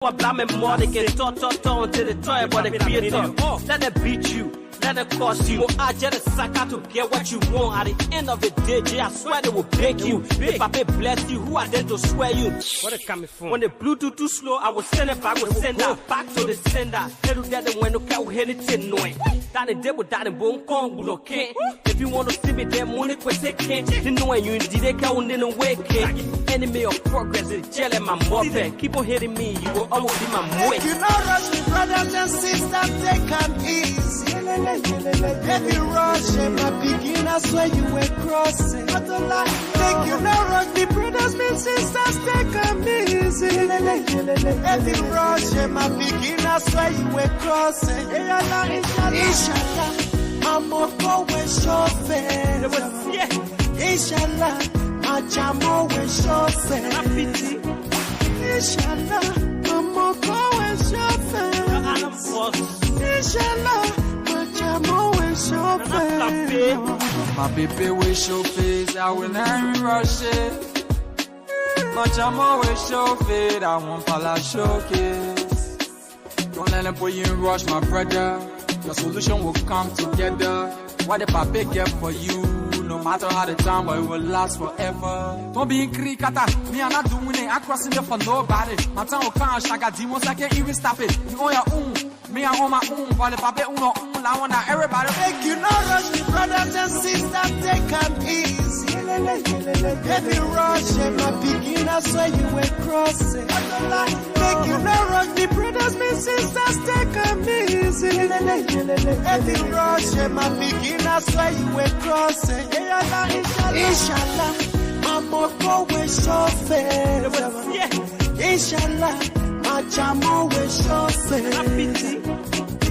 I blame more, they can talk until the toy, but the creator. Let them beat you, let them cost you. I just suck out to get what you want. At the end of the day, Jay, I swear they will break you. If I bless you, who are they to swear you? Where they coming from? When the Bluetooth too slow, I will send it back, will send that back to the sender. They do that when you can't hear anything knowing. That the devil, that the bone kong, okay? If you want to see me, then money quit can't. You know when you indeed they can't in a way, enemy of progress is jelly my mother. Keep on hitting me, you will always be my way. You know, rush me, brothers and sisters, take them easy. If you rush him, my beginners where you were crossing. Make you know, rush me, brothers and sisters, take them easy. If you rush him, my beginners where you were crossing. Inshallah, I'm going chauffeur. Inshallah, my jamo will chauffeur. Inshallah, I'm going chauffeur. Inshallah, my jamo will chauffeur. My baby will show face, I will never rush it. My jamo will show face, I won't fall out showcase. Don't let them put you in rush, my brother. Your solution will come together. What the papi get for you? No matter how the time, but it will last forever. Don't be in krikata, me I'm not doing it. I'm crossing it for nobody. My time will come, shaka demons, I can't even stop it. You on your own, me I'm on my own. But the papi uno own, I want everybody. Make you no rush me, brothers and sisters, take them easy. If you rush him, my beginners where you were crossing. Make you no rush me, brothers and sisters, take them easy. If you rush him, my beginners where you were crossing. Inshallah, I'm going chauffeur. Inshallah, my jamo will chauffeur.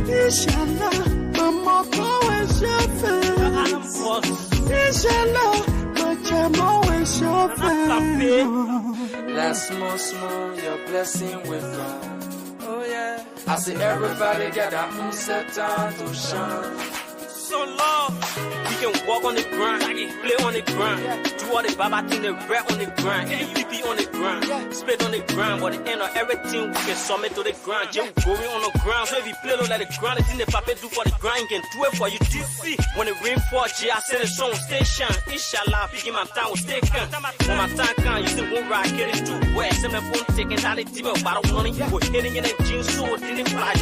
Inshallah, I'm going chauffeur. Inshallah, my jamo will chauffeur. Last small, your blessing will come. Oh yeah, I see everybody get that set time to shine. So love, we can walk on the ground, play on the ground, do all the baba thing, the rap on the ground, MVP on the ground, spit on the ground, but the end of everything we can submit to the ground. Jay going on the ground, so if you play low like the ground, the thing the papa do for the ground, can do it for you to see. When the rain falls, Jay, I send a song station. Inshallah, picking my time will stay calm. When my time comes, you still won't ride, get it too wet. Send my phone taking out the deep, but I don't want it. We're hitting in the jeans, so it didn't fly.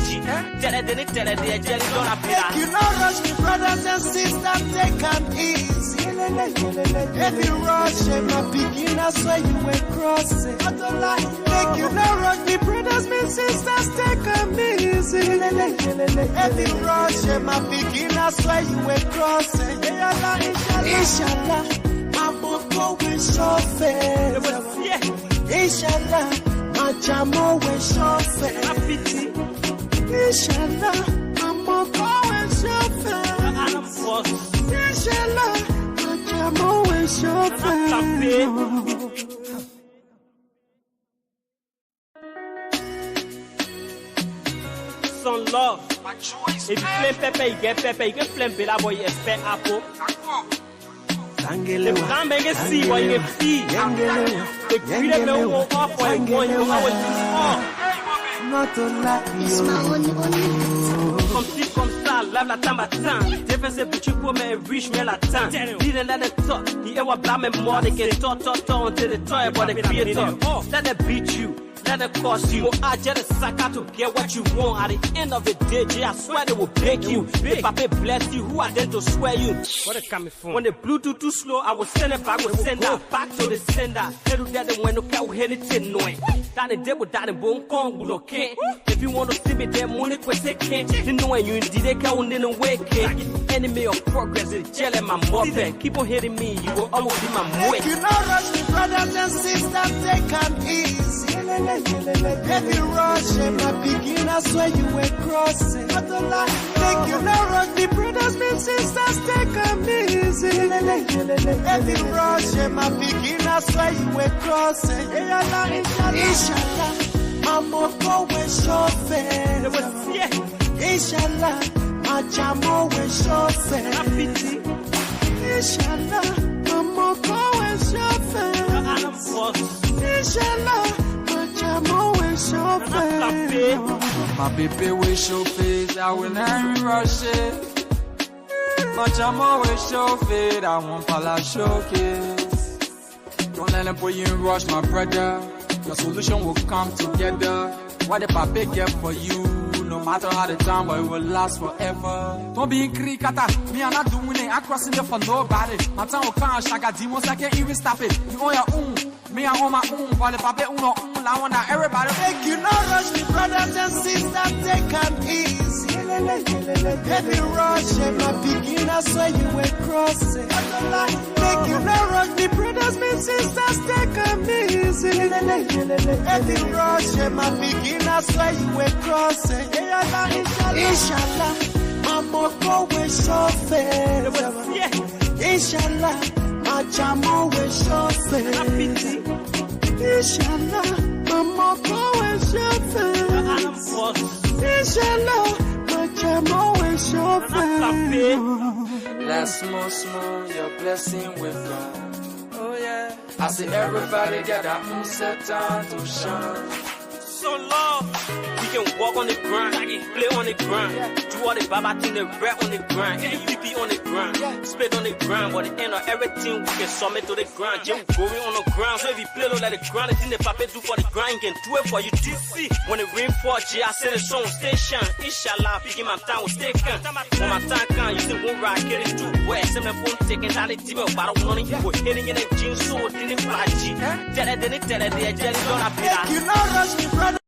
Tell it, then it, jelly, don't appear. You know, rush me, brothers and sisters, take them easy. If you rush him, my beginners where you were crossing. Make you know, rush me, brothers and sisters, take them easy. If you rush him, my beginners where you were crossing. Inshallah, I'm going chauffeur. Inshallah, my jamo will chauffeur. Inshallah, I'm going chauffeur. Inshallah, my jamo will chauffeur. Some love. If you flame pepper, you get pepper. You can flame bella boy, you expect apple. The grand bag is see what you get see. The greedy man will off for him going to our Not It's my only. Comme si, comme ça, lave la temps à temps. Défense petit pour me riche, mais la temps. Didn't let it talk. He ever blame more. They can talk until the toy, but the creator. Let them beat you. Let it cost you. I just suck out to get what you want. At the end of the day, Jay, I swear they will break you. If Papa bless you, who are they to swear you? Where they coming from? When the Bluetooth too slow, I will send it back, will send that back to the sender. They do that when you can't hear anything knowing. That the devil, that the bone kong, okay? If you want to see me, then money quit can't. You know when you indeed they can't in a way, enemy of progress is jelly my mother. Keep on hitting me, you will always be my way. You know, rush me, brothers and sisters, take them easy. If you rush him, my beginners where you were crossing. Make you know, rush me, brothers and sisters, take them easy. If you rush him, my beginners where you were crossing. Inshallah, I'm going chauffeur. Inshallah, my jamo will chauffeur. Inshallah, I'm going chauffeur. Inshallah, my jamo will My baby will show face, I will never rush it. Much I'm always show fit, I want pala showcase. Don't let them put you in rush, my brother. Your solution will come together. What the papi get for you? No matter how the time, but it will last forever. Don't be in krikata, me I'm not doing it. I'm crossing it for nobody. My time will come, shaka demons, I can't even stop it. You own your own, me I own my own. But the papi uno own, I want that everybody. Make you no rush me, brothers and sisters, take them easy. Heavy rush, and my beginners where you were crossing. Make you no rush me, brothers and sisters, take them easy. Heavy rush, and my beginners where you were crossing. Inshallah, Mama go with show face. Inshallah, my jamo with show face. Inshallah, Mama go with show face. Inshallah, my jamo with show face. Let's smooth, your blessing with God. Oh yeah, I see everybody get that set time to shine. So long, we can walk on the grind, play on the grind, do all the baba thing, the rap on the grind, MVP on the grind, spit on the grind. But the end of everything, we can submit to the grind. Just going on the ground, so if you play like the grind, the thing the papa do for the grind, can do it for you. DC when the rain falls, I send a song station. Inshallah, picking my time will stay calm. When my time comes, you see one ride, get it too wet. Send my phone taking how they tip, but I don't want it. You were hitting in the jeans, so it didn't fly G. Tell it, jelly, don't appear. You know, rush me, brother.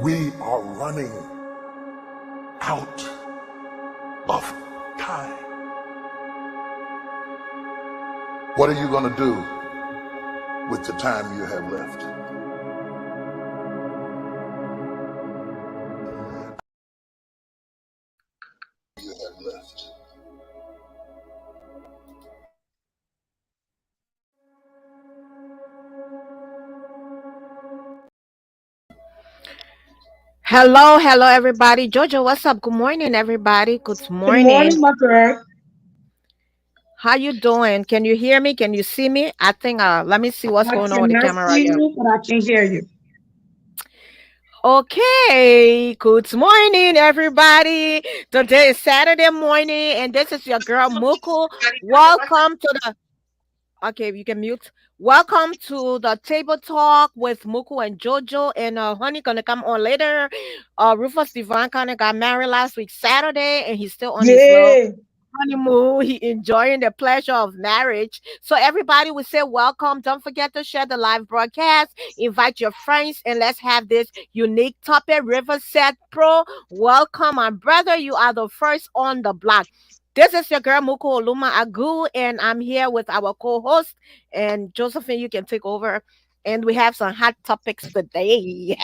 We are running out of time. What are you going to do with the time you have left. You have left. Hello, hello, everybody. Jojo, what's up? Good morning, everybody. Good Good morning. morning, my girl. How you doing? Can you hear me? Can you see me? I think. Let me see what's I going on with the cannot camera see here. you, but I can hear you. Okay. Good morning, everybody. Today is Saturday morning, and this is your girl Muku. Welcome to the. Okay, you can mute. Welcome to the table talk with Muku and Jojo, and Honey gonna come on later. Rufus Devon kind of got married last week Saturday, and he's still on his little Yeah. honeymoon. He enjoying the pleasure of marriage. So everybody will say welcome. Don't forget to share the live broadcast. Invite your friends and let's have this unique topic. Riverset Pro, welcome, my brother. You are the first on the block. This is your girl Muko Oluma Agu, and I'm here with our co-host and Josephine. You can take over, and we have some hot topics today.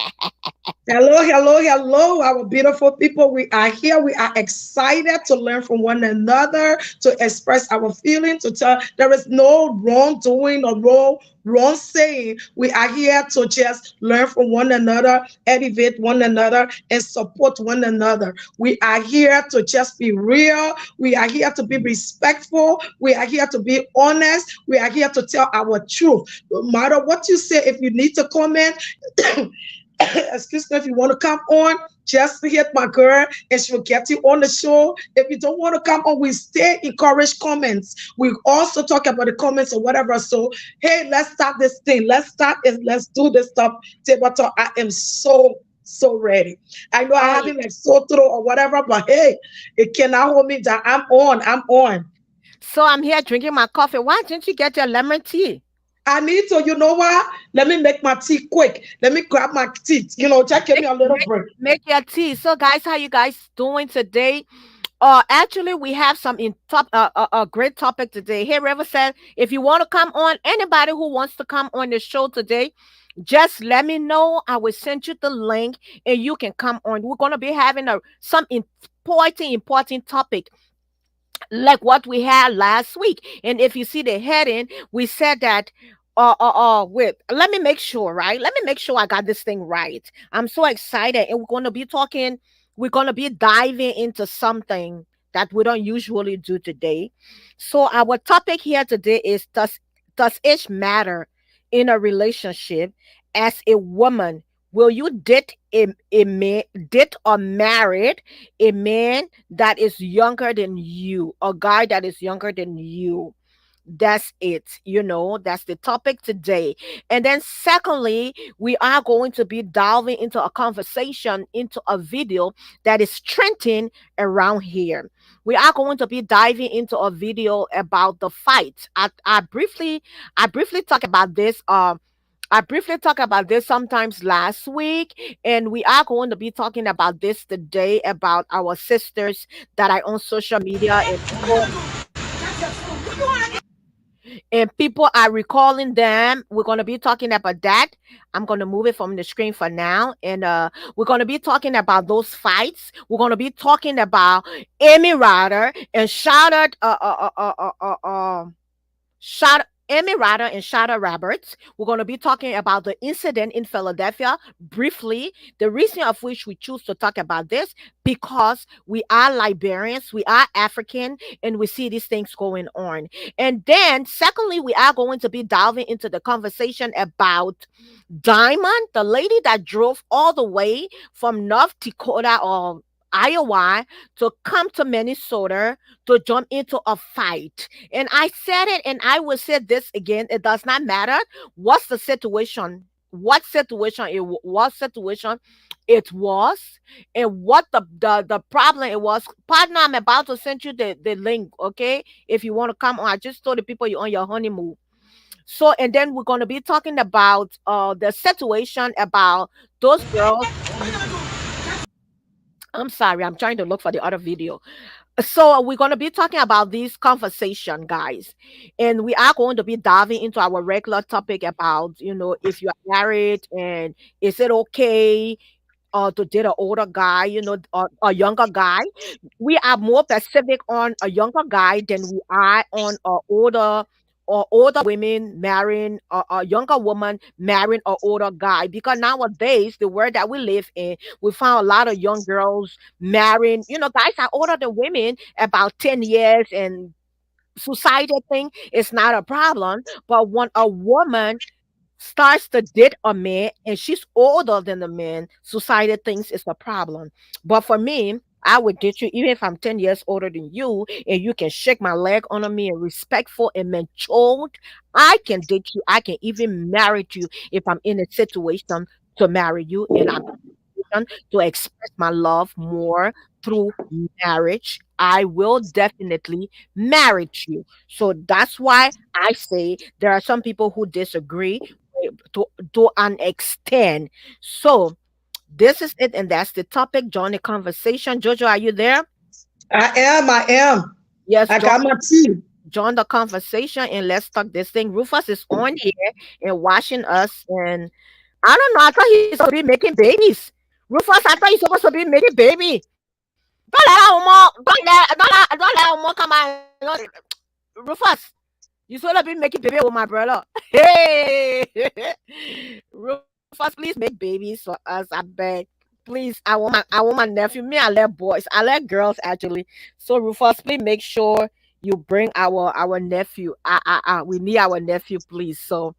Hello, hello, hello, our beautiful people. We are here. We are excited to learn from one another, to express our feelings, to tell there is no wrongdoing or wrong saying. We are here to just learn from one another, elevate one another, and support one another. We are here to just be real. We are here to be respectful. We are here to be honest. We are here to tell our truth. No matter what you say, if you need to comment, excuse me, if you want to come on, just hit my girl and she'll get you on the show. If you don't want to come on, we stay encourage comments. We also talk about the comments or whatever. So, hey, let's start this thing. Let's do this stuff. Table talk. I am so ready. I know I Oh, haven't like sore throat or whatever, but hey, it cannot hold me down. I'm on. I'm on. so I'm here drinking my coffee. Why didn't you get your lemon tea? I need to, you know what? Let me make my tea quick. Let me grab my teeth. Just give me Make, a little make, break. make your tea. So, guys, how you guys doing today? Actually, we have some a great topic today. Hey, River said, if you want to come on, anybody who wants to come on the show today, just let me know. I will send you the link, and you can come on. We're gonna be having some important topic like what we had last week. And if you see the heading, we said that wait, let me make sure, right? Let me make sure I got this thing right. I'm so excited, and we're gonna be diving into something that we don't usually do today. So our topic here today is does age matter in a relationship? As a woman, will you a man date or married a man that is younger than you, a guy that is younger than you? That's it. That's the topic today. And then, secondly, we are going to be diving into a conversation, into a video that is trending around here. We are going to be diving into a video about the fight. I briefly talk about this. I briefly talked about this sometimes last week, and we are going to be talking about this today about our sisters that are on social media, and people are recalling them. We're going to be talking about that. I'm going to move it from the screen for now, and we're going to be talking about those fights. We're going to be talking about Amy Ryder and Shada Amy Ryder and Shada Roberts. We're going to be talking about the incident in Philadelphia briefly. The reason of which we choose to talk about this because we are Liberians, we are African, and we see these things going on. And then, secondly, we are going to be diving into the conversation about Diamond, the lady that drove all the way from North Dakota or Iowa to come to Minnesota to jump into a fight. And I said it, and I will say this again. It does not matter what's the situation, what situation it was, and what the problem it was. Partner, I'm about to send you the link, okay? If you want to come on, I just told the people you're on your honeymoon. So, and then we're going to be talking about the situation about those girls. I'm sorry, I'm trying to look for the other video. So we're going to be talking about this conversation, guys, and we are going to be diving into our regular topic about, if you are married, and is it okay to date an older guy, or a younger guy. We are more specific on a younger guy than we are on a older women marrying a younger woman marrying an older guy, because nowadays the world that we live in, we found a lot of young girls marrying, guys are older than women about 10 years, and society think it's not a problem. But when a woman starts to date a man and she's older than the man, society thinks it's a problem. But for me, I would date you even if I'm 10 years older than you, and you can shake my leg on me and respectful and matured. I can date you. I can even marry you if I'm in a situation to marry you, and I'm to express my love more through marriage. I will definitely marry you. So that's why I say there are some people who disagree to an extent. So this is it, and that's the topic. Join the conversation. Jojo, are you there? I am. Yes, I got my tea. join the conversation and let's talk this thing. Rufus is on here and watching us, and I don't know. I thought he's supposed to be making babies. Rufus, I thought you're supposed to be making baby. Don't let our mom. Don't let our mom come out. Rufus, you supposed to be making baby with my brother. Hey, Rufus, please make babies for us. I beg. Please, I want my nephew. Me, I like boys. I like girls actually. So Rufus, please make sure you bring our nephew. We need our nephew, please. So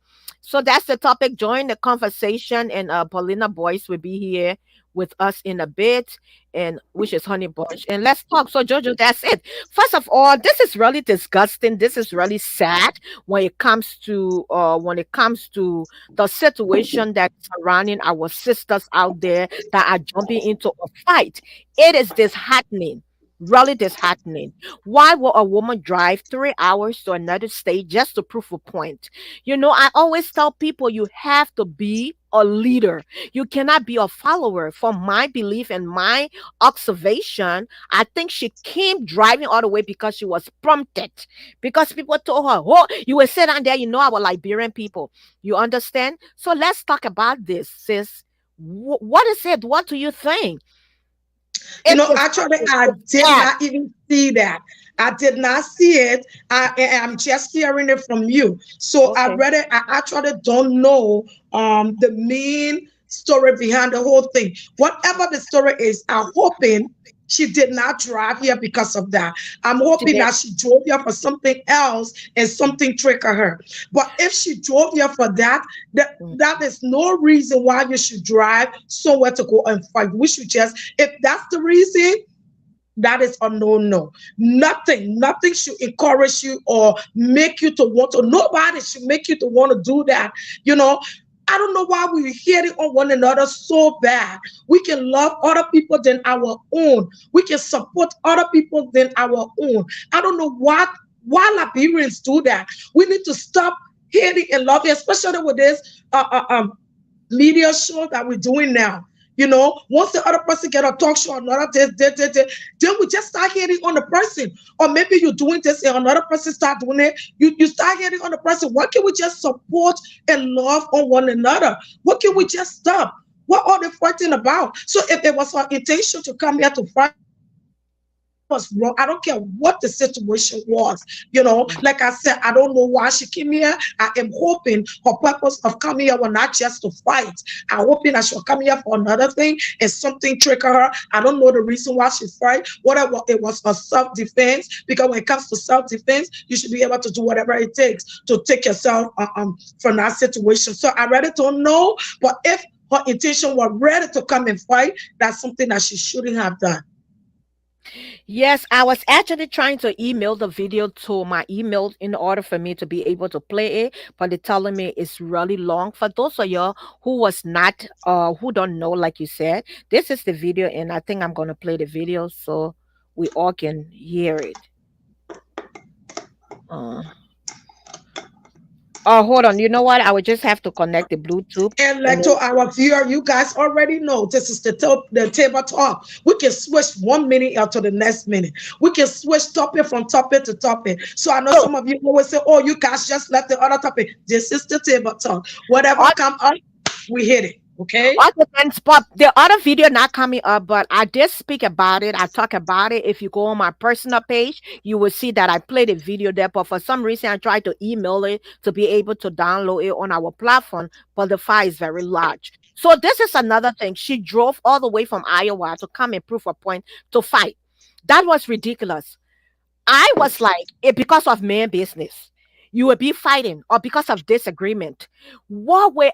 that's the topic. Join the conversation, and Paulina Boyce will be here with us in a bit, and which is Honey Bunch, and let's talk. So Jojo, that's it. First of all, this is really disgusting. This is really sad when it comes to the situation that's surrounding our sisters out there that are jumping into a fight. It is disheartening. Really disheartening. Why will a woman drive 3 hours to another state just to prove a point? I always tell people you have to be a leader. You cannot be a follower. From my belief and my observation, I think she came driving all the way because she was prompted. Because people told her, oh, you will sit down there, our Liberian people. You understand? So let's talk about this, sis. What is it? What do you think? You It know, is actually, it I is did bad. not even see that. I did not see it. I am just hearing it from you. So I Okay. read it. I actually don't know the main story behind the whole thing. Whatever the story is, I'm hoping she did not drive here because of that. I'm She hoping did. that she drove here for something else and something triggered her. But if she drove here for that, Mm. that is no reason why you should drive somewhere to go and fight. We should just, if that's the reason, that is a no. Nothing should encourage you or make you to want to. Nobody should make you to want to do that. You know, I don't know why we hear it on one another so bad. We can love other people than our own. We can support other people than our own. I don't know why Liberians do that. We need to stop hating and loving, especially with this media show that we're doing now. You know, once the other person get a talk show, another then we just start hating on the person. Or maybe you're doing this and another person start doing it. You start hating on the person. Why can't we just support and love on one another? What can we just stop? What are they fighting about? So if it was her intention to come here to fight, was wrong. I don't care what the situation was. You know, like I said, I don't know why she came here. I am hoping her purpose of coming here was not just to fight. I'm hoping that she'll come here for another thing and something trigger her. I don't know the reason why she fight. Whatever it was for self-defense, because when it comes to self-defense, you should be able to do whatever it takes to take yourself from that situation. So I really don't know. But if her intention was ready to come and fight, that's something that she shouldn't have done. Yes, I was actually trying to email the video to my email in order for me to be able to play it, but they're telling me it's really long. For those of y'all who don't know, like you said, this is the video, and I think I'm gonna play the video so we all can hear it. Uh, Oh, hold on. You know what? I would just have to connect the Bluetooth. And And like to our viewer, you guys already know this is the table talk. We can switch 1 minute to the next minute. We can switch topic from topic to topic. So I know so some of you always say, "Oh, you guys just left the other topic." This is the table talk. Whatever come up, we hit it. Okay. other than spot, the other video not coming up, but I did speak about it. I talk about it. If you go on my personal page, you will see that I played a video there. But for some reason, I tried to email it to be able to download it on our platform, but the file is very large. So this is another thing. She drove all the way from Iowa to come and prove a point to fight. That was ridiculous. I was like, because of man business, you will be fighting, or because of disagreement. Why will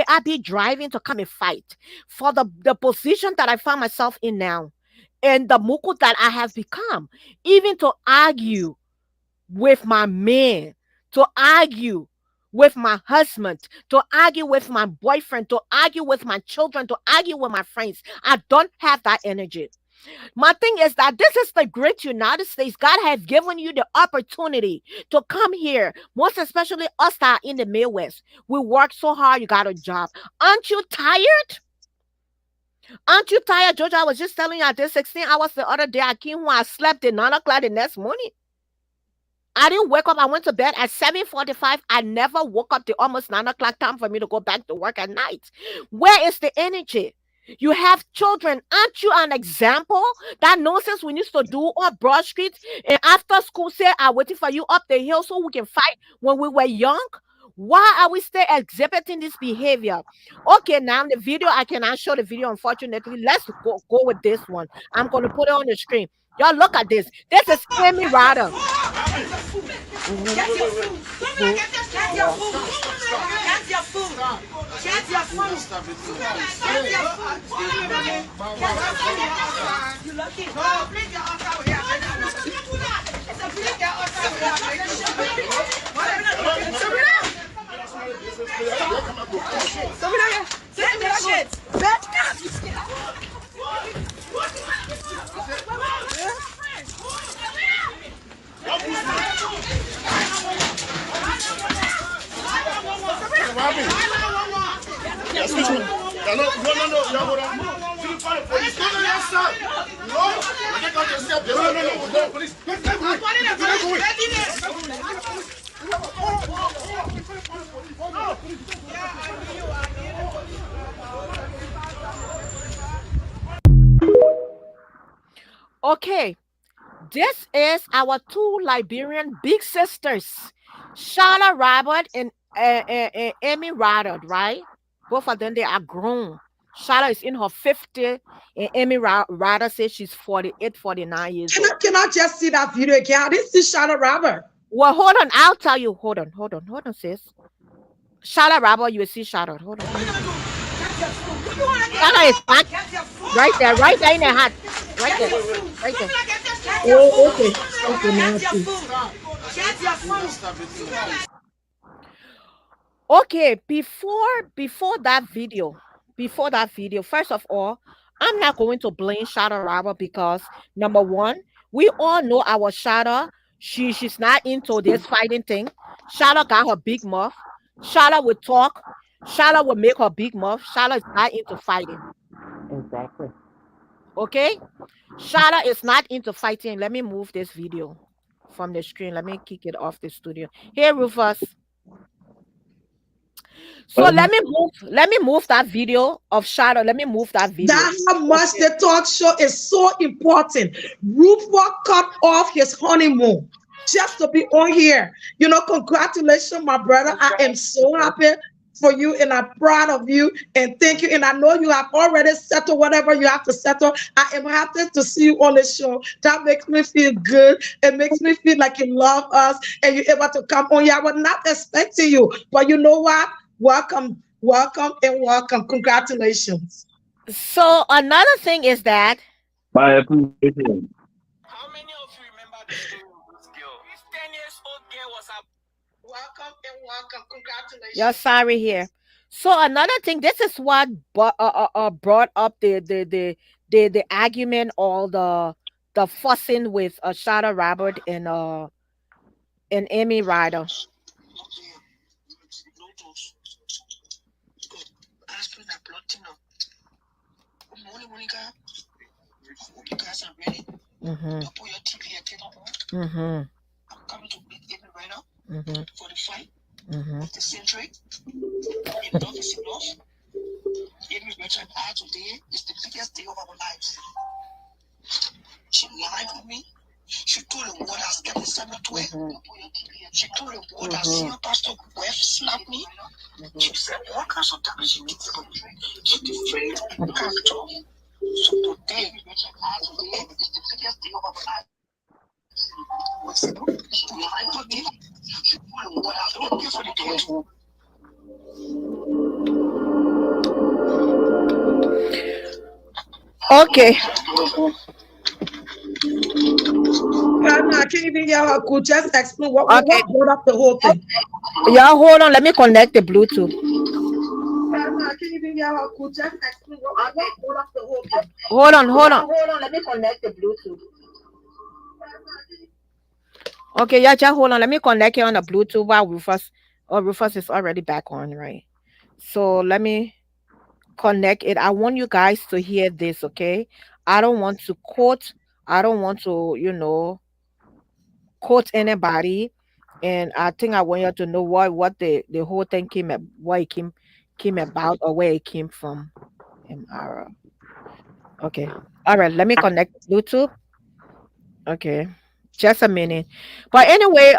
I be driving to come and fight for the position that I found myself in now, and the muku that I have become, even to argue with my man, to argue with my husband, to argue with my boyfriend, to argue with my children, to argue with my friends. I don't have that energy. My thing is that this is the great United States. God has given you the opportunity to come here, most especially us that are in the Midwest. We work so hard, you got a job. Aren't you tired? Aren't you tired, Georgia? I was just telling you I did 16 hours the other day. I came home, I slept at 9 o'clock the next morning. I didn't wake up. I went to bed at 7:45. I never woke up to almost 9 o'clock time for me to go back to work at night. Where is the energy? You have children. Aren't you an example? That nonsense we used to do on Broad Street and after school say, I'm waiting for you up the hill so we can fight when we were young. Why are we still exhibiting this behavior? Okay, now the video, I cannot show the video, unfortunately. Let's go with this one. I'm going to put it on the screen. Y'all look at this. This is Amy Ryder. Mhm. Get your food. Get your food. Get your food. Get your food. Get your food. You lucky. No, please your answer with your it's a please your answer with your shit. Excuse me. No, y'all hold on. Police, go to your side. No, they got yourself. No, police. Okay, this is our two Liberian big sisters, Charlotte Robert and Amy Rodard, right? Both of them, they are grown. Charlotte is in her 50, and Amy Rodard says she's 48, 49 years Can old. I just see that video again? I didn't see Shadow Robert. Well, hold on. I'll tell you. Hold on, sis. Charlotte Robert, you will see Charlotte. Hold on. Charlotte is back right there in the hat. Right there. Right there. Oh, okay. Okay, now I see. Okay, before that video, first of all, I'm not going to blame Shadow Robert because number one, we all know our Shadow. She's not into this fighting thing. Shadow got her big mouth. Shadow would talk. Shadow would make her big mouth. Shadow is not into fighting. Exactly. Okay? Shadow is not into fighting. Let me move this video from the screen. Let me kick it off the studio. Hey Rufus. So let me move that video of Shadow. Let me move that video. That's how much the talk show is so important. Rufus cut off his honeymoon just to be on here. Congratulations, my brother. I am so happy for you and I'm proud of you and thank you. And I know you have already settled whatever you have to settle. I am happy to see you on the show. That makes me feel good. It makes me feel like you love us and you're able to come on here. I was not expecting you, but you know what? Welcome, and welcome. Congratulations. So another thing is that My appreciation. How many of you remember the story of this girl? This 10 years old girl was a Welcome and welcome. Congratulations. you're sorry here. So another thing, this is what brought up the argument or the fussing with Shadow Robert and Amy Ryder. Good morning, Monica. Hope you guys are ready. Don't put your TV antenna on. I'm coming to meet Amy right now for the fight of the century. Enough is enough. Amy Rachel and I today is the biggest day of our lives. She lied on me. She told the world I was getting 712. She told the world that senior pastor Webb slapped me. She said all kinds of damage she did to me. She defamed my character. So today is the biggest day of our lives. What's it? She lied on me. She told the world I was looking for the devil. Okay. I can't even hear her. Could just explain what Okay. brought up the whole thing. Y'all hold on. Let me connect the Bluetooth. I can't even hear her. Could just explain what brought up the whole thing. Hold on. Let me connect the Bluetooth. Okay, yeah, just hold on. Let me connect it on the Bluetooth while Rufus is already back on, right? So let me connect it. I want you guys to hear this, okay? I don't want to quote. I don't want to, quote anybody. And I think I want you to know what the whole thing what it came about or where it came from. Okay. All right. Let me connect Bluetooth. Okay. Just a minute. But anyway,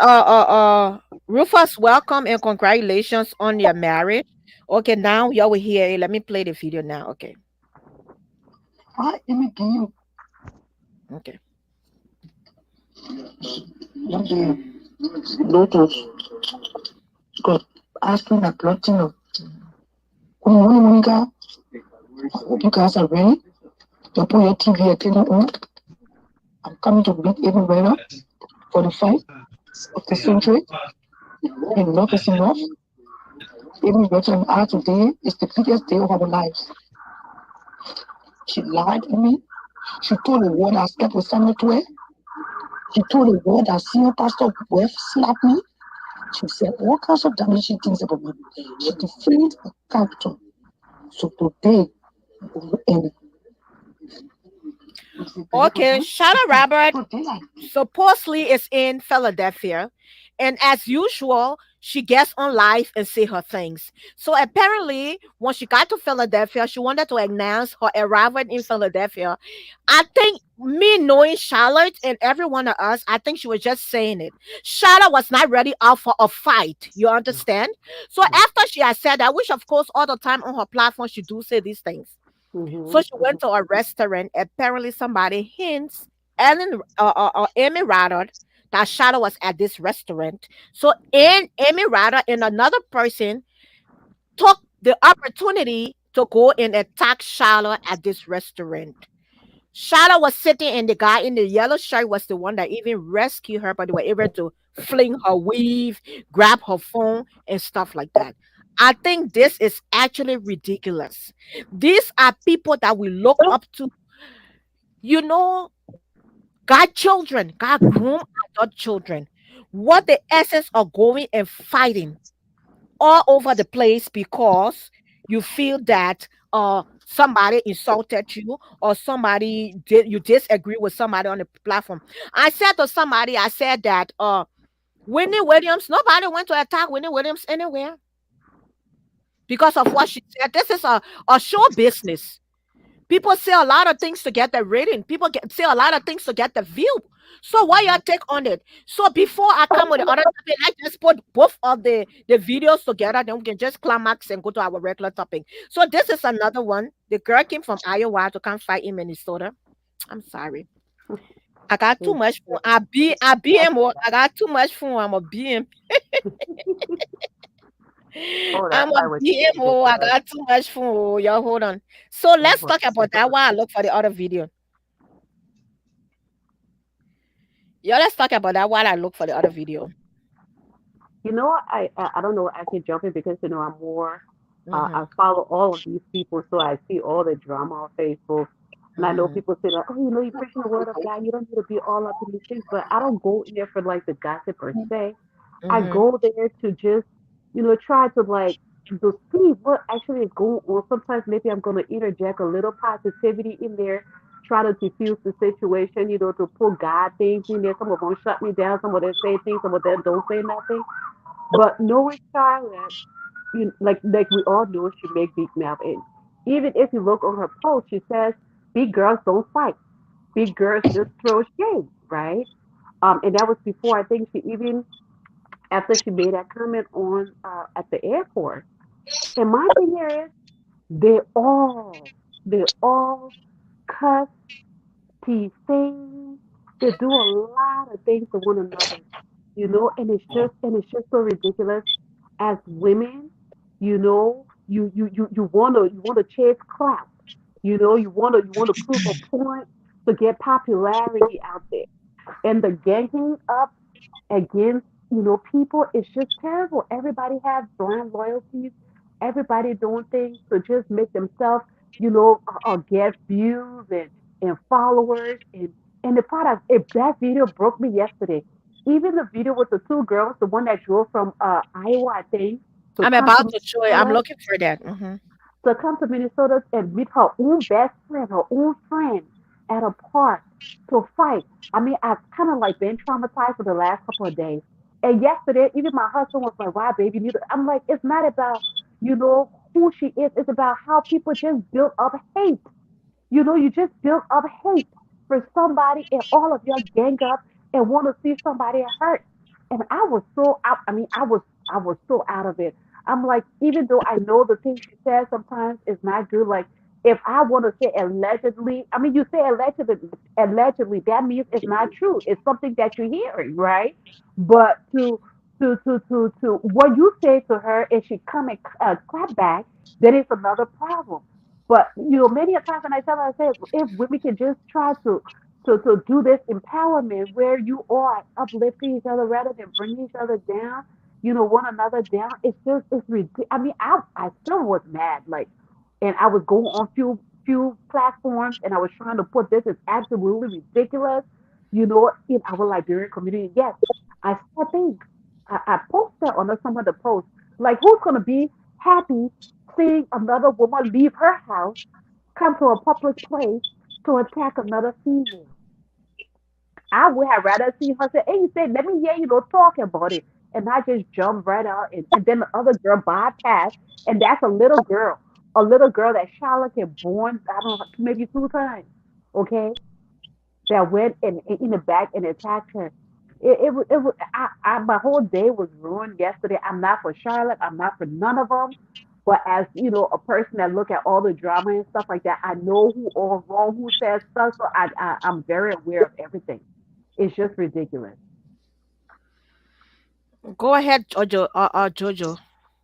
Rufus, welcome and congratulations on your marriage. Okay, now y'all will hear it. Let me play the video now. Okay. Hi, Amy Dean. Okay. One day, Lotus got asking a Platino. Good morning, Monica. Hope you guys are ready. Don't put your TV antenna on. I'm coming to meet Amy right now for the fight of the century. Enough is enough. Amy Rachel and I today is the biggest day of our lives. She lied to me. She told the world I slept with Samuel Twain. She told the world that senior pastor Webb slapped me. She said all kinds of damaging things about me. She defamed my character. So today, Amy. Okay, Charlotte Robert supposedly is in Philadelphia, and as usual, she gets on live and say her things. So apparently, when she got to Philadelphia, she wanted to announce her arrival in Philadelphia. I think me knowing Charlotte and every one of us, I think she was just saying it. Charlotte was not ready out for a fight. You understand? So after she had said that, which of course all the time on her platform she do say these things. So she went to a restaurant. Apparently, somebody hints Amy Radard that Charlotte was at this restaurant. So, Amy Radard and another person took the opportunity to go and attack Charlotte at this restaurant. Charlotte was sitting, and the guy in the yellow shirt was the one that even rescued her, but they were able to fling her weave, grab her phone, and stuff like that. I think this is actually ridiculous. These are people that we look up to. You know, God children, God groom adult children. What the essence of going and fighting all over the place because you feel that somebody insulted you or you disagree with somebody on the platform. I said to somebody, I said that Whitney Williams, nobody went to attack Whitney Williams anywhere because of what she said. This is a show business. People say a lot of things to get the rating. Say a lot of things to get the view. So why your take on it? So before I come with the other topic, I just put both of the videos together. Then we can just climax and go to our regular topic. So this is another one. The girl came from Iowa to come fight in Minnesota. I'm sorry. I got too much fun. I got too much fun. I'm a BM. I'm a BMO. I got too much fun. Y'all hold on. So let's talk about that while I look for the other video. Let's talk about that while I look for the other video. I don't know. I can jump in because I'm more. I follow all of these people, so I see all the drama on Facebook. And I know people say like, "Oh, you're preaching the word of God. You don't need to be all up in these things." But I don't go in there for like the gossip per se. I go there to just, try to like to see what actually is going on. Sometimes maybe I'm gonna interject a little positivity in there, try to diffuse the situation, to pull God things in there. Some of them shut me down, some of them say things, some of them don't say nothing. But knowing Charlotte, like we all know she make big mouth. And even if you look on her post, she says big girls don't fight. Big girls just throw shade, right? And that was before I think she even after she made that comment on at the airport. And my thing here is they all cuss, tease, sing. They do a lot of things to one another, and it's just so ridiculous. As women, you wanna chase clout. You wanna prove a point to get popularity out there. And the ganging up against people is just terrible. Everybody has blind loyalties. Everybody doing things to just make themselves get views and followers and the product. If that video broke me yesterday, even the video with the two girls, the one that drove from Iowa, I think, to I'm come to about to show you. I'm Minnesota, looking for that. and meet her own best friend, her own friend at a park to fight. I mean, I've kind of like been traumatized for the last couple of days. And yesterday, even my husband was like, "Why, baby?" I'm like, it's not about who she is. It's about how people just build up hate. You just build up hate for somebody, and all of y'all gang up and want to see somebody hurt. And I was so out. I mean, I was so out of it. I'm like, even though I know the things she says sometimes is not good. Like, if I want to say allegedly, I mean, you say allegedly, that means it's not true. It's something that you're hearing, right? But to what you say to her, and she come and clap back, then it's another problem. But many a times when I tell her, I say, if women can just try to do this empowerment where you are uplifting each other rather than bringing each other down, one another down. It's ridiculous. I mean, I still was mad, like, and I was going on few platforms, and I was trying to put this is absolutely ridiculous, in our Liberian community. Yes, I still think I posted on some of the posts, like, who's gonna be happy seeing another woman leave her house, come to a public place to attack another female? I would have rather seen her say, "Hey, you said, let me hear talk about it." And I just jumped right out. And then the other girl bypassed. And that's a little girl that Charlotte had born, I don't know, maybe 2 times. Okay? That went in the back and attacked her. My whole day was ruined yesterday. I'm not for Charlotte. I'm not for none of them. But as a person that look at all the drama and stuff like that, I know who all wrong, who says stuff. So I'm very aware of everything. It's just ridiculous. Go ahead, Jojo. Jojo.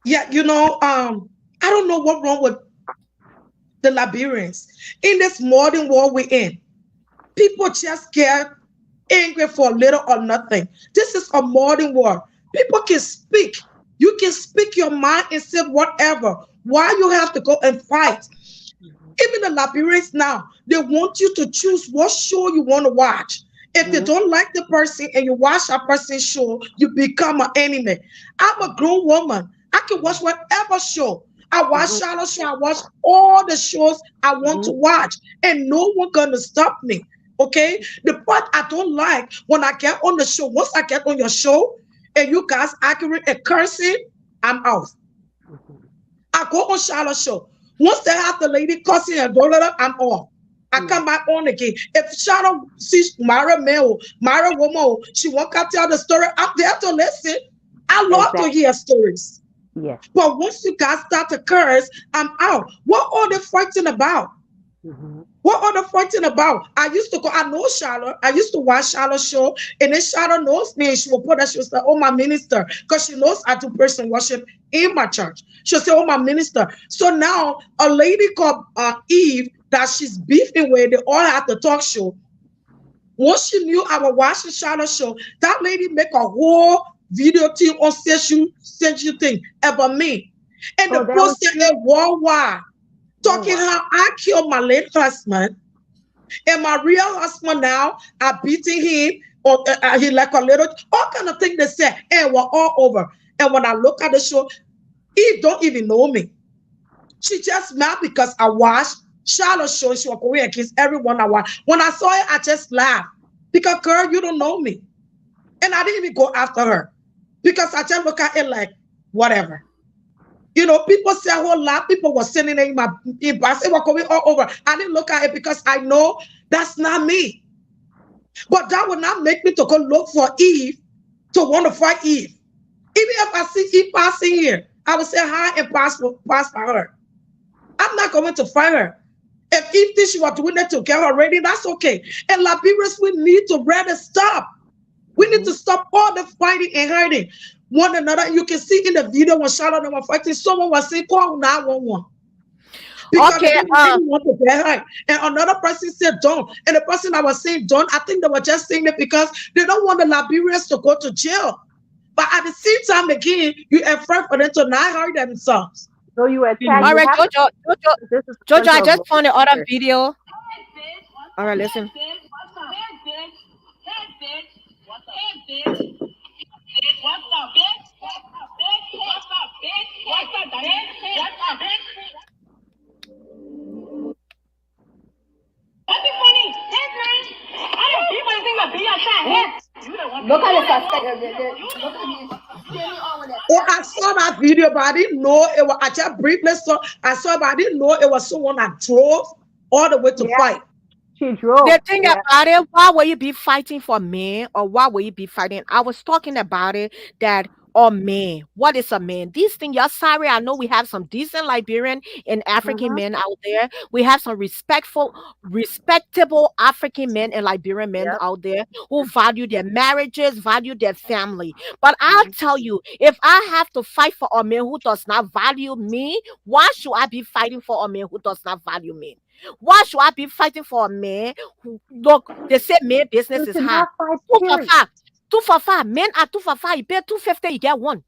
Yeah, I don't know what wrong with the Liberians. In this modern world we're in, people just get angry for little or nothing. This is a modern world. People can speak. You can speak your mind and say whatever. Why you have to go and fight? Even the Liberians now, they want you to choose what show you want to watch. If they don't like the person and you watch a person's show, you become an enemy. I'm a grown woman. I can watch whatever show. I watch Charlotte Show. I watch all the shows I want to watch, and no one gonna stop me. Okay? The part I don't like when I get on the show, once I get on your show and you guys arguing and cursing, I'm out. I go on Charlotte Show. Once they have the lady cursing and blah, blah, blah, I'm off. I come back on again. If Charlotte sees Mara male, Mara woman, she won't tell the story, I'm there to listen. I love to hear stories. Yes. But once you guys start to curse, I'm out. What are they fighting about? What are they fighting about? I know Charlotte. I used to watch Charlotte's show, and then Charlotte knows me. And she will put that, she'll say, "Oh, my minister," because she knows I do person worship in my church. She'll say, "Oh, my minister." So now a lady called Eve that she's beefing with, they all have the talk show. Once she knew I was watching Charlotte's show, that lady make a whole video team on sensual thing about me. And the poster is worldwide. Talking how I killed my late husband, and my real husband now are beating him, or he like a little, all kind of things they said, and we're all over. And when I look at the show, Eve don't even know me. She just mad because I watched Charlotte show. She was going against everyone I watched. When I saw it, I just laughed. Because, girl, you don't know me. And I didn't even go after her. Because I just look at it like, whatever. You know, people say a whole lot. People were sending it in my inbox. It was going all over. I didn't look at it because I know that's not me. But that would not make me to go look for Eve, to want to fight Eve. Even if I see Eve passing here, I would say hi and pass by her. I'm not going to fight her. If Eve thinks she was doing it to get her ready, that's okay. And Liberians, we need to rather stop. We need to stop all the fighting and hurting one another. And you can see in the video when Charlotte and I were fighting, someone was saying, call 911. Because Okay, they didn't want to get hurt. And another person said, don't. And the person I was saying, don't, I think they were just saying it because they don't want the Liberians to go to jail. But at the same time, again, you afraid for them to not hurt themselves. So you attack. all right, Jojo, Jojo, I just found the other other video. All right, listen. Look at the Oh, I saw that video, but I didn't know it was. I just briefly saw. I saw, but I didn't know it was someone that drove all the way to fight. She drove. The thing about it, why will you be fighting for men or why will you be fighting? I was talking about it that, oh man, what is a man? These things, you're sorry. I know we have some decent Liberian and African men out there. We have some respectable African men and Liberian men out there who value their marriages, value their family. But I'll tell you, if I have to fight for a man who does not value me, why should I be fighting for a man who does not value me? Why should I be fighting for a man who, look, they say man business is hard. 2 for 5. 2 for 5. Men are 2 for 5. You pay $250, you get one.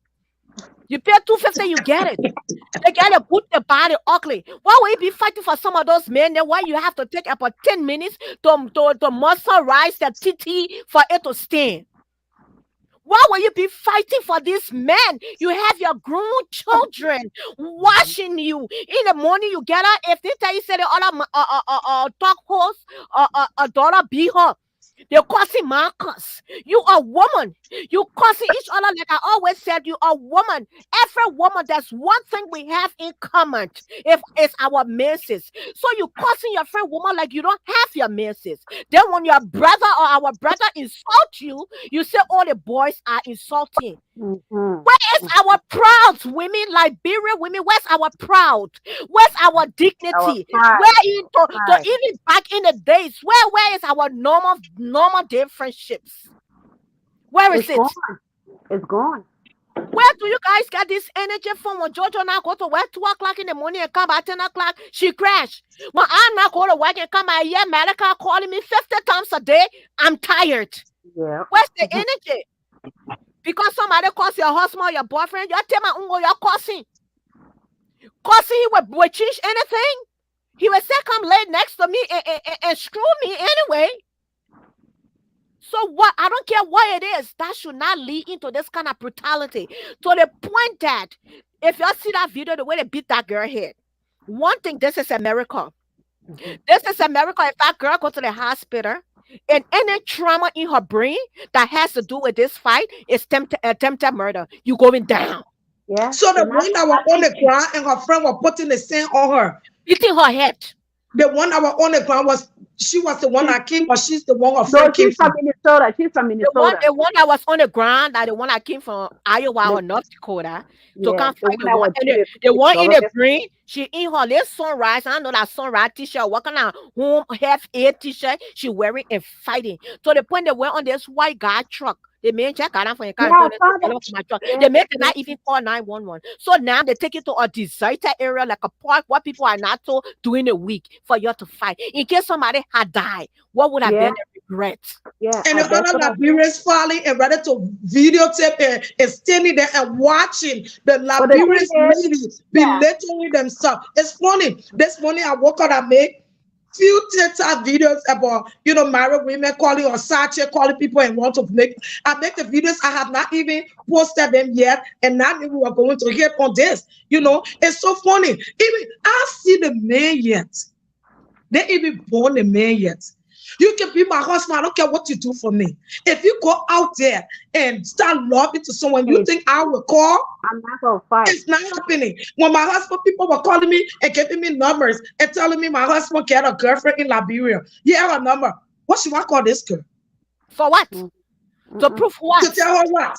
You pay $250, you get it. They get a good, the body ugly. Why will you be fighting for some of those men? Then why you have to take about 10 minutes to moisturize the titty for it to stand? Why will you be fighting for this man? You have your grown children watching you. In the morning, you get up. If they tell you, say the other talk host, a daughter be her. They're causing Marcus. You are a woman. You causing each other. Like I always said, you are a woman. Every woman, there's one thing we have in common. If it's our menses. So you causing your friend woman like you don't have your menses. Then when your brother or our brother insult you, you say all the boys are insulting. Where is our proud women, Liberian women? Where's our proud? Where's our dignity? Where even back in the days, where is our normal day friendships? Where is it? It's gone. Where do you guys get this energy from? When Jojo now go to work 2 o'clock in the morning and come at 10 o'clock, she crash. When I'm not going to work and come out here, America calling me 50 times a day, I'm tired. Yeah. Where's the energy? Because somebody calls your husband or your boyfriend, you tell my uncle you're cussing. Cussing, he will change anything. He will say, come lay next to me and screw me anyway. So what? I don't care what it is. That should not lead into this kind of brutality. To the point that if y'all see that video, the way they beat that girl head. One thing, this is America. This is America. If that girl go to the hospital and any trauma in her brain that has to do with this fight is attempted murder, you going down. Yeah. So the one that was on the ground and her friend was putting the sand on her. Beating her head. The one that was on the ground she was the one that came, or she's the one her friend came from. Minnesota. She's from Minnesota. The one that was on the ground, the one that came from Iowa or North Dakota to come fight the one in the green. She in her little sunrise. I know that sunrise t-shirt, walking on home half-air t-shirt. She wearing and fighting. To the point they went on this white guy truck. The man check out from your car. The man cannot even call 911. So now they take you to a deserted area like a park where people are not so during a week for you to fight. In case somebody had died, what would have been the regret? Yeah. And the other Liberians falling and ready to videotape and standing there and watching the Liberians ladies belittling themselves. It's funny. This morning I woke up and made few TikTok videos about, married women calling or Sache calling people and want to make. I make the videos. I have not even posted them yet, and now we are going to hear on this. It's so funny. Even I see the man yet. They even born the man yet. You can be my husband. I don't care what you do for me. If you go out there and start loving to someone, you think I will call? I'm not gonna fight. It's not happening. When my husband, people were calling me and giving me numbers and telling me my husband got a girlfriend in Liberia. He had a number. What should I call this girl? For what? To prove what? To tell her what?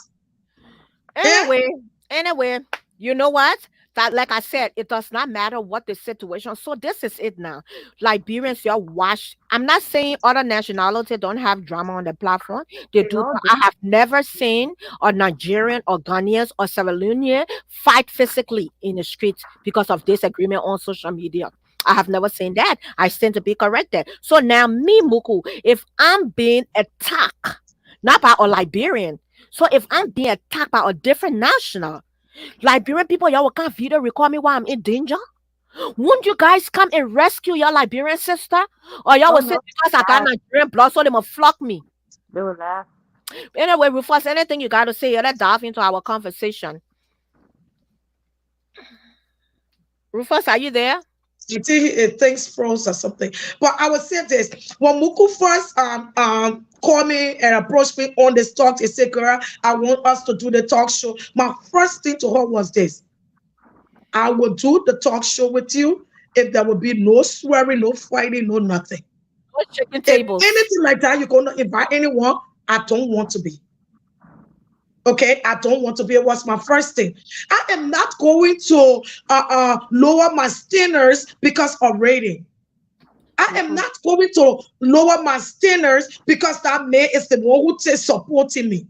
Anyway, you know what? That, like I said, it does not matter what the situation. So this is it now. Liberians, y'all watch. I'm not saying other nationalities don't have drama on the platform. They do. I have never seen a Nigerian or Ghanaians or Sierra Leonean fight physically in the streets because of disagreement on social media. I have never seen that. I stand to be corrected. So now me, Muku, if I'm being attacked, not by a Liberian, so if I'm being attacked by a different national, Liberian people, y'all will come video record me while I'm in danger? Wouldn't you guys come and rescue your Liberian sister? Or y'all will say because I got Nigerian blood, so they will flock me? They will laugh. Anyway, Rufus, anything you got to say? Let's dive into our conversation. Rufus, are you there? I think things froze or something. But I would say this: when Muku first called me and approached me on this talk, he said, "Girl, I want us to do the talk show." My first thing to her was this: I will do the talk show with you if there will be no swearing, no fighting, no nothing. No chicken tables. If anything like that, you're gonna invite anyone. I don't want to be. Okay, I don't want to be. It was my first thing. I am not going to lower my standards because of rating. I am not going to lower my standards because that man is the one who is supporting me.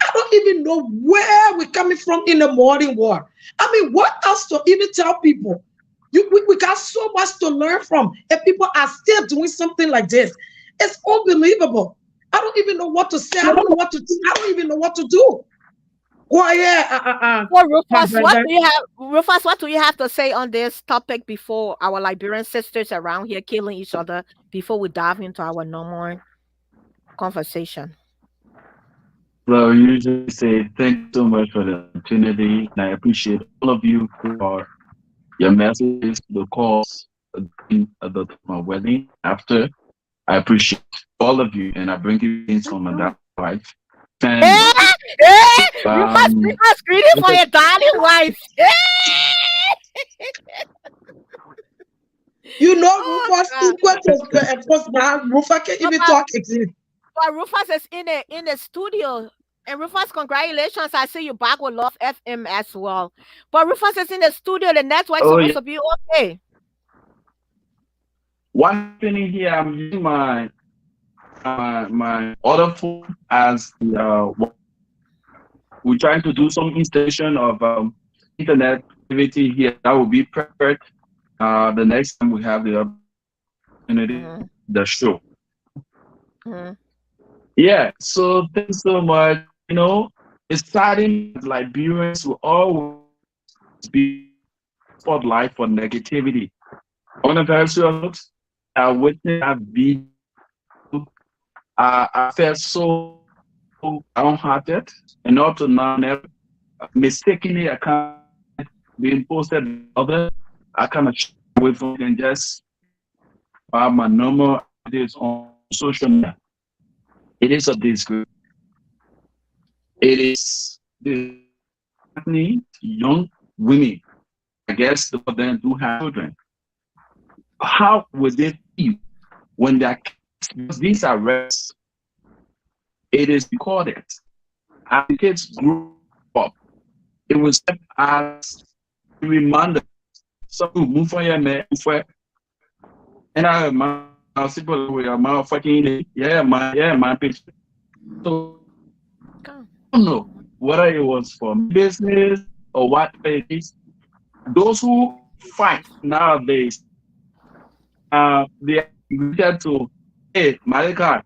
I don't even know where we're coming from in the morning war. I mean, what else to even tell people? We got so much to learn from, and people are still doing something like this. It's unbelievable. I don't even know what to say. I don't know what to do. I don't even know what to do. Well, yeah. Well, Rufus, what do you have to say on this topic before our Liberian sisters around here killing each other, before we dive into our normal conversation? Well, you just say thanks so much for the opportunity. And I appreciate all of you for your messages, the calls at my wedding after. I appreciate all of you, and I bring you things from my wife. Rufus, greeting for your darling wife. Rufus can't even talk again. But Rufus is in the studio. And Rufus, congratulations. I see you back with Love FM as well. But Rufus is in the studio. The network's supposed to be okay. One thing here, I'm using my other phone as we're trying to do some installation of internet activity here. That will be perfect. The next time we have the opportunity, the show. Yeah. So thanks so much. It's starting Liberians will always be spotlight for negativity. On a very serious note, I witnessed that video. I felt so downhearted, and up to now, never mistakenly account being posted other. I kind of away from it and just my normal days on social media. It is a disgrace. It is disheartening to young women. I guess some of them do have children. How would they feel when these arrests? It is recorded. As the kids grew up, it was as a reminder. Some move for your man, and I my people with my fucking my picture. So I don't know whether it was for business or what it is. Those who fight nowadays, they are related to Malika.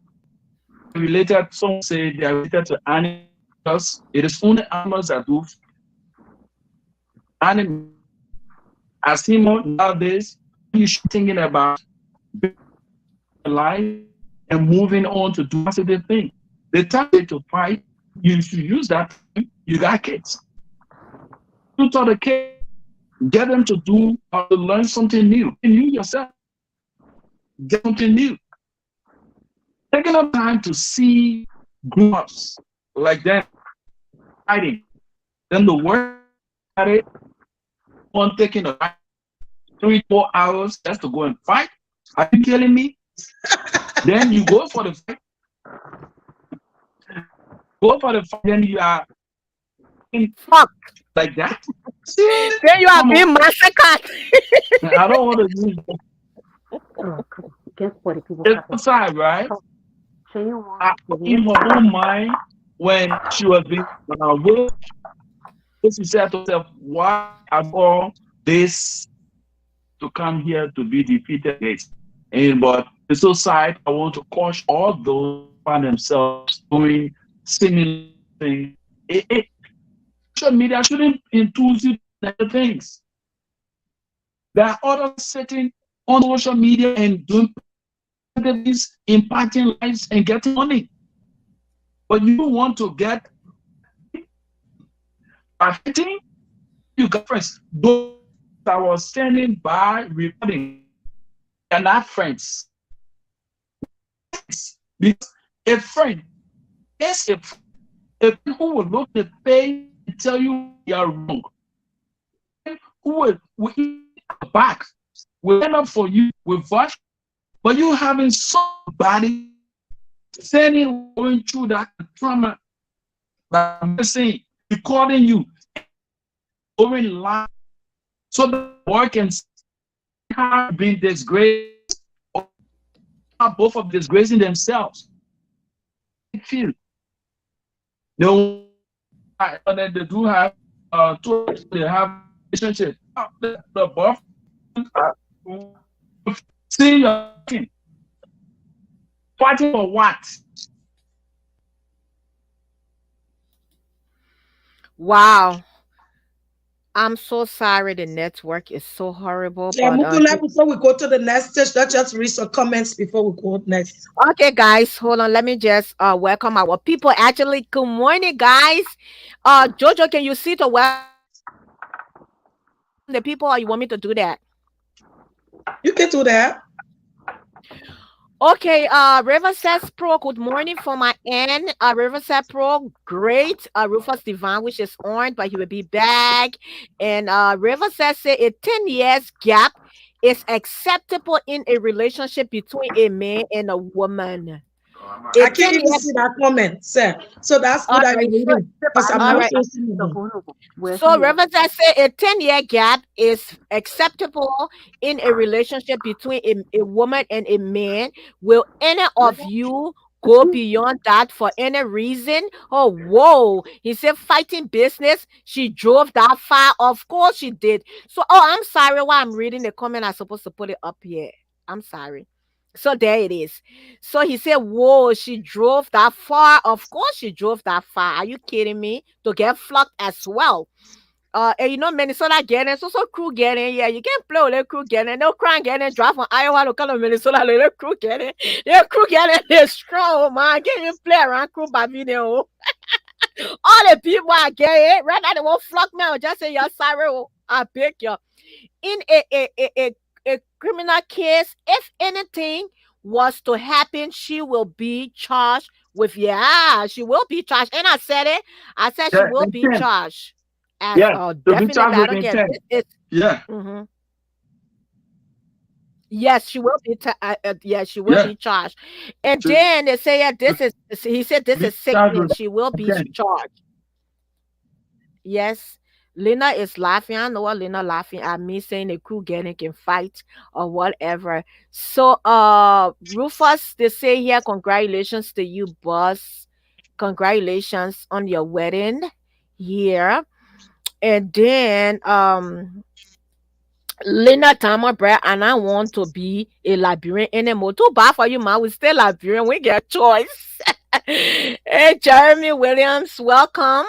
Related, some say they are related to animals. It is only animals that do. Animals, as human nowadays, you should thinking about life and moving on to do positive things. The time to fight, you should use that. You got kids. You taught the kids, get them to do or to learn something new. And you yourself, get something new. Taking up time to see grown-ups like that fighting. Then the work at it, on taking a 3-4 hours just to go and fight. Are you kidding me? Then you go for the fight. Go for the fight, then you are Fuck. like that. Then you are being massacred. I don't want to use Guess what? If people it's have outside, right? so you want In her own mind, when she was being will, she said to herself, why have all this to come here to be defeated? And but the society, I want to caution all those who find themselves doing similar things. Social media shouldn't enthuse you to things. There are others sitting on social media and doing things, impacting lives and getting money. But you want to get marketing, you got friends. Those that were standing by recording, they're not friends. Because a friend is a friend who will look at the page and tell you you're wrong. Who will eat back, will end up for you with what? But you having somebody saying going through that trauma, that I'm saying, recording you, going live, so the work can have been disgraced, or both of disgracing themselves. I feel no, they do have they have relationship. The both see your fighting for what? Wow. I'm so sorry. The network is so horrible. Yeah, But Mukula, before we go to the next stage, let's just read some comments before we go next. okay, guys, hold on. Let me just welcome our people. Actually, good morning, guys. Jojo, can you see to welcome the people, or you want me to do that? You can do that. Okay, Riverside Pro, good morning from my end. Riverside Pro, great. Rufus Divine, which is orange, but he will be back. And Riverside say a 10 years gap is acceptable in a relationship between a man and a woman. I can't even see that comment, sir. So that's good that you're reading. Because I'm All not right. seeing it. So Riverside say a 10-year gap is acceptable in a relationship between a woman and a man. Will any of you go beyond that for any reason? Oh, whoa. He said fighting business. She drove that far. Of course she did. So, I'm sorry why I'm reading the comment. I'm supposed to put it up here. I'm sorry. So there it is. So he said, whoa, she drove that far. Of course she drove that far. Are you kidding me? To get flocked as well. And you know, Minnesota getting so crew getting, yeah, you can't play with the crew getting, no crying getting, drive from Iowa to come to Minnesota, the crew getting, the crew getting is strong, man. Can't even play around crew by video. All the people are getting, right now they won't flock me. I'll just say, you're sorry, I beg you. In a criminal case, if anything was to happen, she will be charged with, she will be charged. And I said it, she will be charged. As, definitely, I don't get it. Yeah. Mm-hmm. Yes, she will be. She will be charged. And then they say, this is. He said this is sickening. She will be charged. Yes. Lena is laughing. I know what Lena laughing at me saying the crew getting can fight or whatever. So Rufus, they say here, congratulations to you, boss. Congratulations on your wedding here. And then Lena Tama Brad, and I want to be a Liberian anymore. Too bad for you, man. We still Liberian. We get choice. Hey, Jeremy Williams, welcome.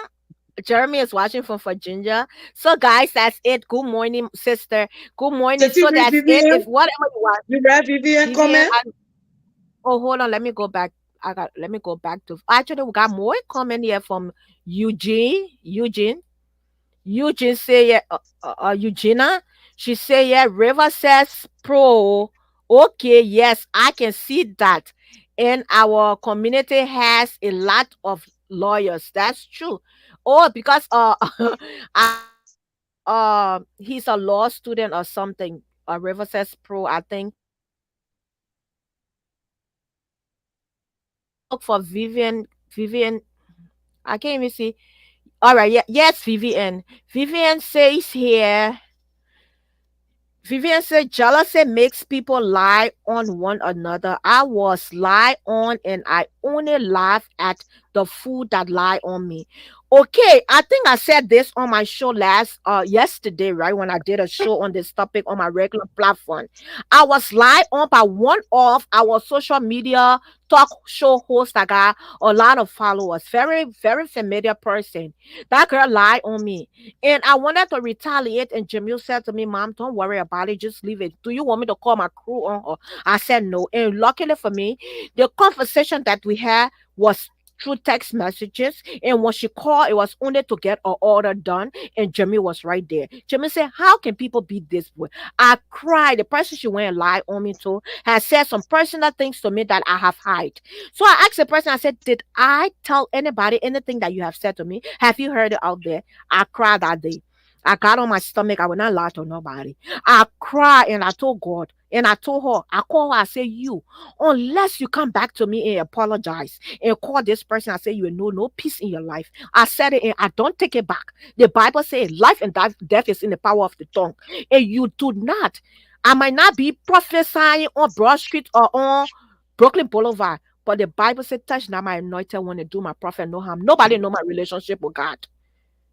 Jeremy is watching from Virginia. So, guys, that's it. Good morning, sister. Good morning. Did you So read that's it. If Vivian? whatever you want, You read Vivian Vivian. comment? Oh, hold on. Let me go back. Let me go back to. Actually, we got more comment here from Eugene. Eugene say, yeah, Eugenia. She say, yeah. River says pro. Okay, yes, I can see that. And our community has a lot of lawyers. That's true. Oh, because I he's a law student or something. River says pro. I think. Look for Vivian. Vivian. I can't even see. All right. Yeah. Yes, Vivian. Vivian says here. Vivian said jealousy makes people lie on one another. I was lie on and I only laugh at the fool that lie on me. Okay, I think I said this on my show last yesterday, right? When I did a show on this topic on my regular platform. I was lied on by one of our social media talk show hosts that got a lot of followers. Very, very familiar person. That girl lied on me. And I wanted to retaliate, and Jamil said to me, Mom, don't worry about it. Just leave it. Do you want me to call my crew on her? I said no. And luckily for me, the conversation that we had was through text messages. And when she called, it was only to get her order done. And Jimmy was right there. Jimmy said, how can people be this way? I cried. The person she went and lied on me to has said some personal things to me that I have hide. So I asked the person, I said, did I tell anybody anything that you have said to me? Have you heard it out there? I cried that day. I got on my stomach. I will not lie to nobody. I cried and I told God. And I told her, I called her, I said, you, unless you come back to me and apologize and call this person, I say you will know no peace in your life. I said it and I don't take it back. The Bible says life and death is in the power of the tongue. And you do not. I might not be prophesying on Broad Street or on Brooklyn Boulevard, but the Bible said, touch not my anointed one and do my prophet no harm. Nobody know my relationship with God.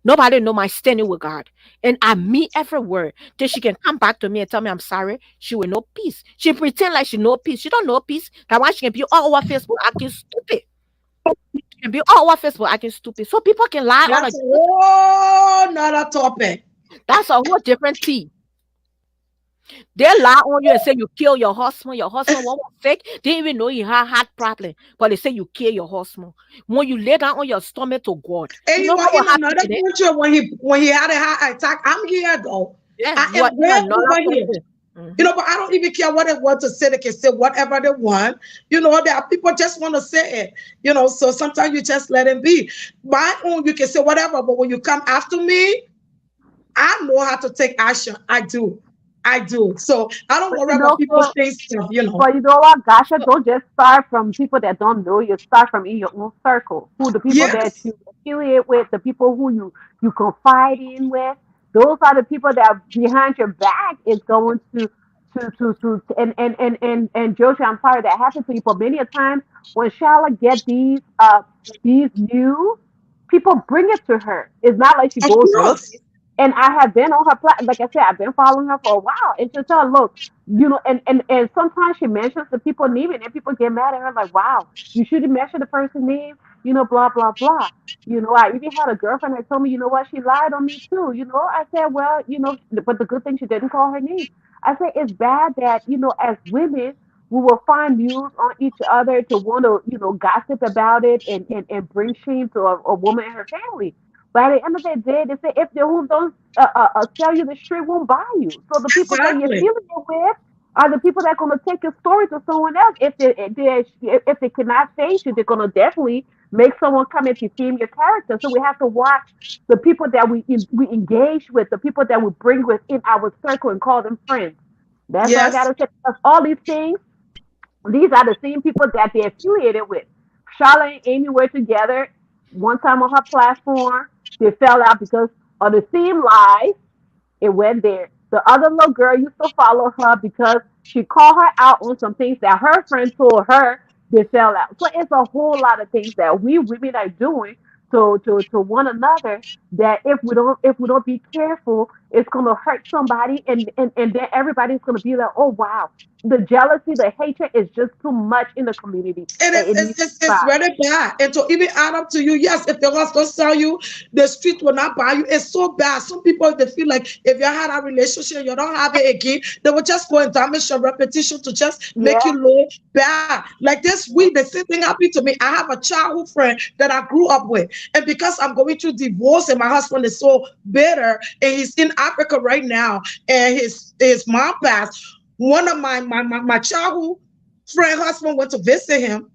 Nobody know my standing with God. And I mean every word. Till she can come back to me and tell me I'm sorry. She will know peace. She pretend like she know peace. She don't know peace. That's why she can be all over Facebook acting stupid. She can be all over Facebook acting stupid. So people can lie on her. That's a whole nother topic. That's a whole different tea. They lie on you and say you kill your husband. Your husband was fake. They didn't even know you had heart problem. But they say you kill your husband. When you lay down on your stomach to God, And you you know were what will in happen another to them? country when he had a heart attack. I'm here though. Yeah, I you are am in way another over here. country. But I don't even care what they want to say. They can say whatever they want. There are people just want to say it. So sometimes you just let it be. My own, you can say whatever, but when you come after me, I know how to take action. I do. I do. So I don't But worry about people saying stuff. but you know what, Gasha, don't just start from people that don't know you. Start from in your own circle. Who the people that Yes, you affiliate with, the people who you confide in with. Those are the people that behind your back is going to and Joshua, I'm sorry that happened to you. But many a times when Charlotte get these news, people bring it to her. It's not like she of goes looking. course. And I have been on her like I said, I've been following her for a while. And to tell her, look, and sometimes she mentions the people name and then people get mad at her like, wow, you shouldn't mention the person's name, blah blah blah. I even had a girlfriend that told me, you know what, she lied on me too. I said, well, but the good thing she didn't call her name. I said it's bad that, as women we will find news on each other to want to, gossip about it and bring shame to a woman and her family. But at the end of the day, they say if the who don't sell you, the street won't buy you. So the people that you're Exactly. affiliated with are the people that are going to take your story to someone else. If they cannot face you, they're going to definitely make someone come and defame your character. So we have to watch the people that we engage with, the people that we bring within our circle and call them friends. That's what I got Yes. to say. Because all these things, these are the same people that they're affiliated with. Charlotte and Amy were together one time on her platform. They fell out because of the same lies. It went there. The other little girl used to follow her because she called her out on some things that her friend told her. They fell out. So it's a whole lot of things that we women are doing to one another that if we don't be careful, it's gonna hurt somebody, and then everybody's gonna be like, oh wow, the jealousy, the hatred is just too much in the community, And and it needs to it's stop. very bad. And to even add up to you, yes, if the Lord don't sell you, the street will not buy you. It's so bad. Some people, they feel like if you had a relationship, you don't have it again, they will just go and damage your reputation to just make Yeah. you look bad. Like this week, the same thing happened to me. I have a childhood friend that I grew up with. And because I'm going through divorce and my husband is so bitter and he's in Africa right now and his mom passed, one of my childhood friend husband went to visit him,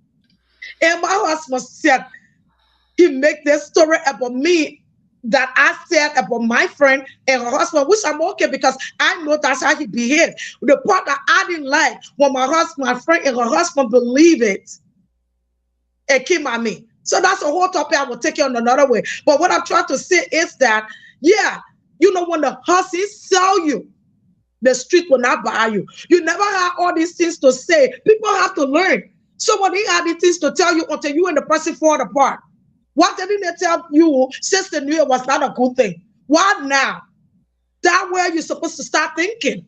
and my husband said he make this story about me that I said about my friend and her husband, which I'm okay because I know that's how he behaved. The part that I didn't like when my friend and her husband believe it came at me. So that's a whole topic I will take it on another way. But what I'm trying to say is that, yeah, when the hussies sell you, the street will not buy you. You never had all these things to say. People have to learn. Somebody had these things to tell you until you and the person fall apart. Why didn't they tell you since the new year was not a good thing? Why now? That way you're supposed to start thinking,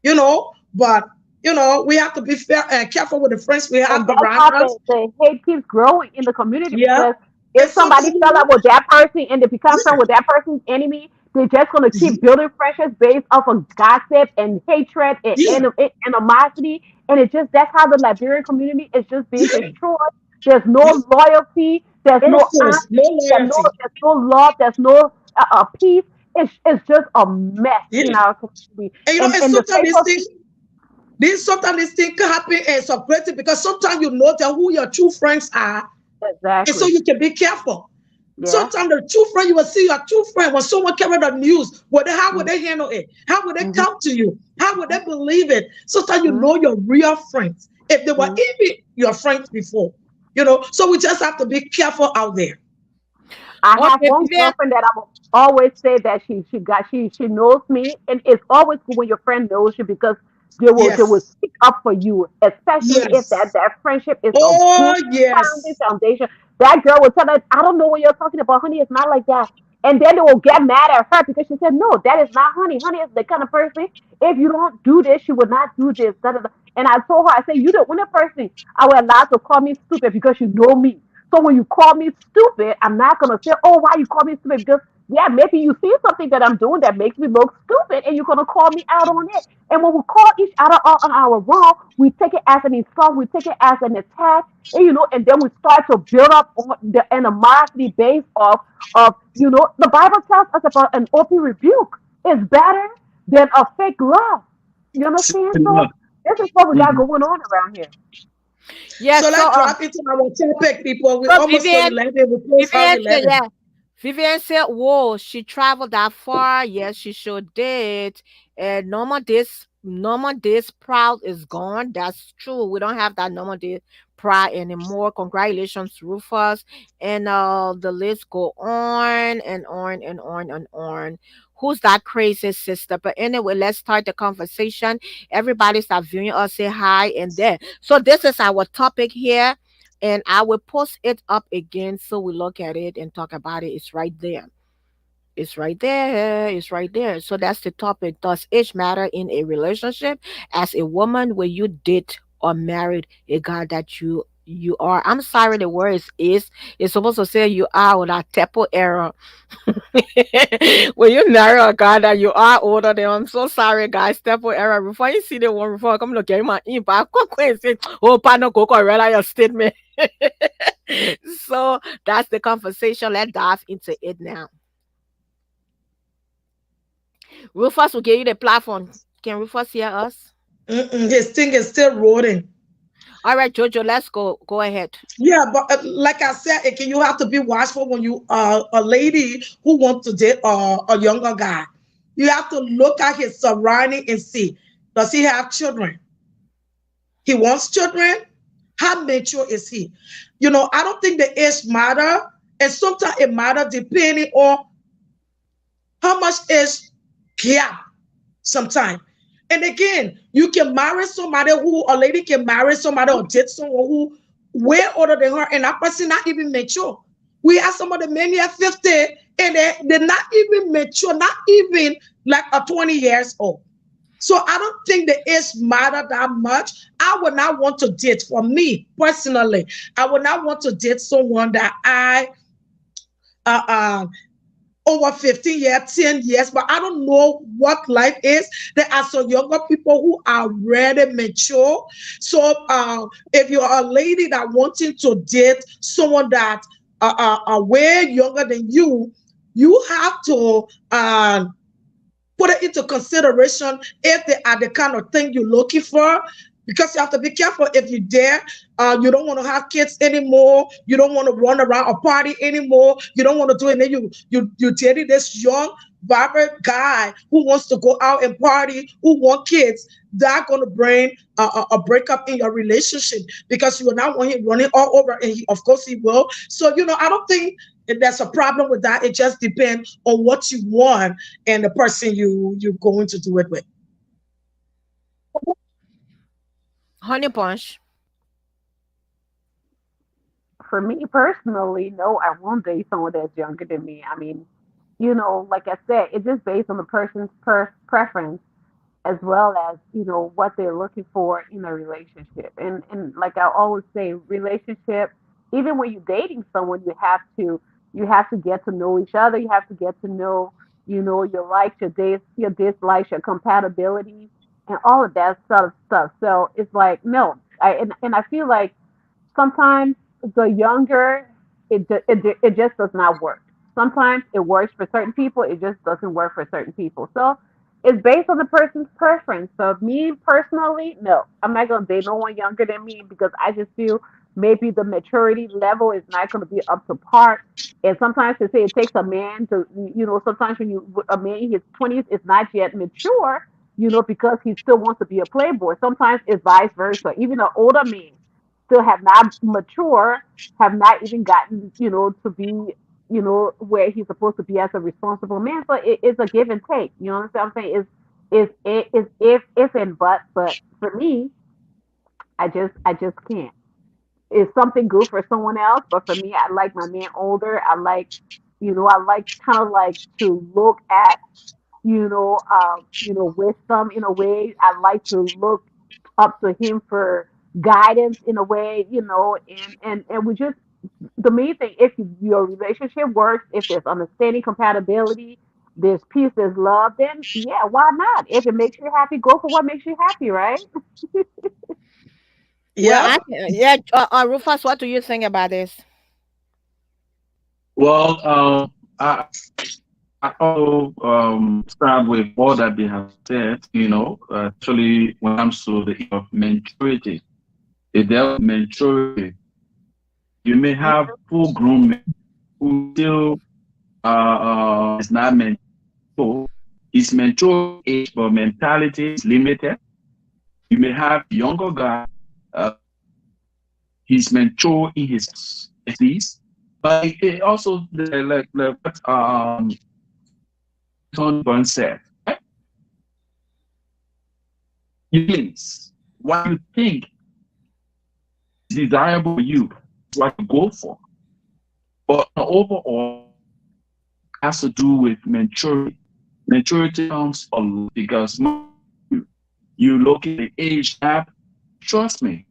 But we have to be fair and careful with the friends we have And that's around how us. the hate keeps growing in the community, Yeah. because if It's so somebody true. fell out with that person and they become friends with that person's enemy, they're just gonna keep building friendships based off of gossip and hatred and Yeah. animosity. And it's just that's how the Liberian community is just being Yeah. destroyed. There's no Yeah. loyalty, there's Of no course, no honesty, loyalty. there's no love, there's no peace. It's just a mess Yeah. in our community. And And the sometimes faithful, these things can happen and separate because sometimes you know that who your true friends are, and so exactly, you can be careful. yeah. Sometimes the true friend, you will see your true friend when someone carry the news. How would they handle it? How would they Mm-hmm. come to you? How would they believe it? Sometimes you Mm-hmm. know your real friends, if they were Mm-hmm. even your friends before. So we just have to be careful out there. I have Okay, one Vivian. girlfriend that I will always say that she knows me, and it's always good when your friend knows you, because they will Yes. stick up for you, especially if Yes. that friendship is a Oh, good yes. foundation. That girl will tell her, I don't know what you're talking about, honey. It's not like that. And then they will get mad at her because she said, no, that is not honey. Honey is the kind of person, if you don't do this, she would not do this. Da, da, da. And I told her, I said, you the only person I will allow to call me stupid because you know me. So when you call me stupid, I'm not gonna say, "Oh, why you call me stupid?" Because yeah, maybe you see something that I'm doing that makes me look stupid, and you're gonna call me out on it. And when we call each other out on our wrong, we take it as an insult, we take it as an attack, and then we start to build up on the animosity based of the Bible tells us about an open rebuke is better than a fake love. You understand? So this is what we got Mhm. going on around here. Yes, So so let's drop into our topic, people. We're so almost to Vivian, 11. We close around Vivian said, 11. yeah. Vivian said, whoa, she traveled that far. Yes, she sure did. And Normal Days Proud is gone. That's true. We don't have that Normal Days Proud anymore. Congratulations, Rufus. And the list go on and on and on and on. Who's that crazy sister? But anyway, let's start the conversation. Everybody start viewing us, say hi, and then. So this is our topic here, and I will post it up again so we look at it and talk about it. It's right there. It's right there. It's right there. So that's the topic. Does age matter in a relationship? As a woman, when you date or married a guy that you are, I'm sorry, the word is it's supposed to say you are with a tempo error. When you marry a guy that you are older than, I'm so sorry, guys. Tempo error. Before you see the one, before come look at my inbox, quick and say, "Oh, partner, go read your statement." So that's the conversation. Let's dive into it now. Rufus will give you the platform. Can Rufus hear us? His thing is still rolling. All right, Jojo, let's go. Go ahead. Yeah, but like I said, again, you have to be watchful when you are a lady who wants to date a younger guy. You have to look at his surrounding and see, does he have children? He wants children. How mature is he? I don't think the age matter, and sometimes it matter depending on how much age gap. Sometimes, and again, you can marry somebody who a lady can marry somebody or date someone who way older than her, and that person not even mature. We have some of the men here 50 and they're not even mature, not even like a 20 years old. So I don't think the age matter that much. I would not want to date, for me personally, I would not want to date someone that I over 15 years, 10 years, but I don't know what life is. There are some younger people who are really mature. So if you're a lady that wanting to date someone that are way younger than you have to put it into consideration if they are the kind of thing you're looking for. Because you have to be careful if you dare. You don't want to have kids anymore. You don't want to run around a party anymore. You don't want to do it. And then you dating this young, vibrant guy who wants to go out and party, who want kids. That's going to bring a breakup in your relationship, because you will not want him running all over, and of course he will. So I don't think there's a problem with that. It just depends on what you want and the person you're going to do it with. Honey Bunch. For me personally, no, I won't date someone that's younger than me. I mean, like I said, it's just based on the person's preference, as well as what they're looking for in a relationship. And like I always say, relationship, even when you're dating someone, you have to get to know each other. You have to get to know your likes, your dislikes, your compatibility, and all of that sort of stuff. So it's like, no, I feel like sometimes the younger, it just does not work. Sometimes it works for certain people, it just doesn't work for certain people. So it's based on the person's preference. So me personally, no, I'm not gonna date no one younger than me, because I just feel maybe the maturity level is not going to be up to par. And sometimes they say it takes a man to, sometimes when a man in his 20s is not yet mature, because he still wants to be a playboy. Sometimes it's vice versa. Even an older man still have not mature, have not even gotten, to be, where he's supposed to be as a responsible man. So it's a give and take. You know what I'm saying? It's if and but for me, I just can't. It's something good for someone else, but for me, I like my man older. I like kind of like to look at, wisdom in a way. I like to look up to him for guidance in a way, and we just, the main thing, if your relationship works, if there's understanding, compatibility, there's peace, there's love, then yeah, why not? If it makes you happy, go for what makes you happy, right? Yeah. Rufus, what do you think about this? Well, I also start with all that they have said. Actually, when it comes to the issue of maturity, if there's maturity, you may have full-grown men who still is not mature. His mature age, but mentality is limited. You may have younger guy. He's mature in his disease, but it also like what Tony Burns said. Feelings, what you think is desirable for you, is what you go for. But overall, it has to do with maturity. Maturity comes a lot because you look at the age gap. Trust me,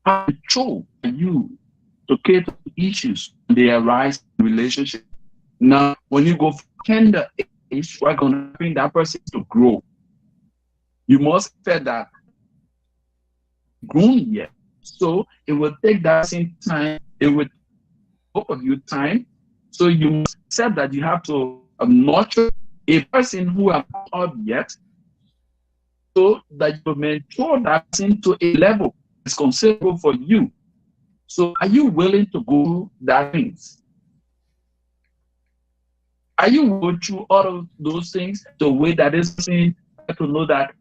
how mature are you to cater to issues when they arise in relationship? Now, when you go for tender age, we're going to bring that person to grow. You must expect that grown yet. So it will take that same time. It will take both of you time. So you must accept that you have to nurture a person who has not up yet, so that you mature that person to a level that's considerable for you. So are you willing to go that things? Are you going through all of those things the way that is saying to know that,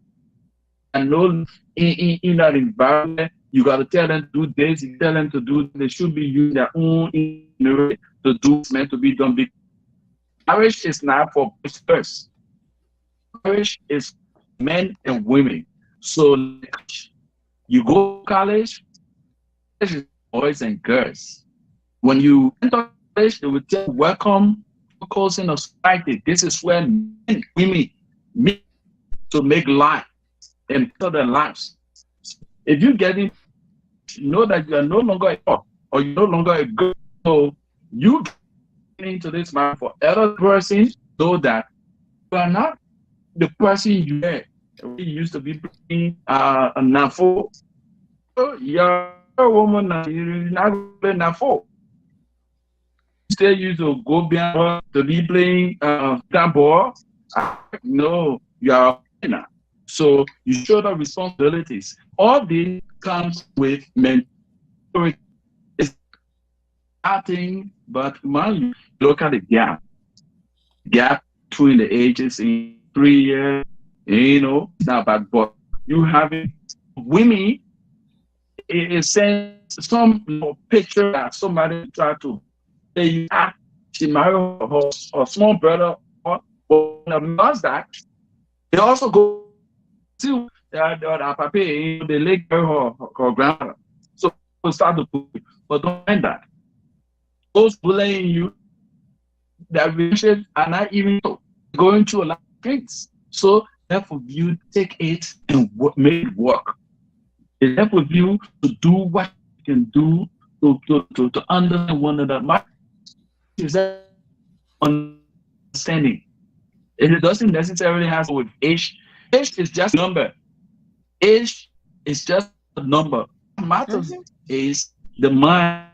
and know in that environment, you got to tell them to do this, you tell them to do, they should be using their own inner to do what's meant to be done. Marriage is not for boys. Marriage is men and women. So you go to college, boys and girls. When you enter college, they will tell you, welcome microcosm of society. This is where men, women meet to make life and better their lives. If you get in, know that you are no longer a boy or you're no longer a girl. So you get into this man for other person, so that you are not the person you were. We used to be playing a nafo. You're a woman now, you're not playing nafo. Still used to go beyond to be playing tambour. No, you are a winner. So you show the responsibilities. All this comes with mentality. It's nothing, but man, you look at the gap between the ages in 3 years. It's not bad, but you having women. It sends some picture that somebody tried to say, she married her small brother, or that they also go to papa, they lay her grandmother. So we start to put, but don't mind that. Those bullying you, that relationships are not even going through a lot of things. So therefore, you take it and make it work. It's help with you to do what you can do to understand one another. My is that understanding. It doesn't necessarily have to do with age. Age is just a number. Age is just a number. What matters is the mind.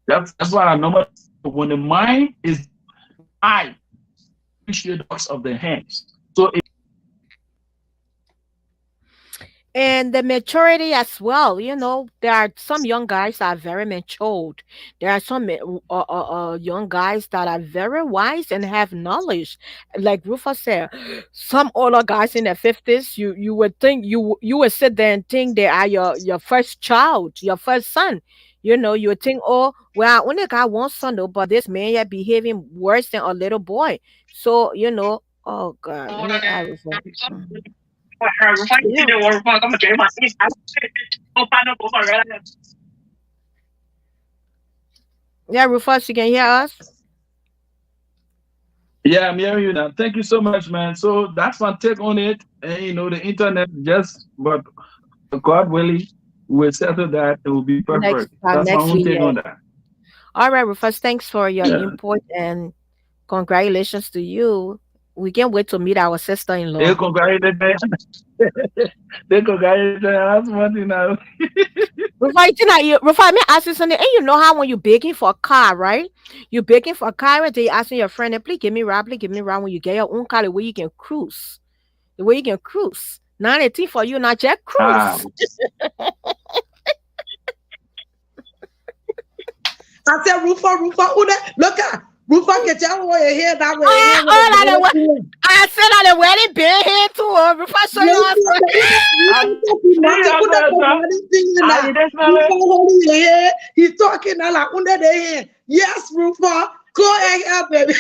That's what I know. When the mind is high, appreciate the of the hands. So and the maturity as well. There are some young guys that are very matured. There are some young guys that are very wise and have knowledge. Like Rufus said, some older guys in their 50s, you would think you would sit there and think they are your first child, your first son. You would think, oh, well, I only got one son though, but this man is behaving worse than a little boy. So, oh God, let me add Rufus. Yeah. Yeah, Rufus, you can hear us? Yeah, I'm hearing you now. Thank you so much, man. So that's my take on it. And the internet but God willing, we'll settle that. It will be perfect. That's my own take on that. All right, Rufus, thanks for your input and congratulations to you. We can't wait to meet our sister-in-law. They congratulate me. They congratulate me. That's one thing now. Rufus, let me ask you something. And you know how when you're begging for a car, right? You're begging for a car and they asking your friend, please give me ride when you get your own car, the way you can cruise. The way you can cruise. Not anything for you, not just cruise. I said, Rufa, look at Rufa, get your way here that way. I said that the wedding been here too. Rufa, show you he's talking like under the hand. Yes, Rufa, go ahead, baby.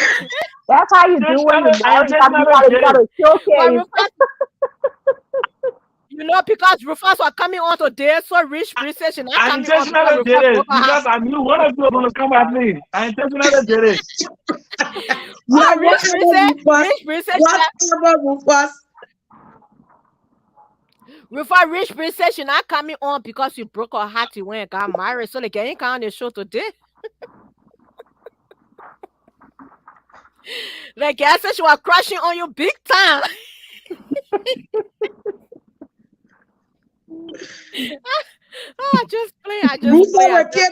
That's how you do when you're married. You gotta showcase. Because Rufus was coming on today, so Rich Princess and I intentionally did it because I knew one of you were going to come at me. I intentionally did it. Rich Princess. Rich Princess, you're not coming on because you broke her heart when you got married. So, like, you ain't on the show today. Like, I said, she was crushing on you big time. I just play. Rufa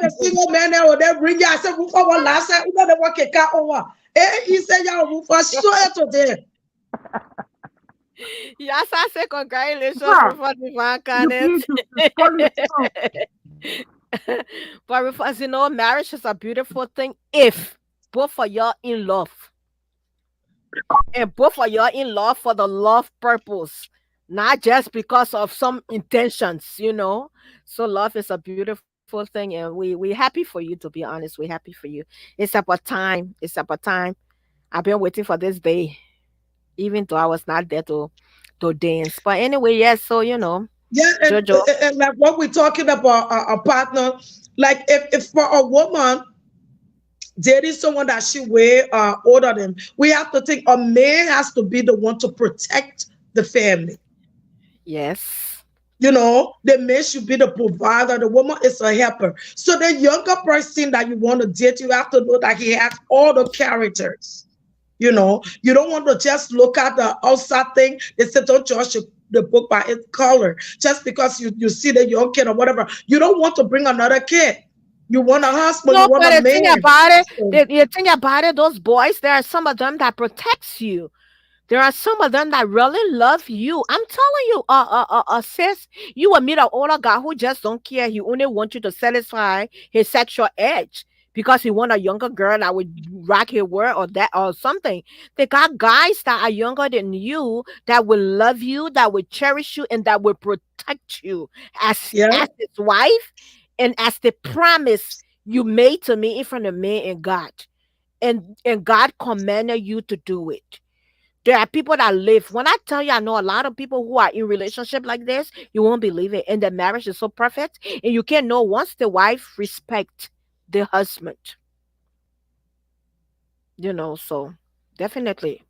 a single man there they bring you. I said, Rufa was last time. You know the work a car over. He said, "Yeah, Rufa, show it today." Yes, I say congratulations for the But Rufus, marriage is a beautiful thing if both of y'all in love. And both of y'all in love for the love purpose. Not just because of some intentions, So love is a beautiful thing, and we're happy for you, to be honest. We're happy for you. It's about time. I've been waiting for this day, even though I was not there to dance. But anyway, yes, so Yeah, and like what we're talking about a partner, like if for a woman, dating someone that she way older than. We have to think a man has to be the one to protect the family. Yes. You know, the man should be the provider, the woman is a helper. So the younger person that you want to date, you have to know that he has all the characters. You know, you don't want to just look at the outside thing. They say don't judge the book by its color. Just because you see the young kid or whatever. You don't want to bring another kid. You want a husband, No, you want but a the thing man. about it, the thing about it, those boys, there are some of them that protects you. There are some of them that really love you. I'm telling you, sis, you will meet an older guy who just don't care. He only wants you to satisfy his sexual edge because he want a younger girl that would rock his world or that or something. They got guys that are younger than you that will love you, that will cherish you, and that will protect you Yeah. as his wife and as the promise you made to me in front of me and God. And God commanded you to do it. There are people that live. When I tell you, I know a lot of people who are in relationship like this. You won't believe it, and the marriage is so perfect. And you can know once the wife respect the husband. You know, so definitely.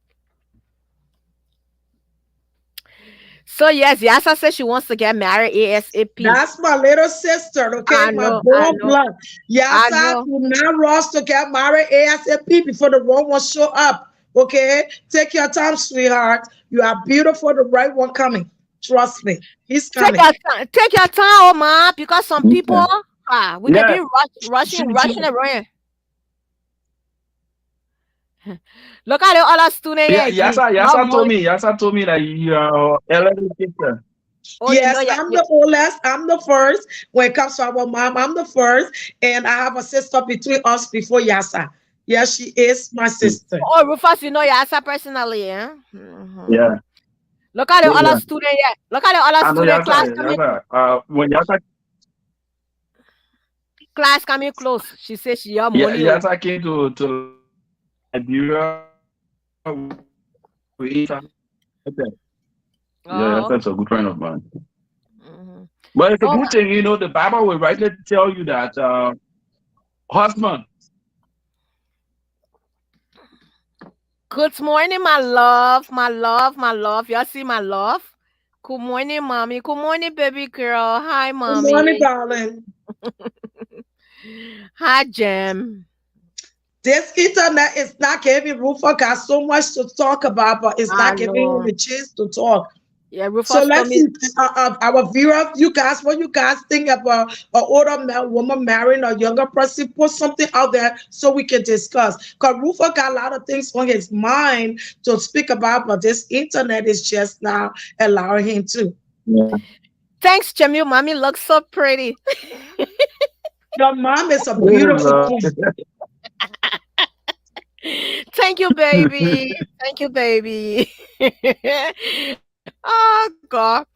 So yes, Yasa says she wants to get married ASAP. That's my little sister, okay? I My know, I born know, blood. I Yasa, know. do not rush to get married ASAP before the wrong one show up, okay? Take your time, sweetheart. You are beautiful, the right one coming. Trust me, he's Take coming. your time, oh ma, because some people, Okay. we may Yeah. be rushing around. Look at the other student Yeah, here again. Love money. Yasa told me that you are elevator. Oh, you know, Yes, I'm the oldest. I'm the first. When it comes to our mom, I'm the first. And I have a sister between us before Yasa. Yes, she is my sister. oh, Rufus, you know Yasa personally, eh? Mhm. Yeah. Look at the Yeah, other yeah. student here. Look at the other I know student When Yasa class coming close. She says she have money. Oh. Yasa came to Nigeria, we eat. Yeah, that's a good friend of mine. Mhm. But it's a Oh, good thing, you know, the Bible will rightly tell you that husband. good morning, my love, my love, my love. Y'all see my love? Good morning, mommy. Good morning, baby girl. Hi, Good morning, mommy. darling. Hi, Jem. This internet is not giving Rufa got so much to talk about, but it's I not giving him know. a chance to talk. Yeah, So Rufus told let's me. see, our viewers, you guys, what you guys think about an older woman marrying a younger person? Put something out there so we can discuss. Because Rufa got a lot of things on his mind to speak about, but this internet is just now allowing him to. Yeah. Thanks, Jem. Your mommy looks so pretty. Your mom is a beautiful thing. Thank you, baby. Thank you, baby. Oh God.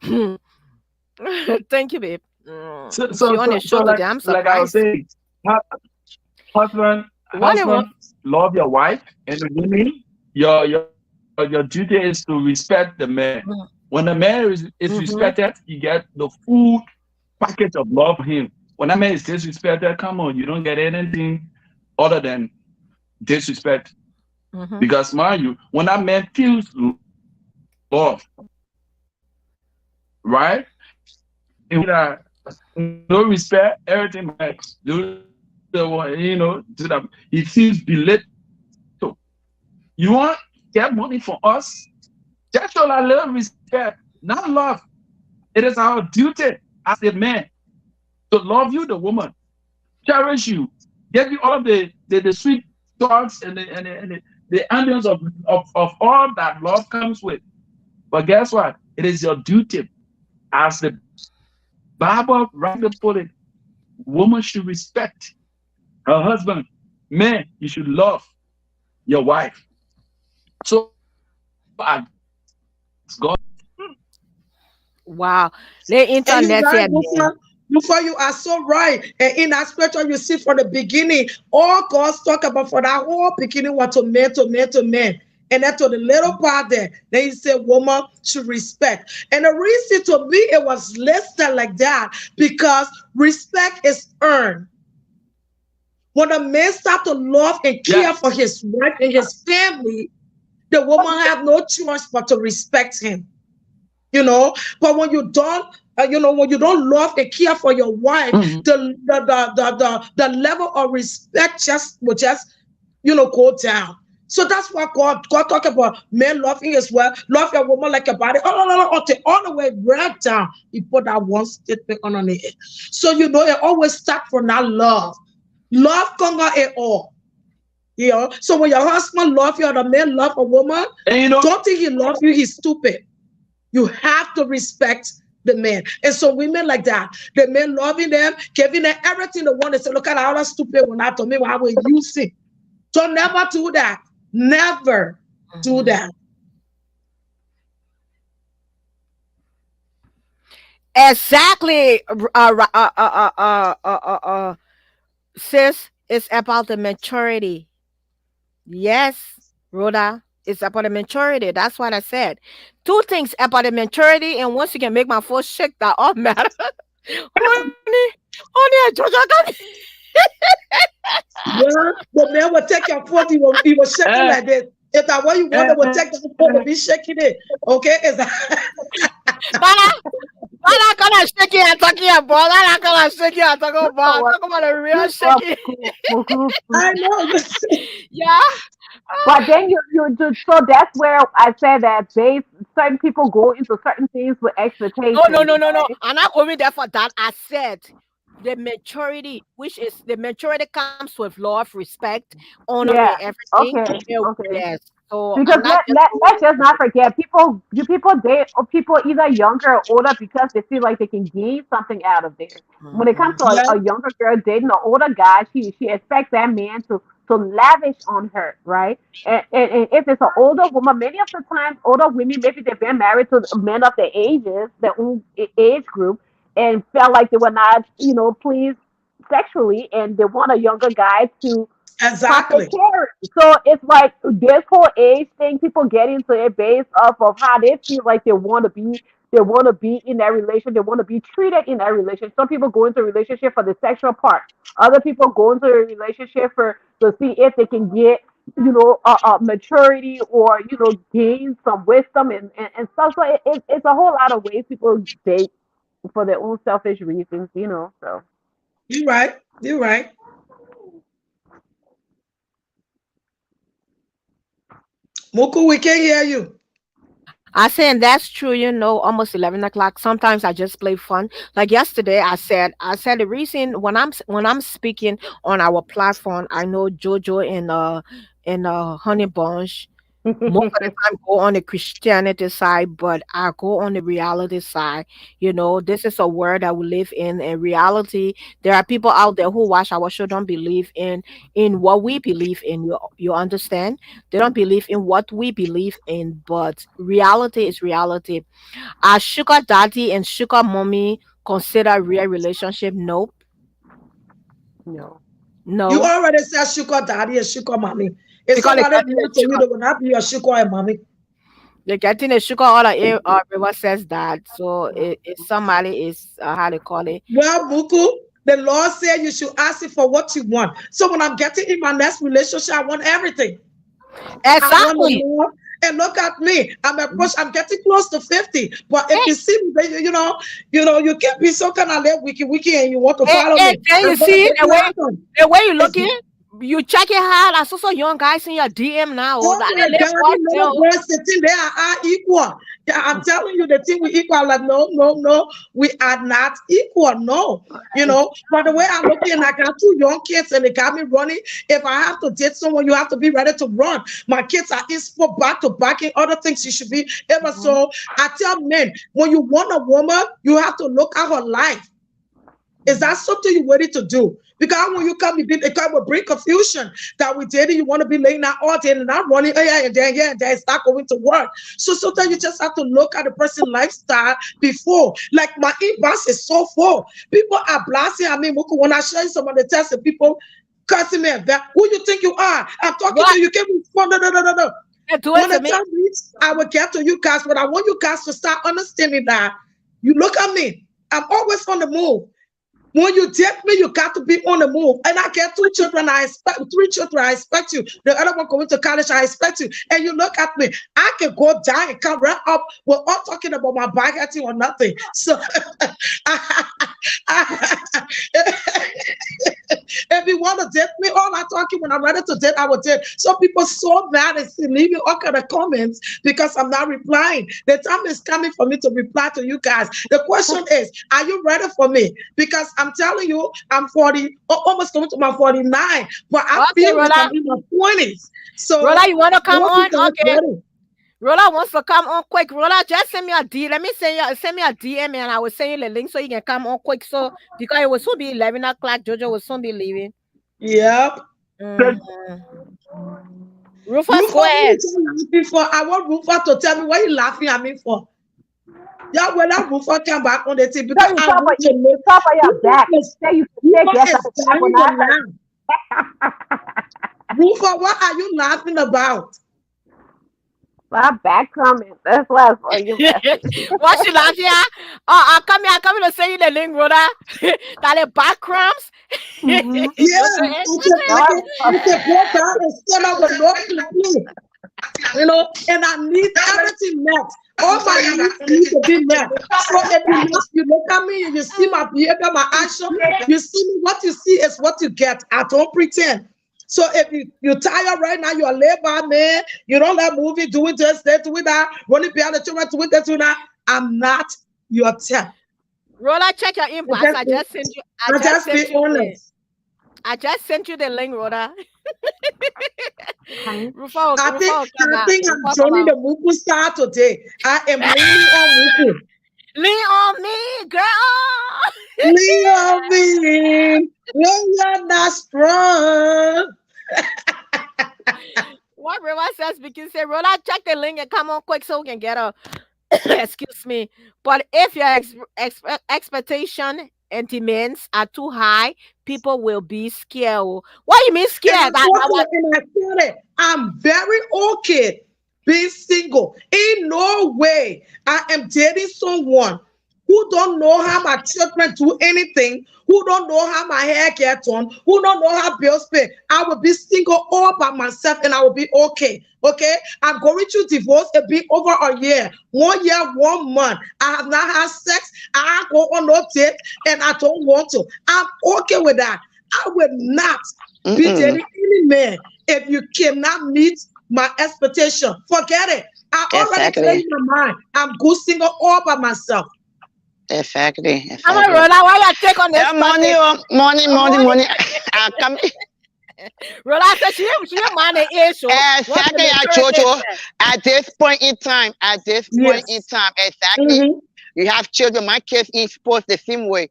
Thank you, babe. She on the show today. I'm Like I was surprised. saying, husband, What they want? love your wife, and women, your duty is to respect the man. When the man is Mhm. respected, you get the full package of love for him. When a man is disrespected, come on, you don't get anything other than disrespect. Mhm. Because mind you, when that man feels love, right? And that no respect, everything makes you know, do that. He feels belittled. You want get money from us? Just show a little respect, not love. It is our duty as a man to love you, the woman, cherish you, give you all of the sweet thoughts and the ambience of all that love comes with. But guess what? It is your duty as the Bible rightly put it. Woman should respect her husband. Man, you should love your wife. So I God. Wow. The And internet you're right, here, man. Rufa, you are so right. And in that scripture, you see from the beginning, all God's talk about for that whole beginning was to man, to man, to man. And then to the little part there, then he said, woman should respect. And the reason to me it was listed like that, because respect is earned. When a man start to love and care for his wife and his family, the woman have no choice but to respect him. You know, but when you don't, when you don't love and care for your wife, the level of respect will just go down. So that's why God talk about men loving his wife, love your woman like your body, all the way right down. He put that one statement on the head. So it always starts from that love. Love conquer it all. So when your husband love you or the man love a woman, don't think he love you, he's stupid. You have to respect the man. And so women like that, the men loving them, giving them everything they want. They say, look at all that stupid one out to me, why will you see? So never do that. Never do that. Exactly. Sis, it's about the maturity. Yes, Rhoda, it's about the maturity. That's what I said. Two things about the maturity, and once you can make my foot shake, that all matters. Honey, Georgia. Yeah, the man will take your foot, he will shake it like this. If that what you want, they will take the foot and be shaking it. Okay? Is that I'm not gonna shake it and talking about. I'm not gonna shake it and talking about. Talk about the real shaking. I know. Yeah. But then you so that's where I said that certain people go into certain things with expectations. No. I'm not going there for that. I said the maturity, which is the maturity comes with love, respect, honor, and everything. Okay. Yes. So because let's just not forget, people date people either younger or older because they feel like they can gain something out of it. When it comes to a younger girl dating an older guy, she expects that man to lavish on her, right? And if it's an older woman, many of the times older women, maybe they've been married to men of their ages, their own age group, and felt like they were not, pleased sexually, and they want a younger guy to exactly. So it's like this whole age thing, people get into it based off of how they feel like they want to be in that relationship, they want to be treated in that relationship. Some people go into a relationship for the sexual part. Other people go into a relationship to see if they can get, maturity or, gain some wisdom and stuff. So it's a whole lot of ways people date for their own selfish reasons, so. You're right. Moku, we can't hear you. I saying that's true, almost 11 o'clock. Sometimes I just play fun. Like yesterday, I said the reason when I'm speaking on our platform, I know Jojo and Honey Bunch most of the time go on the Christianity side, but I go on the reality side. This is a world that we live in. In reality, there are people out there who watch our show don't believe in what we believe in. You understand? They don't believe in what we believe in, but reality is reality. Are sugar daddy and sugar mommy consider real relationship? Nope. No. You already said sugar daddy and sugar mommy. If somebody belongs to you, they will not be your sugar and mommy. They're getting a sugar all the River says that. So if somebody is how they call it. Well, Buku, the Lord said you should ask it for what you want. So when I'm getting in my next relationship, I want everything. Exactly. And look at me. I'm getting close to 50. But if you see me, you can't be so kind of wiki and you want to follow me. Can you see the way you looking? You check it hard. I saw some young guys in your DM now. Oh little boys, the thing they are equal. Yeah, I'm telling you, the thing we equal. Like no, we are not equal. No, By the way, I'm looking, I got two young kids, and they got me running. If I have to date someone, you have to be ready to run. My kids are in sport back to back and other things. You should be ever. So I tell men, when you want a woman, you have to look at her life. Is that something you're ready to do? Because when you come, it will bring confusion that we did. You want to be laying out all day and not running, and then it's not going to work. So sometimes you just have to look at the person's lifestyle before. Like my inbox is so full. People are blasting. I mean, when I show you some of the tests, and people cussing me back. Who you think you are? I'm talking to you. You can't respond. No. When the time reaches, I will get to you guys, but I want you guys to start understanding that. You look at me. I'm always on the move. When you date me, you got to be on the move. And I get 2 children, I expect 3 children, I expect you. The other one going to college, I expect you. And you look at me, I can go down and come right up. We're all talking about my baguette or nothing. So if you want to date me, all I'm talking when I'm ready to date, I will date. Some people so mad and leaving all kind of comments because I'm not replying. The time is coming for me to reply to you guys. The question is, are you ready for me? Because I'm telling you, I'm 40, almost coming to my 49, but I feel like I'm in my 20s. So, Rolla, you want to come on? Okay. Ready. Rolla wants to come on quick. Rolla, just send me a D. Let me send me a DM, and I will send you the link so you can come on quick. So because it will soon be 11 o'clock, Jojo will soon be leaving. Yep. Rufus, go ahead. I want Rufus to tell me what you laughing at me for. Yeah, when that Rufus come back on the team, because I want to know. Top of your back. Say you Rufus, what are you laughing about? My back comment. That's why for you. What you laughing at? Oh, I come here to send you the link, brother. That the back crumbs. Yeah, you know, and I need everything met. All my needs need to be met. So if you look at me and you see my behavior, my action, you see me, what you see is what you get. I don't pretend. So if you're tired right now, you're a labor man, you don't like movie, doing this, doing that, running behind the children, doing this, doing that, I'm not your type. Rolla, check your inbox. I just sent you. I just sent you the link, Rolla. I think I'm joining the Muku star today. I am leaning on Muku. Lean on me, girl. Lean on me. When you're not strong. What Riva says, because say, Rolla, check the link and come on quick so we can get a excuse me. But if your expectation and demands are too high, people will be scared. What do you mean scared? I'm very okay being single. In no way I am dating someone who don't know how my children do anything, who don't know how my hair gets on, who don't know how bills pay. I will be single all by myself and I will be okay. Okay? I'm going through divorce. It'll be over a year. 1 year, 1 month. I have not had sex. I go on no date and I don't want to. I'm okay with that. I will not be dating any man if you cannot meet my expectation. Forget it. I already cleared my mind. I'm good single all by myself. Exactly. I'm a Rolla. Why you take on this? Money. I come. Rolla said she money issue. Exactly, Jojo. At this point in time, exactly. You have children. My kids ain't supposed the same way.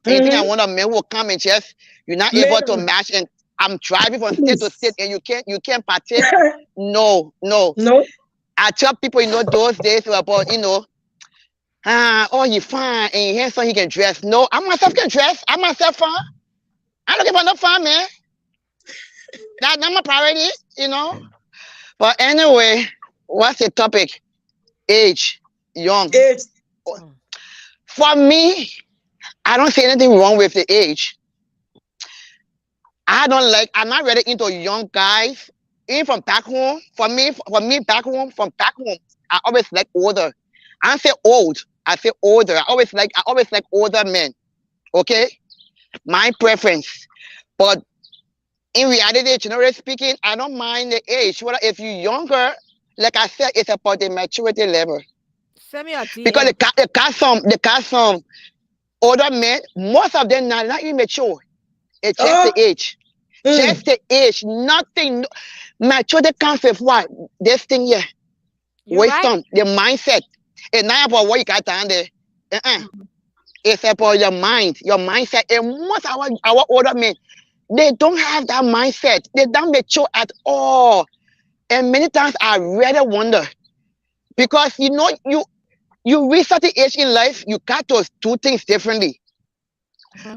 Anything I want a man will come and just you're not able to match, and I'm driving from state to state, and you can't partake. No. I tell people, those days were about, oh, you fine, and here's so he can dress. No, I myself can dress. I myself fine. I'm looking for no fine man. That's not my priority, But anyway, what's the topic? Age, young. Age. For me, I don't see anything wrong with the age. I'm not really into young guys. Even from back home, for me, back home, I always like older. I don't say old, I say older. I always like older men. Okay? My preference. But in reality, generally speaking, I don't mind the age. If you're younger, like I said, it's about the maturity level. Send me a DM. Because the got some older men, most of them are not immature. It's just the age. Just the age. Nothing. Maturity comes with what? This thing here. Wisdom, the mindset. It's not about what you got down there. It's about your mind, your mindset. And most of our older men, they don't have that mindset. They don't mature at all. And many times I really wonder. Because you reach certain age in life, you got to do things differently.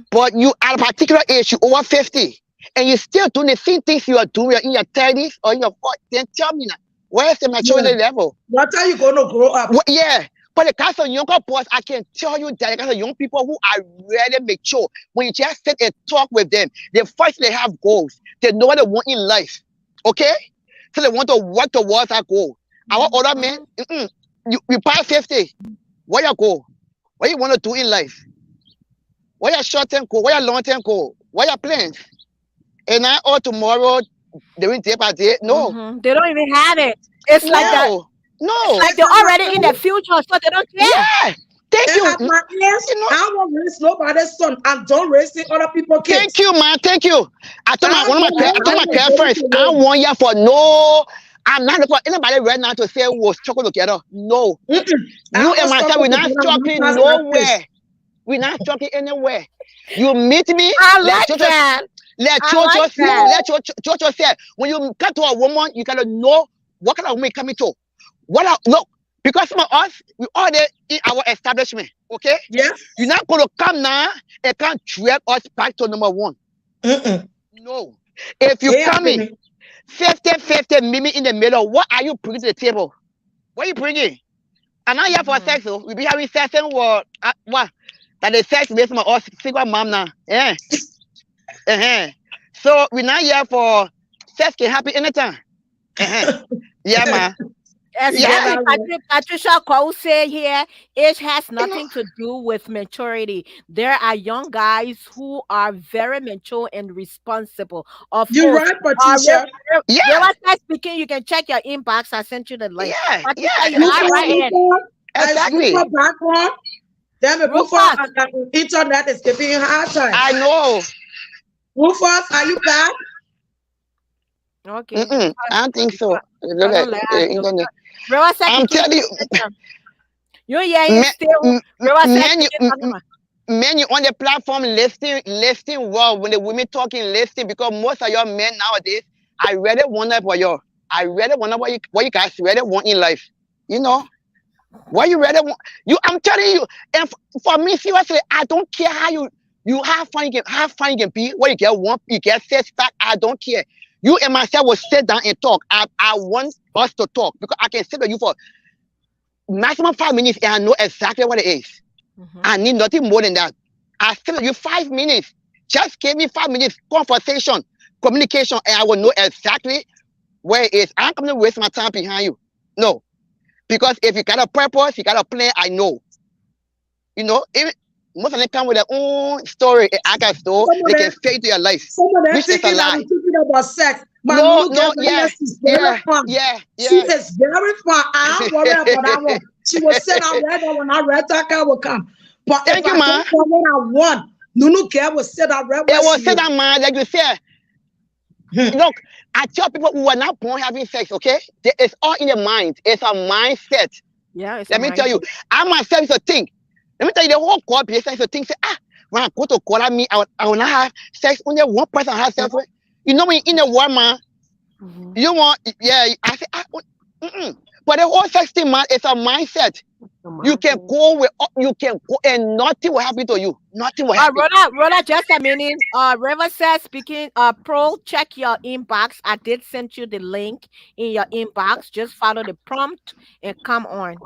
But you at a particular age, you over 50, and you're still doing the same things you are doing in your 30s or in your 40s, then tell me now, where's the maturity level? What are you going to grow up? Yeah, But the kind of younger boys, I can tell you that the kind of young people who are really mature, when you just sit and talk with them, they first they have goals. They know what they want in life. Okay? So they want to work towards that goal. Our older men, you pass 50. What you goal? What you want to do in life? What your short-term goal? What your long-term goal? What your plans? And now or tomorrow, doing day by day? No. They don't even have it. It's like that. No. It's like they're already in the future, so they don't care. Yeah. Thank you. At my age, I won't raise nobody's son and don't raise other people's kids. Thank you, man. Thank you. I told my girlfriends, I want you for no. I'm not looking for anybody right now to say we'll struggle together. No. You and myself, we're not struggling nowhere. We're not struggling anywhere. You meet me. I like that. Let Jojo say, when you come to a woman, you gotta know what kind of woman coming to. Look, because some of us, we all there in our establishment, okay? Yes. You're not gonna come now and can't drag us back to number one. No. If you come in 50-50, Mimi in the middle, what are you bringing to the table? What are you bringing? I'm not here for sex, so we be having sex and what? That the sex based on us single mom now. Yeah. So we're not here for sex can happen anytime. Yeah, man. Patricia Cole said here, age has nothing to do with maturity. There are young guys who are very mature and responsible. Of You're course, right, Patricia. speaking, you can check your inbox. I sent you the link. Yeah. You are right. Exactly. Then the Rufus internet is giving you a hard time. I know. Rufus, are you back? Okay. I don't think so. I'm telling you. Men, you on the platform listening well when the women talking listening because most of your men nowadays, I really wonder for you. I really wonder what you guys really want in life. You know? What you really want? I'm telling you, and for me, seriously, I don't care how you have fun. You can be. What you get satisfied. I don't care. You and myself will sit down and talk. I want us to talk because I can sit with you for maximum 5 minutes and I know exactly what it is. I need nothing more than that. I sit with you 5 minutes. Just give me 5 minutes conversation, communication, and I will know exactly where it is. I'm not going to waste my time behind you. No. Because if you got a purpose, you got a plan, I know. You know, most of them come with their own story. I got story. They can fit into your life. Some of them which is a lie. Thinking about sex. No, yeah. She is very fun. I don't worry about that one. She will say, I read that when I read that guy will come. But thank you, man. What I want, Nunu girl will say that read. It will say that, man, like you said. Look, I tell people who are not born having sex, okay? It's all in the mind. It's a mindset. Yeah, let me tell you, I myself is a thing. Let me tell you, the whole God business is a thing. Say, when I go to God, I will not have sex. Only one person has sex with. You know, when in the world, man, you want, I say, but the whole sex thing, man, it's a mindset. You can go and nothing will happen to you. Nothing will happen. Rhoda, just a minute. River says, speaking, Pro, check your inbox. I did send you the link in your inbox. Just follow the prompt and come on.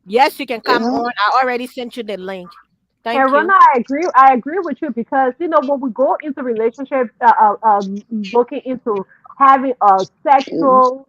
Yes, you can come on. I already sent you the link. Thank you. Rhoda, I agree with you because, you know, when we go into relationships, looking into having a sexual,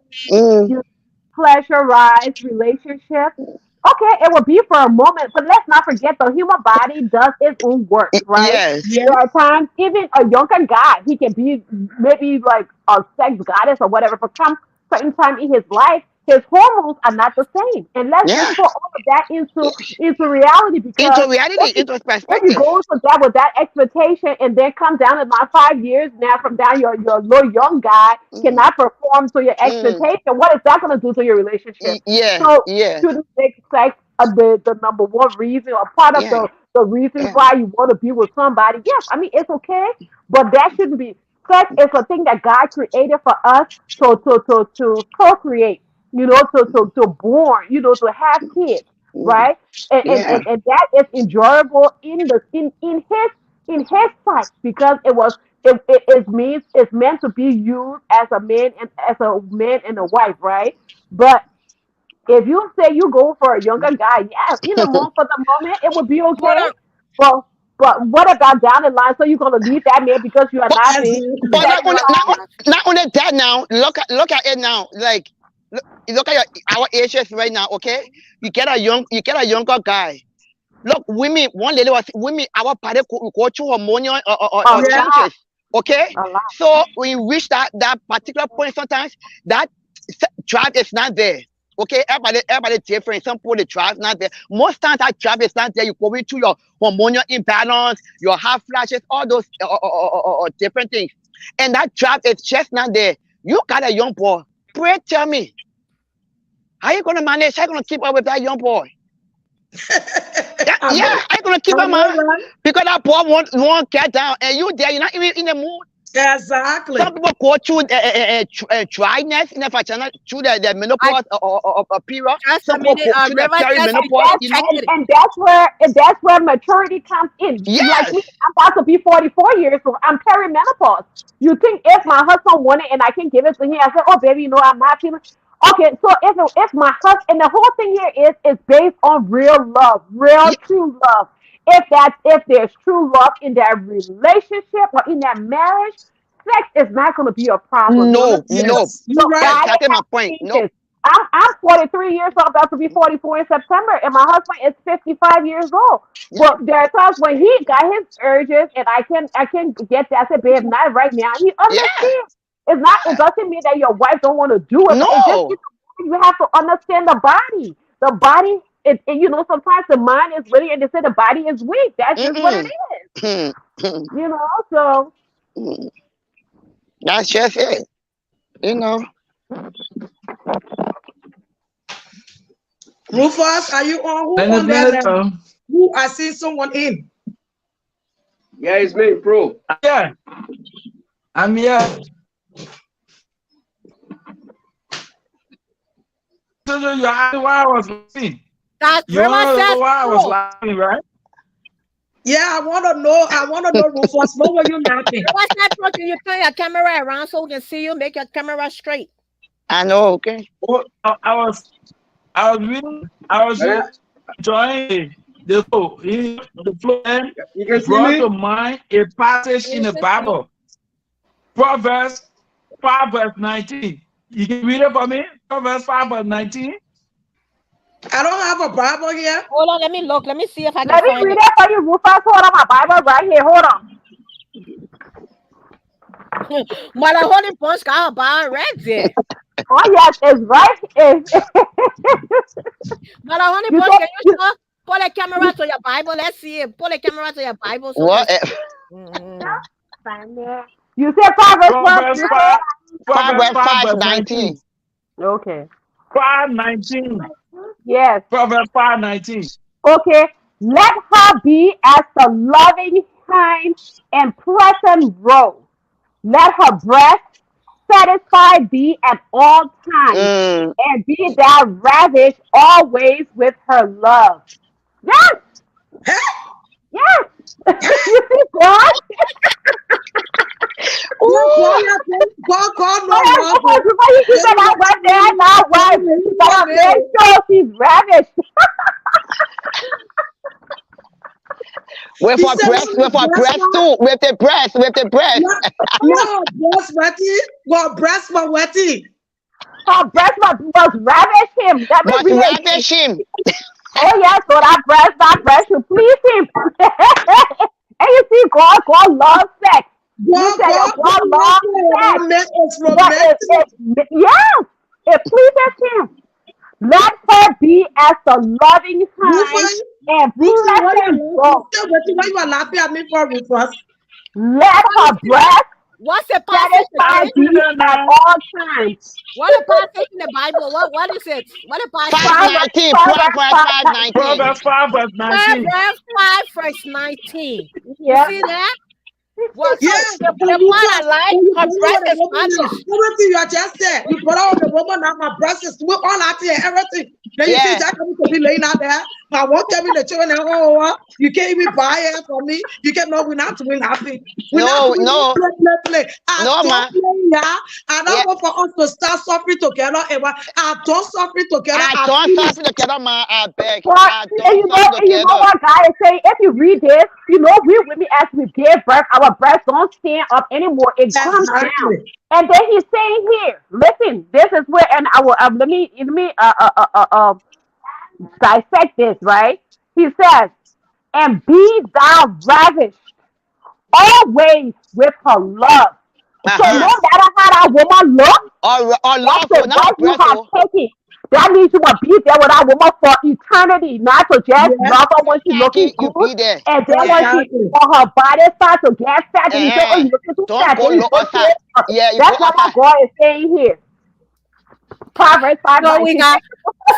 pleasurized relationship, okay, it will be for a moment, but let's not forget the human body does its own work, right? Yes. There are times, even a younger guy, he can be maybe like a sex goddess or whatever, but come certain time in his life, his hormones are not the same. And let's just put all of that into reality because into perspective. If you go into that with that expectation and then come down in my 5 years, now from down your little young guy cannot perform to your expectation, what is that going to do to your relationship? Shouldn't make sex the number one reason or part of the reasons why you want to be with somebody? Yes, I mean, it's okay, but that shouldn't be. Sex is a thing that God created for us to procreate. You know, to born, you know, to have kids, right? And that is enjoyable in his sight because it's meant to be used as a man and a wife, right? But If you say you go for a younger guy, yeah, for the moment, it would be okay. But what about down the line? So you're gonna leave that man because you are not being But not only that now. Look at it now. Like look at our ages right now. Okay, you get a younger guy. Look, women. One lady was women. Our body go through hormonal or changes. Okay, so when you reach that particular point, sometimes that drive is not there. Okay, everybody different. Some people the drive not there. Most times that drive is not there. You go into your hormonal imbalance, your heart flashes, all those different things, and that drive is just not there. You got a young boy. Pray, tell me, how you gonna manage? How you gonna keep up with that young boy? How you gonna keep up, man? Because that boy won't get down, and you there, you're not even in the mood. Exactly. Some people go through dryness in the vagina through the menopause or period. Some people go through the perimenopause, and that's where maturity comes in. Yes. Like me, I'm about to be 44 years old. I'm perimenopause. You think if my husband wanted and I can give it to him, I said, "Oh, baby, I'm not feeling." Okay, so if my husband, and the whole thing here is based on real love, true love. If there's true love in that relationship or in that marriage, sex is not going to be a problem. No. You're right. That's my point. No. I'm 43 years old, about to be 44 in September, and my husband is 55 years old. Well, there are times when he got his urges, and I can get that. I said, babe, not right now. He understands. It doesn't mean that your wife don't want to do it. No. You have to understand the body. The body. Sometimes the mind is ready and they say the body is weak. That's just what it is. So. That's just it. Rufus, are you on? Who I see someone in? Yeah, it's me, bro. Yeah. I'm here. So you asked why I was laughing. You want to know why I was laughing, right? Yeah, I want to know, Rufus. What were you laughing? What's that? Can you turn your camera around so we can see you? Make your camera straight. I know, okay. Oh, I was really enjoying the flow. The flow brought to mind a passage in the Bible. Proverbs 5 verse 19. You can read it for me? Proverbs 5 verse 19. I don't have a Bible here. Hold on, let me look. Let me see if I can find it. Let me read it for you, Rufus. Hold on, my Bible right here. Hold on. But the Holy Bunch got a Bible right there. Oh, yes, it's right. But the Holy Bunch, can you show? Pull the camera to your Bible. Let's see it. Pull the camera to your Bible. So what? You said Proverbs 5:19. Okay. 5:19. Yes. Proverbs 5:19. Okay. Let her be as the loving hind and pleasant roe. Let her breast satisfy thee at all times, and be thou ravished always with her love. Yes. Yes. You see God? She's ravished. With her breast too. With the breast. No, breast wetty. Well, breast was wetty. Her breast was ravish him. That was ravish him. Oh yes, so that breast should please him. And you see, God loves sex. God loves sex. Yes, it pleases him. Let her be as the loving hind and pleasant roe. Why you are laughing at me for, Rufus? Let her breast What's the passage at all times? What a passage in the Bible? What is it? What a passage? Proverbs 5 verse 19. Proverbs 5 verse 19. Yeah. You see that? Well, yes, the one like her breast is punished. Everything you just said, you put on the woman now, my breast is all out here, everything. Then you see that coming to be laying out there. I want Kevin the children and oh, you can't even buy it for me. You can't know we're not doing nothing. We're not doing play. I don't play, yeah. I don't want for us to start suffering together. I don't suffer together. I don't suffer together, man. I beg. You know what God is saying? If you read this, you know, we women as we give birth, our breasts don't stand up anymore. It comes down. And then he's saying here, listen, this is where, and I will let me dissect this, right? He says, and be thou ravished always with her love. So no matter how that woman looks, or love that's the right you have taken. That means you will be there with that woman for eternity, not to just love her when she's looking good, and then when she for her body starts to get fat, and you say, oh, you looking too fat. That's what God is saying here. Proverbs 5.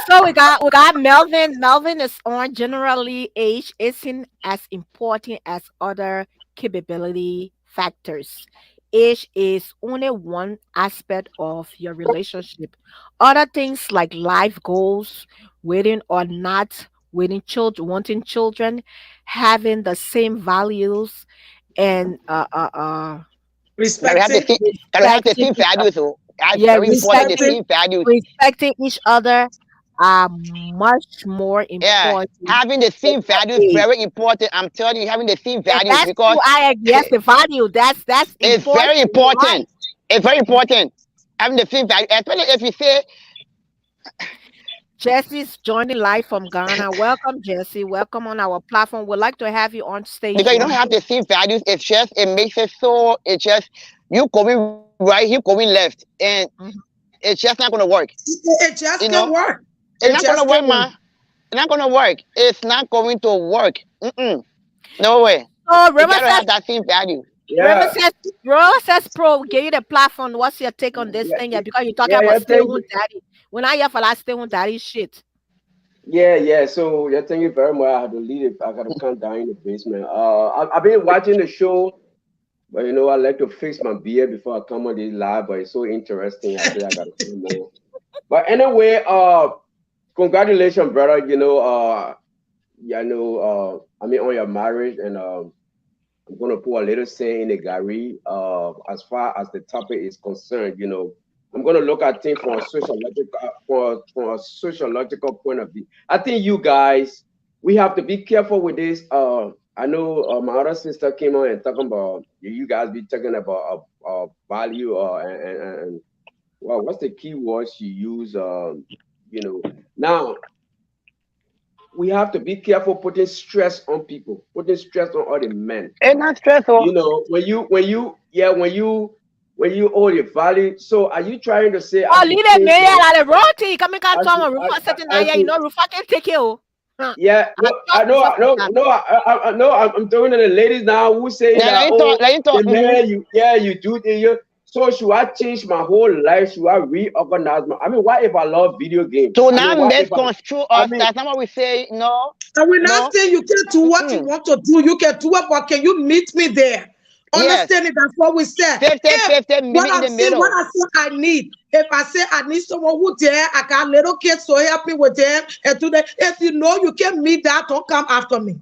So we got Melvin. Melvin is on. Generally, age isn't as important as other capability factors. Age is only one aspect of your relationship. Other things like life goals, waiting or not waiting children, wanting children, having the same values, and respecting respecting each other are much more important. Having the same values is very important. I'm telling you, having the same values, because the value that's it's very important. It's very important. Having the same value, especially if you say Jesse's joining live from Ghana. Welcome, Jesse. Welcome on our platform. We'd like to have you on stage. Because you don't have the same values. It's just, it makes it so, it's just, you going right, he going left. And it's just not going to work. It just can't work. It's not going to work, man. It's not going to work. It's not going to work. No way. Oh, River says, have that same value. Yeah. River says, Pro, give you the platform. What's your take on this thing? Yeah, because you're talking about stay-home daddy. When I hear for that stay-home daddy shit. Yeah. So thank you very much. I had to leave it. I got to come down in the basement. I've been watching the show, but you know, I like to fix my beard before I come on this live. But it's so interesting. I say I got to come on. But anyway, congratulations, brother. You know, I mean, on your marriage, and I'm gonna put a little saying in the Gary. As far as the topic is concerned, you know, I'm gonna look at things from a sociological point of view. I think you guys, we have to be careful with this. I know my other sister came on and talking about you guys be talking about value and well, what's the key words you use? You know, now we have to be careful putting stress on people, putting stress on all the men. It's not stressful. You know, when you owe the value. So are you trying to say? Oh, leave it, man. Like the roti. Come and tell me, Rufa sitting there. You know, Rufa can take you. Yeah, I know. I'm talking to the ladies now who say that. You do the. So should I change my whole life? Should I reorganize my? I mean, what if I love video games? So now misconstrue us. That's not what we say. No. And we're not saying you can't do what you want to do. You can do it, but can you meet me there? Understanding that's what we said. 50, what I say I need. If I say I need someone who there, I got little kids to help me with them and do that. If you know you can meet that, don't come after me.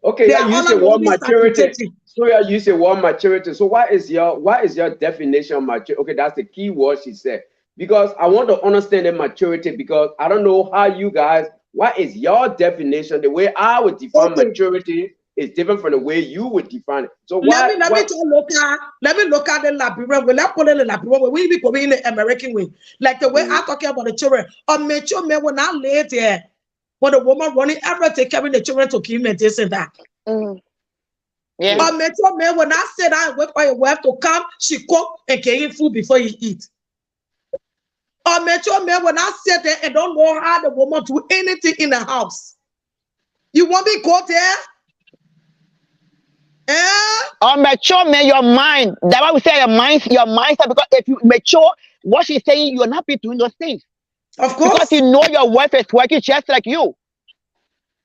Okay, you say one maturity. So you say one maturity. So what is your definition of maturity? Okay, that's the key word she said. Because I want to understand the maturity, because I don't know how you guys, what is your definition? The way I would define maturity is different from the way you would define it. So let me look at the Liberian way. Let's call it the Liberian way. We be going in the American way. Like the way I'm talking about the children. A mature man will not lay there. But the woman running everything, carrying the children to kill and this and that. Yeah. A mature man will not sit down and wait for your wife to come, she cook and get him food before you eat. A mature man will not sit there and don't know how the woman do anything in the house. You want me to go there? A mature man, your mind. That's why we say your mindset, because if you mature, what she's saying, you're not be doing those things. Of course. Because you know your wife is working just like you.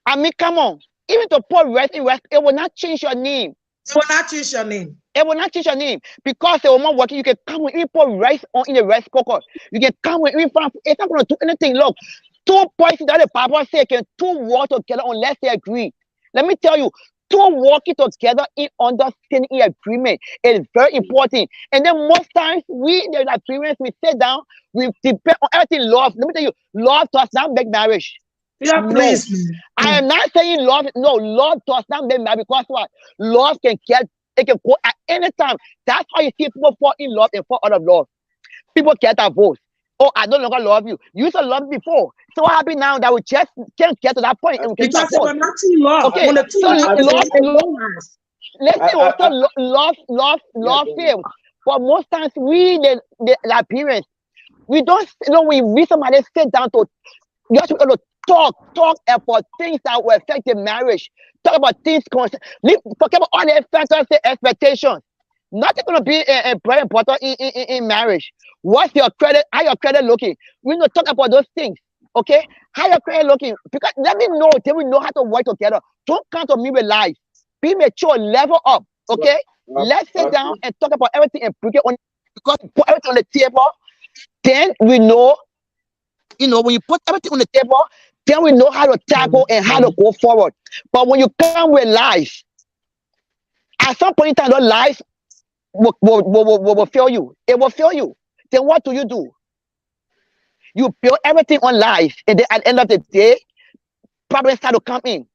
I mean, come on. Even to put rest in rest, it will not change your name. It will not change your name. It will not change your name. Because the woman working, you can come with even put rice on in the rice cooker. You can come with even, it's not going to do anything. Look, 2 points that the Bible says can two walk together unless they agree. Let me tell you, two walking together in understanding in agreement is very important. And then most times we the Nigerians we sit down, we depend on everything love. Let me tell you, love does not make marriage. Yeah, No. please. I am not saying love. No, love does not make marriage because what? Love can get it can go at any time. That's how you see people fall in love and fall out of love. People get divorced. Oh, I no longer love you. You used to love me before. So what happened now that we just can't get to that point and we can Because they were divorce? not too love. Okay, When the two so love, they love, love. let's say I, also love yeah, love go ahead. fails. But most times we the appearance we don't we meet somebody sit down to you have to be able to talk about things that will affect the marriage. Talk about things forget about all the factors and expectations. Nothing gonna be very important in marriage. What's your credit? How your credit looking? We need to talk about those things. Okay? How your credit looking? Because let me know, then we know how to work together. Don't come to me with lies. Be mature, level up. Okay? Let's sit down Okay. and talk about everything and put it on because put everything on the table. Then we know, when you put everything on the table, then we know how to tackle and how to go forward. But when you come with lies, at some point in time, those lies will fail you. It will fail you. Then what do? You build everything on lies, and then at the end of the day, problems start to come in.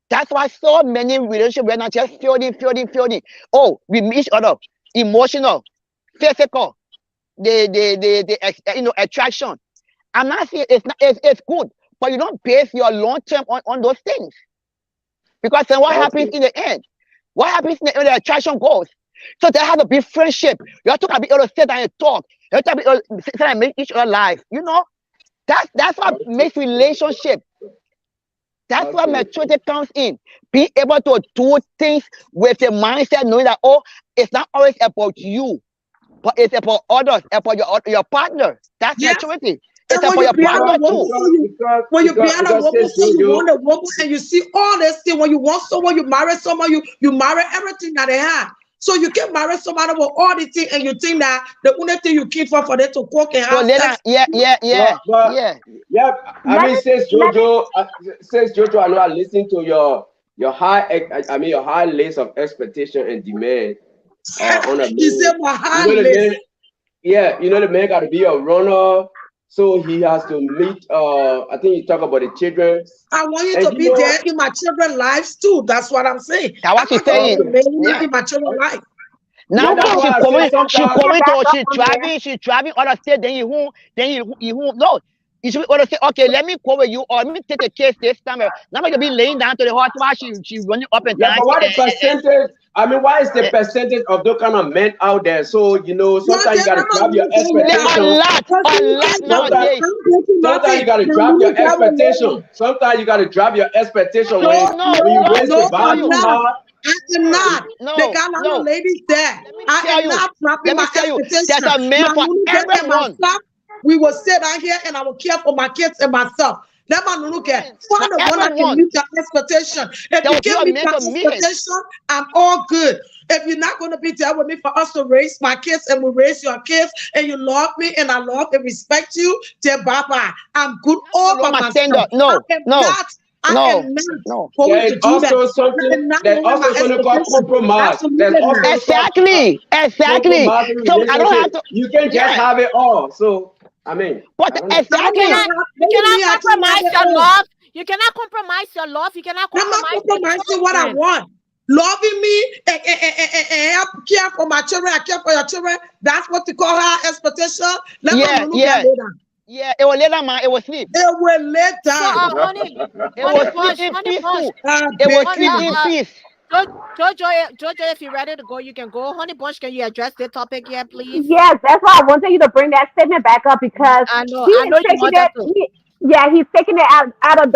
That's why so many relationships are not just fielding. Oh, we meet each other, emotional, physical, the attraction. I'm not saying it's good, but you don't base your long term on those things. Because then what happens Okay. in the end? What happens when the attraction goes? So there has to be friendship. You have to be able to sit down and talk. You have to be able to sit down and make each other live. That's what makes relationship. That's where Okay. maturity comes in. Be able to do things with the mindset knowing that it's not always about you, but it's about others, about your partner. That's Yes. maturity. It's And when about you your be at a partner wobble, too. so you when you be at a wobble, Says so you Jojo, want a wobble, and you see all this thing. When you want someone, you marry someone, you marry everything that they have. So you can marry somebody with all these things, and you think that the only thing you keep for them to cook and So have later, sex. yeah. yeah. I mean, says Jojo, I know I listened to your your high list of expectation and demand on a He man. said, "My You high know the list. man, yeah, the man got to be a runner, so he has to meet. I think you talk about the children, I want you and to be there in my children's lives too." That's what I'm saying. That's I'm what she's not talking saying. to marry me Yeah. in my children's life. Now yeah, that's what why I say sometimes. she's driving other state, then you won't no. You should be able to say, okay, let me go with you, or let me take the case this time. Now you'll be laying down to the horse while she running up and Yeah, down. but what the percentage? I mean, why is the percentage of those kind of men out there? So No, sometimes you then gotta I'm drop your not going with that. A expectation. lot Because Sometimes, nowadays. I'm breaking sometimes nothing. you gotta Now drop your you got with expectation. me. Sometimes you gotta drop your expectation No, when you raise no, the bar I'm too not. hard. I am not. They got a lot of No. ladies there. Let me I tell am you. not dropping Let me my tell you. There's expectation. a man My for nunu get and everyone. myself, we will sit out here and I will care for my kids and myself. Let my nunu get. For Find the one that can everyone. meet your expectation. If There you will be can't a meet man my to meet it. expectation, I'm all good. If you're not going to be there with me for us to raise my kids and we raise your kids and you love me and I love and respect you, then bye-bye. I'm good all Lower by my myself. standard. No. I am not going There is to do that. also I something. am not There's lowering my also something called expectation. compromise. There's Absolutely also not. some Exactly. compromising So I don't have relationship. to. You can't just Yeah. have it all. So I mean, But I don't know. I don't You want to exactly. have you cannot me. I can't have compromise it your all. love. You cannot compromise your love. You cannot I'm not compromise your compromising what I children. want. Loving me and help care for my children. I care for your children. That's what you call her expectation. Let my Yeah. nunu get later. Yeah. It was later, man. It was sleep. It will let So, down. honey It was bunch, sleep in honey bunch, peaceful. I It was beg sleep you. in peace. Jojo, if you're ready to go, you can go. Honey bunch, can you address the topic here, please? Yes, that's why I wanted you to bring that statement back up because I know he is you taking wanted it. to. He's taking it out of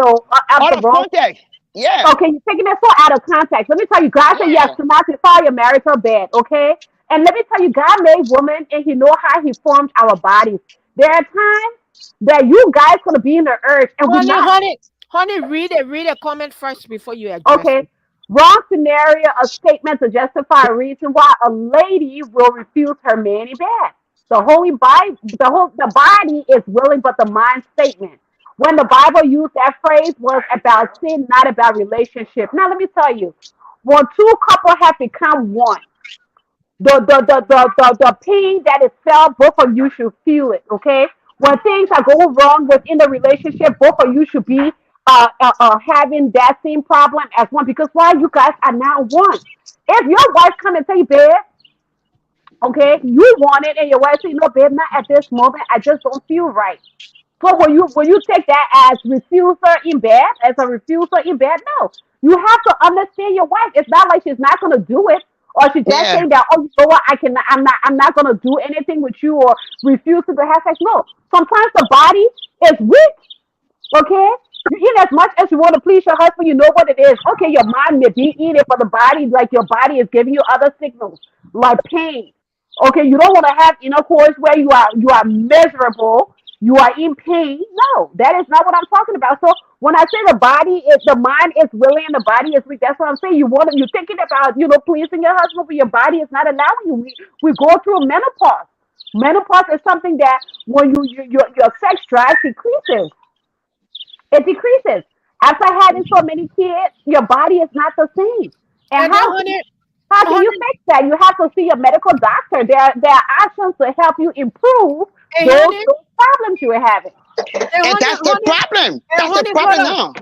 Out the of wrong. context. Yeah. Okay, you're taking it so out of context. Let me tell you, God said yes, Yeah. to magnify your marital bed. Okay, and let me tell you, God made woman, and He know how He formed our bodies. There are times that you guys gonna be in the earth, and we're not. Honey, read a comment first before you address Okay. it. Wrong scenario, a statement to justify a reason why a lady will refuse her man in bed. The body is willing, but the mind statement. When the Bible used that phrase was about sin, not about relationship. Now let me tell you, when two couples have become one, the pain that is felt, both of you should feel it, okay? When things are going wrong within the relationship, both of you should be having that same problem as one, because why, you guys are now one. If your wife come and say, babe, okay, you want it, and your wife say, no, babe, not at this moment, I just don't feel right. So when you take that as refusal in bed, as a refusal in bed, no. You have to understand your wife. It's not like she's not gonna do it, or she's just Yeah. saying that, oh, you know what, I'm not gonna do anything with you, or refusing to have sex. No. Sometimes the body is weak. Okay? You eat as much as you want to please your husband, you know what it is. Okay, your mind may be eating, but the body, like your body is giving you other signals, like pain. Okay, you don't want to have intercourse where you are miserable, you are in pain. No, that is not what I'm talking about. So when I say the mind is willing and the body is weak, that's what I'm saying. You're thinking about pleasing your husband, but your body is not allowing you. We go through menopause. Menopause is something that when your sex drive decreases. It decreases. After having so many kids, your body is not the same. And And then, honey, how can you honey, fix that? You have to see a medical doctor. There are actions to help you improve hey, those honey, problems you were having. hey, And honey, that's the honey, problem. hey, That's the honey, problem brother. now.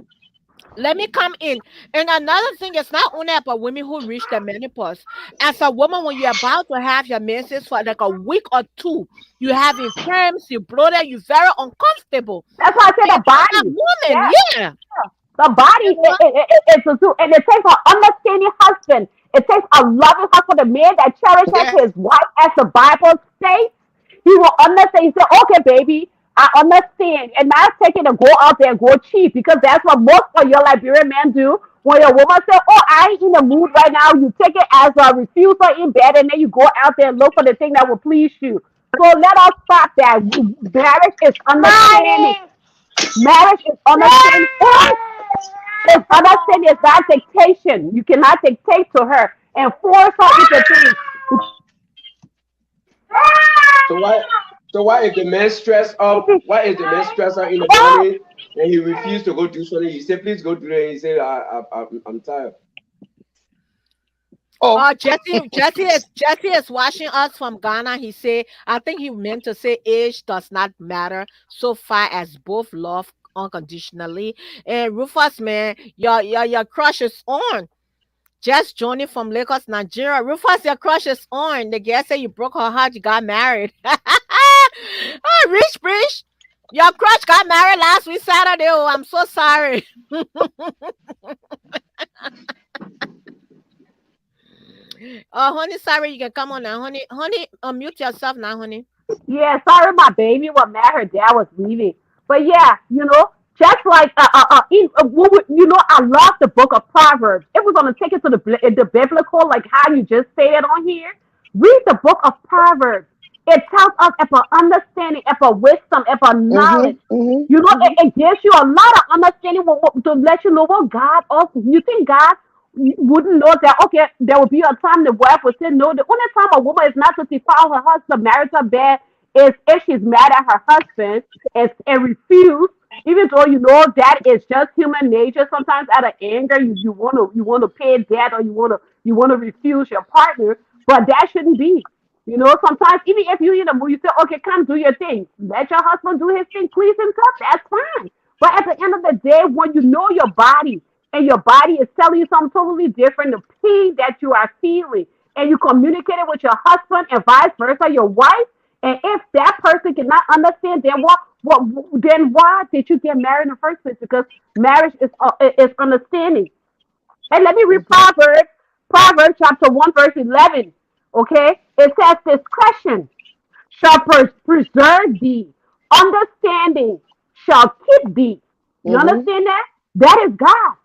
Let me come in. And another thing, it's not only about women who reach the menopause. As a woman, when you're about to have your menses for like a week or two, you having cramps, you bloated, you're very uncomfortable. That's why I said And the as a body. woman, Yeah. yeah. The body, You know, it's a zoo. And it takes an understanding husband. It takes a loving husband, a man that cherishes Yeah. his wife, as the Bible states. He will understand. He said, okay, baby, I understand. And not taking to go out there and go cheap, because that's what most of your Liberian men do. When your woman says, oh, I ain't in the mood right now, you take it as a refusal in bed, and then you go out there and look for the thing that will please you. So let us stop that. Marriage is understanding. Marriage is understanding. It's understanding. It's not dictation. You cannot dictate to her and force her into things. So why is the man stressed up? Why is the man stressed out in the Oh, morning and he refused to go do something? He said, please go do it. And he said, I'm tired. Oh, Jesse is watching us from Ghana. He say, I think he meant to say age does not matter so far as both love unconditionally. And Rufus, man, your crush is on. Just joining from Lagos, Nigeria. Rufus, your crush is on. The girl said you broke her heart, you got married. Oh, Rich. Your crush got married last week Saturday. Oh, I'm so sorry. Honey, sorry, you can come on now, honey. Honey, unmute yourself now, honey. yeah, sorry, my baby was mad her dad was leaving. But yeah, just like I love the book of Proverbs. If we're gonna take it to the biblical, like how you just stated on here, read the book of Proverbs. It tells us about understanding, about wisdom, about knowledge. It gives you a lot of understanding to let you know what God also. You think God wouldn't know that, okay, there will be a time the wife would say no. The only time a woman is not to defile her husband, marital bed, is if she's mad at her husband and refuse, even though that is just human nature. Sometimes out of anger, you want to pay debt, or you want to refuse your partner, but that shouldn't be. Sometimes even if you in a mood, you say, okay, come do your thing. Let your husband do his thing, please himself. That's fine. But at the end of the day, when you know your body, and your body is telling you something totally different, the pain that you are feeling, and you communicate it with your husband and vice versa, your wife, and if that person cannot understand, then why did you get married in the first place? Because marriage is understanding. And let me read Proverbs chapter 1, verse 11. Okay? It says, discretion shall preserve thee, understanding shall keep thee. You understand that? That is God.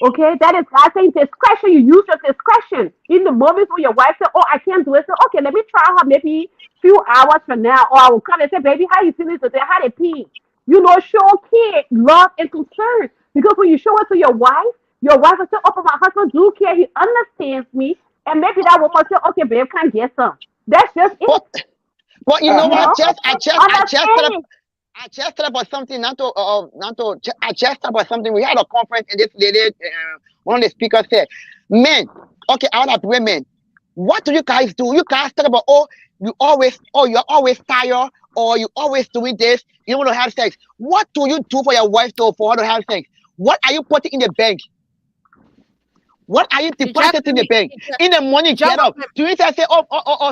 Okay, that is God saying discretion. You use your discretion in the moments when your wife said, oh, I can't do it. So, okay, let me try her maybe few hours from now. Or I will come and say, baby, how you feeling today? How they pee? Show care, love, and concern. Because when you show it to your wife will say, oh, but my husband do care. He understands me. And maybe that woman say, okay, babe, can I get some? That's just it. but you know Uh, what? uh, I just put up. Understanding. I just thought about something, I just thought about something. We had a conference, and this lady, one of the speakers said, men, okay, out of women, what do you guys do? You guys talk about, you're always tired, or you always doing this, you want to have sex. What do you do for your wife, though, for her to have sex? What are you putting in the bank? What are you depositing in the bank? In the morning, get up. Do you just say,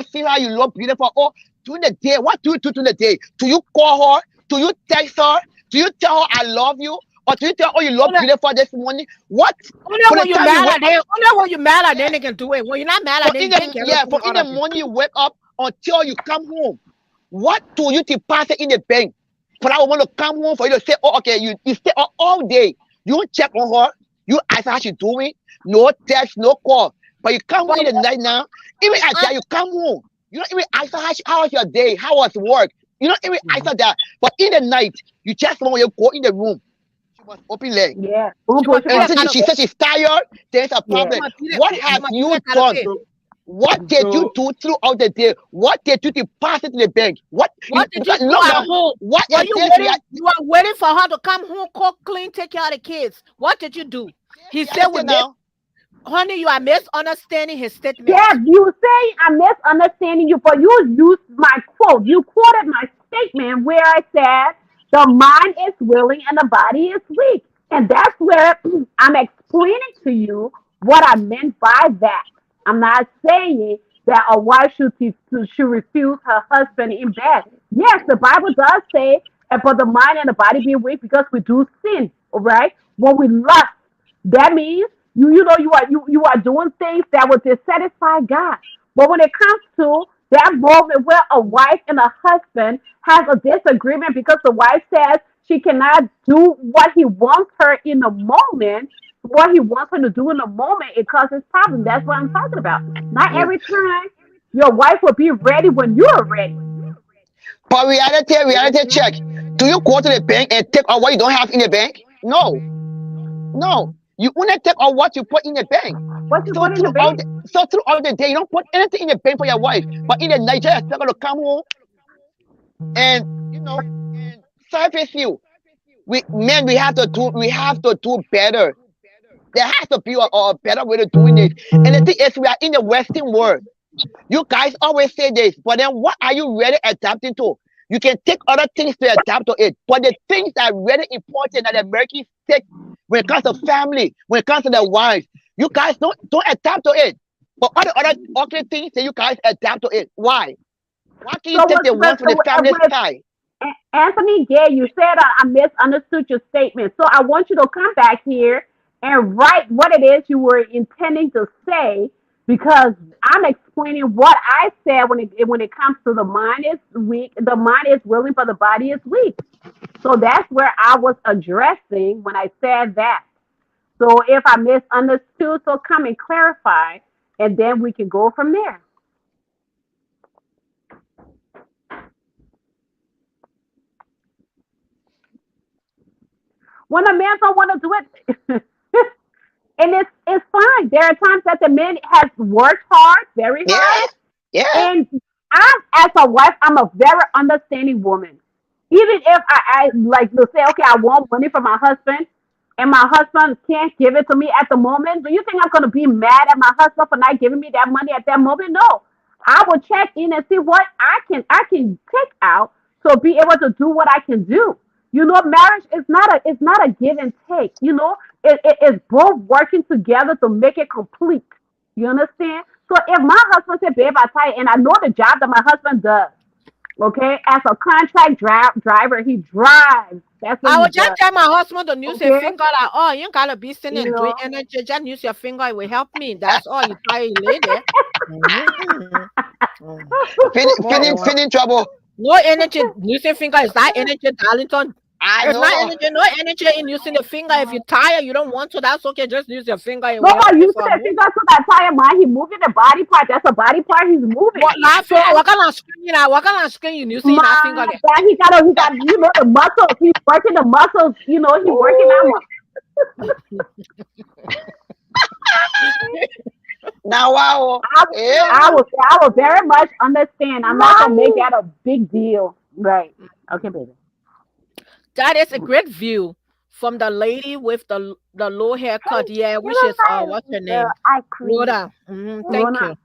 see how you look beautiful? Or during the day, what do you do during the day? Do you call her? Do you text her? Do you tell her I love you? Or do you tell her you look beautiful this morning? What? Only when you're mad at them, they can do it. When you're not mad at them, you can't get for in the morning you wake up until you come home. What do you deposit in the bank? For that woman to come home for you to say, okay, you stay up all day. You don't check on her. You ask her how she's doing. No text, no call. But you come home in the night now. Even at that, you come home. You don't even ask her how was your day? How was work? You don't even ask her that. But in the night, you just want to go in the room. She was open leg. Yeah. She said she's tired. There's a problem. What have you done? What did you do throughout the day? What did you deposit in the bank? What did you do at home? What you are waiting for her to come home, cook, clean, take care of the kids. What did you do? He said now. Honey, you are misunderstanding his statement. Yes, you say I'm misunderstanding you, but you used my quote. You quoted my statement where I said the mind is willing and the body is weak. And that's where I'm explaining to you what I meant by that. I'm not saying that a wife should refuse her husband in bed. Yes, the Bible does say, but the mind and the body be weak because we do sin, all right? When we lust, that means you are doing things that will dissatisfy God. But when it comes to that moment where a wife and a husband has a disagreement because the wife says she cannot do what he wants her in the moment, what he wants her to do in the moment, it causes problems. That's what I'm talking about. Not every time your wife will be ready when you're ready. But reality check. Do you go to the bank and take out what you don't have in the bank? No. You only take out what you put in the bank. What you put in the bank? So throughout the day, you don't put anything in the bank for your wife. But in the night, you're still going to come home and, and service you. We have to do better. There has to be a better way of doing it. And the thing is, we are in the Western world. You guys always say this, but then what are you really adapting to? You can take other things to adapt to it, but the things that are really important that Americans take when it comes to family, when it comes to their wives, you guys don't adapt to it. But all the other ugly things that you guys adapt to it. Why? Why can't you take the one for the family side? Anthony Gay, you said I misunderstood your statement. So I want you to come back here and write what it is you were intending to say, because I'm explaining what I said when it comes to the mind is weak, the mind is willing, but the body is weak. So that's where I was addressing when I said that. So if I misunderstood, so come and clarify, and then we can go from there. When a man don't want to do it, and it's fine. There are times that the man has worked hard, very hard. Yeah. And as a wife, I'm a very understanding woman. Even if I like to say, okay, I want money from my husband, and my husband can't give it to me at the moment, do you think I'm going to be mad at my husband for not giving me that money at that moment? No. I will check in and see what I can take out to be able to do what I can do. Marriage is not a give and take. It's both working together to make it complete. You understand? So if my husband said, babe, I tell you, and I know the job that my husband does, okay, as a contract driver, he drives. That's what I would just tell my husband to use your finger like, oh, you gotta be sitting and doing energy. Just use your finger, it will help me. That's all. You try to lay there. Feeling trouble. No energy. Using finger is that energy, Darlington. It's not no energy in using the finger. If you're tired, you don't want to, that's okay. Just use your finger. No, use the finger to that tired man. He's moving the body part. That's a body part he's moving. What kind of screen you using that finger? He got the muscles. He's working the muscles. He's working that one. Now, wow. I will very much understand. I'm not gonna make that a big deal. Right. Okay, baby. That is a great view from the lady with the low haircut. Yeah, which is what's her name? I create. Rhoda. Thank you.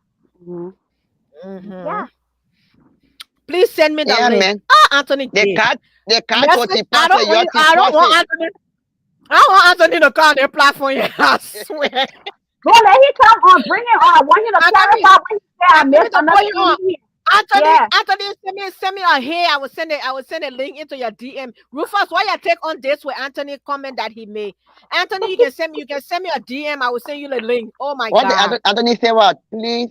Yeah. Please send me the Yeah, link. man. Anthony The Gay. cat Message, I don't want Anthony. I don't want Anthony to come on their platform. Yeah, I swear. Go let him come on. Bring it on. I want you to clarify what you said. I missed another thing. Anthony, send me a hey. I will send a link into your DM. Rufus, why you take on this with Anthony comment that he made? Anthony, you can send me a DM. I will send you the link. Oh my God. Anthony say what? Please.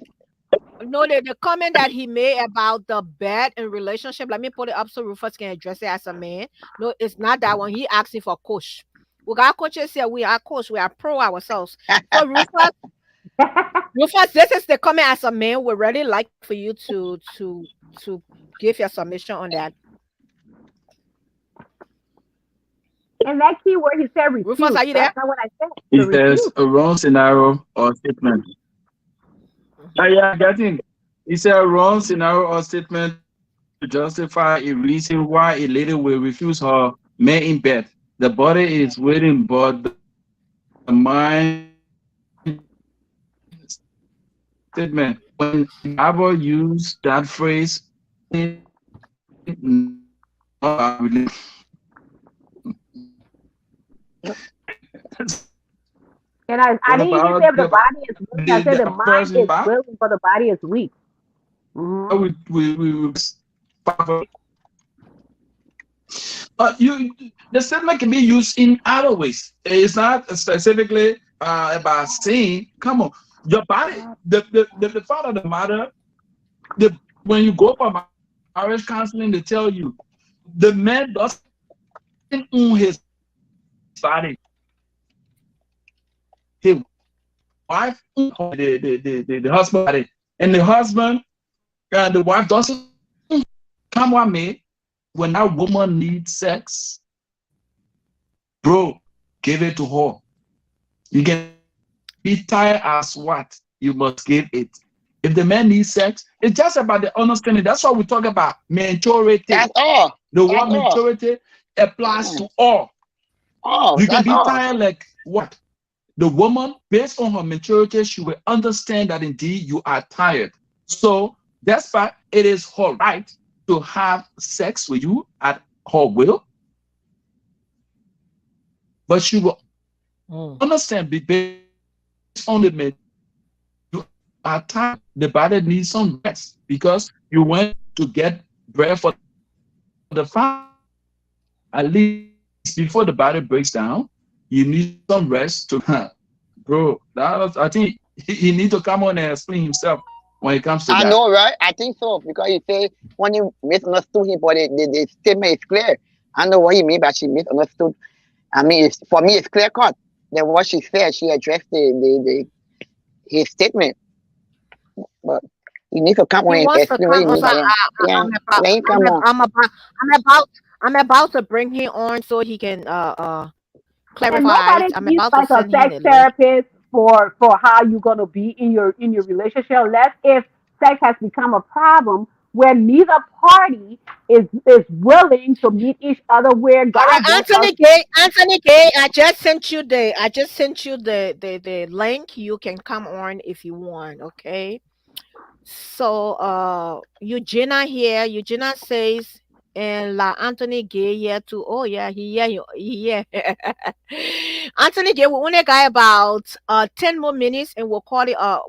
No, the comment that he made about the bed and relationship. Let me put it up so Rufus can address it as a man. No, it's not that one. He asking for coach. We got coaches here. We are coach. We are pro ourselves. So Rufus, this is the comment as a man. We'd really like for you to give your submission on that. And that key word he said, refuse. Rufus, are you there? That's not what I said. It says a wrong scenario or statement. Yeah, getting. It's a wrong scenario or statement to justify a reason why a lady will refuse her man in bed. The body is waiting, but the mind statement. When I use that phrase, and I didn't even say the body is weak. I said the mind is willing, but the body is weak. The statement can be used in other ways. It's not specifically about saying, "Come on, your body." The father, the mother, when you go for marriage counseling, they tell you the man doesn't own his body. His wife, the husband body, and the husband and the wife doesn't come on me. When that woman needs sex, bro, give it to her. You can be tired as what? You must give it. If the man needs sex, it's just about the understanding. That's why we talk about maturity. That's all. The word maturity applies to all. You can be tired like what? The woman, based on her maturity, she will understand that indeed you are tired. So that's why it is her right to have sex with you at her will, but she will understand based on the man you are tired. The body needs some rest because you went to get bread for the family. At least before the body breaks down, you need some rest to. Bro, I think he needs to come on and explain himself. When it comes to that. I know, right? I think so, because you say when you misunderstood him, but the statement is clear. I know what you mean, but she misunderstood. I mean, for me, it's clear cut. Then what she said, she addressed his statement. But you need to come on and explain what you mean by I'm about to bring him on so he can clarify. And nobody needs like a sex therapist for how you're gonna be in your relationship, unless if sex has become a problem where neither party is willing to meet each other where God. Anthony Gay, I just sent you the link. You can come on if you want, okay? So Eugenia here. Eugenia says, and La Anthony Gay here too. Oh yeah, he Anthony Gay, we only got about 10 more minutes and we'll call it a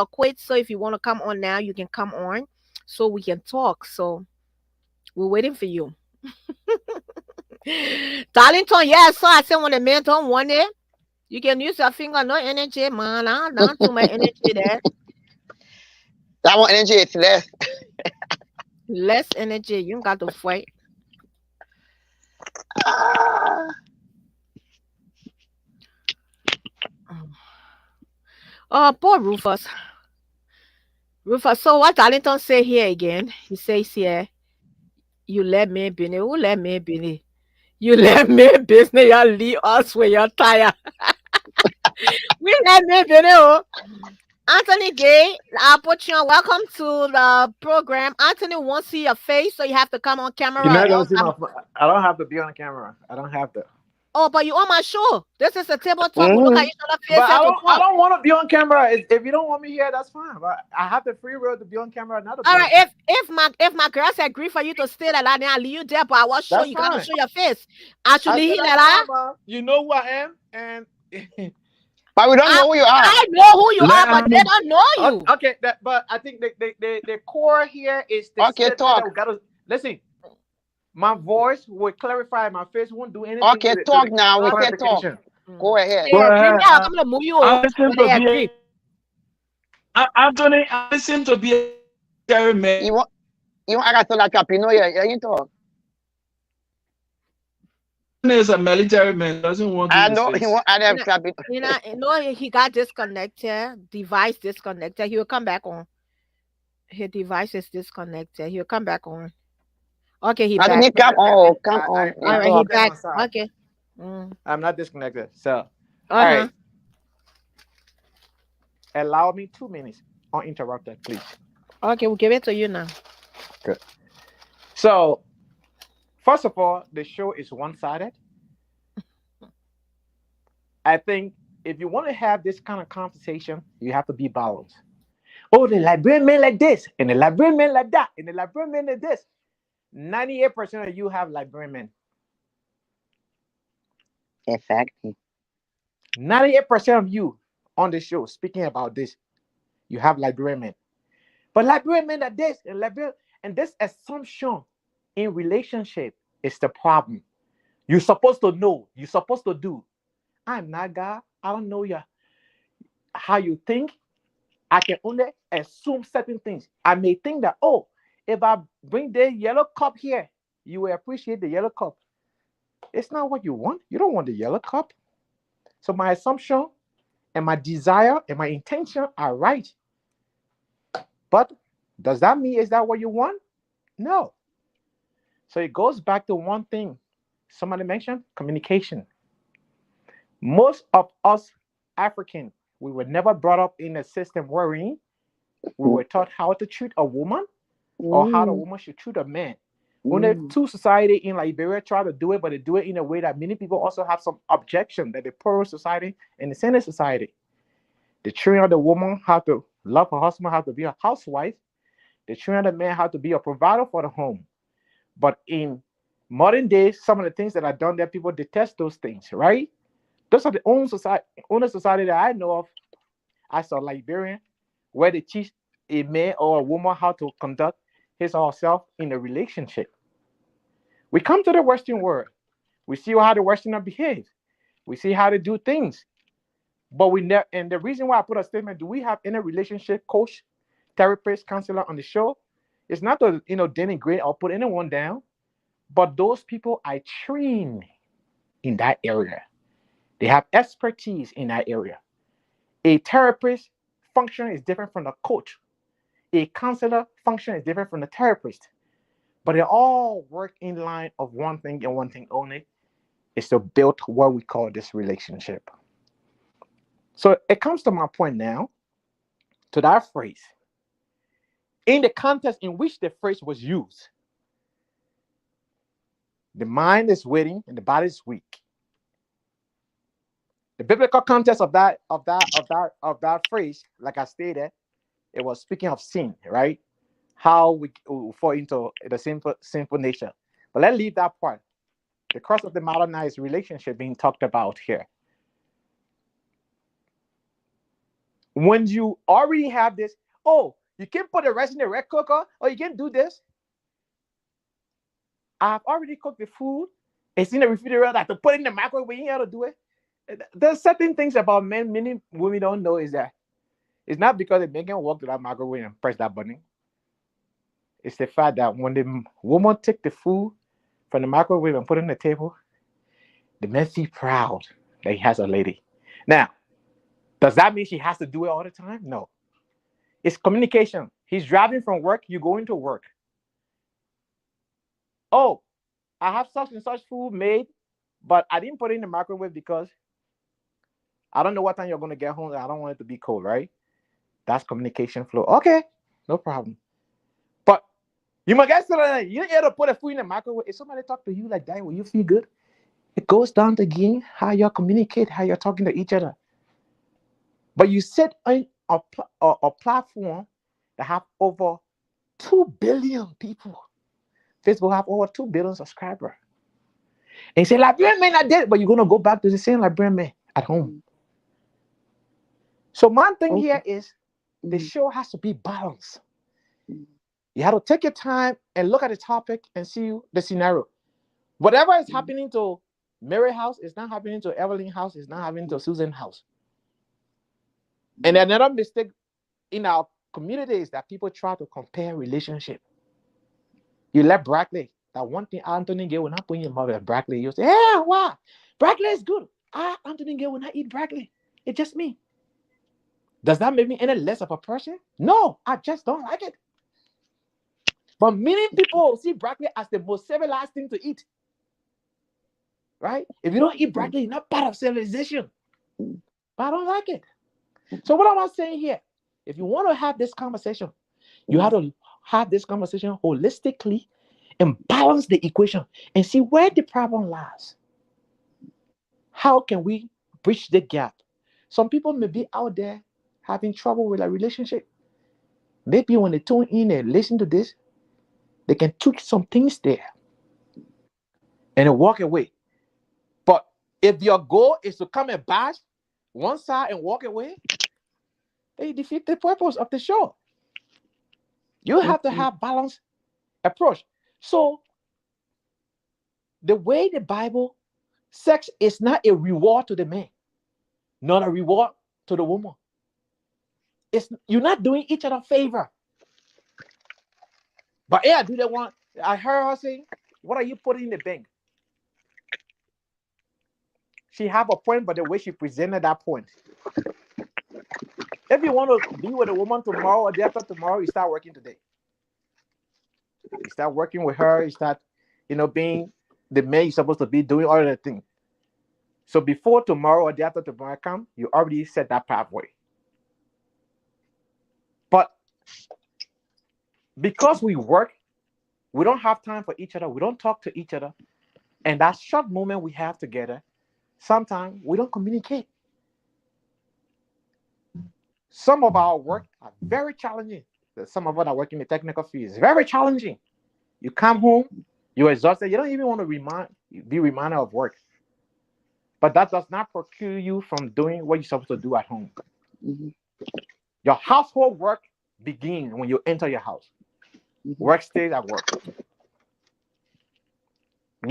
quit. So if you want to come on now, you can come on so we can talk. So we're waiting for you. Darlington, yeah, so I said when the men don't want it, you can use your finger, no energy, man. Not too much energy there. That one energy is less. Less energy. You got to fight. Oh, poor Rufus. So what Darlington say here again? He says here, you let me be. Who let me be? You let me business. You leave us when you're tired. We let me be. Anthony Day, I'll put you on. Welcome to the program. Anthony won't see your face, so you have to come on camera You're or not gonna else see I'm. my. I don't have to be on camera. I don't have to. Oh, but you on my show. This is a table talk. We look at Mm-hmm. each other But face here to I talk. don't want to be on camera. If you don't want me here, that's fine. But I have the free will to be on camera or not to All be on right, camera. if my girls agree for you to stay like that, then I'll leave you there. But I was sure That's you gotta fine. show your face. Actually, I said he like that's that. fine, man. You know who I am, and But we don't I know who you are. I know who you are, Let but they him, don't know you. okay. But I think the core here is the Okay, statement that talk. we gotta listen. My voice will clarify. My face won't do anything Okay, to talk the now. We can talk. clarification. Go ahead. They go agree ahead. now. I'm gonna move you I listen when to they agree. Anthony, I listen to be a military man. You want I got to like Capino here. Yeah, you talk. Anthony is a military man. Doesn't want to I use his know you face. want I You have know, Capino. he got disconnected. Device disconnected. He will come back on. His device is disconnected. He'll come back on. Okay, he I don't back. need come on. Come I on. You All I right, he talk. understand back. my side. Okay. Mm. I'm not disconnected. So, all Uh-huh. right. Allow me 2 minutes uninterrupted, please. Okay, we'll give it to you now. Good. So, first of all, the show is one-sided. I think if you want to have this kind of conversation, you have to be balanced. Oh, the Liberian men like this, and the Liberian men like that, and the Liberian men like this. 98% of you have Liberian men. Exactly. 98% of you on the show speaking about this, you have Liberian men. But Liberian men are this, and Liberian, and this assumption in relationship is the problem. You're supposed to know. You're supposed to do. I'm not God. I don't know you how you think. I can only assume certain things. I may think that, oh, if I bring the yellow cup here, you will appreciate the yellow cup. It's not what you want. You don't want the yellow cup. So my assumption and my desire and my intention are right. But does that mean is that what you want? No. So it goes back to one thing somebody mentioned, communication. Most of us African, we were never brought up in a system wherein we were taught how to treat a woman or how the woman should treat a man. Only two society in Liberia try to do it, but they do it in a way that many people also have some objection that the poor society and the Senate society. They train the woman how to love her husband, how to be a housewife. They train the man how to be a provider for the home. But in modern days, some of the things that are done there, people detest those things, right? Those are the only society that I know of. I saw Liberian, where they teach a man or a woman how to conduct his or herself in a relationship. We come to the Western world. We see how the Westerner behave. We see how they do things. But we never, and the reason why I put a statement, do we have any relationship coach, therapist, counselor on the show? It's not to, denigrate or put anyone down, but those people are trained in that area. They have expertise in that area. A therapist function is different from a coach. A counselor function is different from a therapist. But they all work in line of one thing and one thing only, is to build what we call this relationship. So it comes to my point now, to that phrase. In the context in which the phrase was used, the mind is waiting and the body is weak. The biblical context of that phrase, like I stated, it was speaking of sin, right? How we fall into the sinful nature. But let's leave that part. The crux of the matter now is relationship being talked about here. When you already have this, oh, you can put the rest in the red cooker, or you can do this. I've already cooked the food. It's in the refrigerator. I have to put it in the microwave. You have to do it. There's certain things about men many women don't know is that it's not because the man can walk to that microwave and press that button. It's the fact that when the woman take the food from the microwave and put it on the table, the man feel proud that he has a lady. Now, does that mean she has to do it all the time? No. It's communication. He's driving from work, you going to work. Oh, I have such and such food made, but I didn't put it in the microwave because I don't know what time you're going to get home. I don't want it to be cold, right? That's communication flow. Okay, no problem. But you might get something. You ever put a food in the microwave? If somebody talk to you like that, will you feel good? It goes down to again how you communicate, how you're talking to each other. But you sit on a platform that have over 2 billion people. Facebook have over 2 billion subscribers. And you say, Liberian man, I did, but you're going to go back to the same Liberian man at home. So my thing here is the show has to be balanced. You have to take your time and look at the topic and see the scenario. Whatever is happening to Mary House is not happening to Evelyn House, it's not happening to Susan House. And another mistake in our community is that people try to compare relationship. You let Brackley, that one thing Anthony Gay will not put in your mouth at Brackley. You say, yeah, wow, Brackley is good. Anthony Gay will not eat Brackley. It's just me. Does that make me any less of a person? No, I just don't like it. But many people see broccoli as the most civilized thing to eat. Right? If you don't eat broccoli, you're not part of civilization. But I don't like it. So what am I saying here? If you want to have this conversation, you have to have this conversation holistically and balance the equation and see where the problem lies. How can we bridge the gap? Some people may be out there having trouble with a relationship. Maybe when they tune in and listen to this, they can tweak some things there and then walk away. But if your goal is to come and bash one side and walk away, they defeat the purpose of the show. You have to have balanced approach. So the way the Bible, sex is not a reward to the man, not a reward to the woman. You're not doing each other a favor. But yeah, do they want? I heard her saying, "What are you putting in the bank?" She have a point, but the way she presented that point. If you want to be with a woman tomorrow or the day after tomorrow, you start working today. You start working with her. You start, being the man you're supposed to be, doing all of the things. So before tomorrow or the day after tomorrow come, you already set that pathway. But because we work, we don't have time for each other. We don't talk to each other. And that short moment we have together, sometimes we don't communicate. Some of our work are very challenging. Some of us are working in the technical field. It's very challenging. You come home, you're exhausted. You don't even want to be reminded of work. But that does not preclude you from doing what you're supposed to do at home. Mm-hmm. Your household work begins when you enter your house. Mm-hmm. Work stays at work.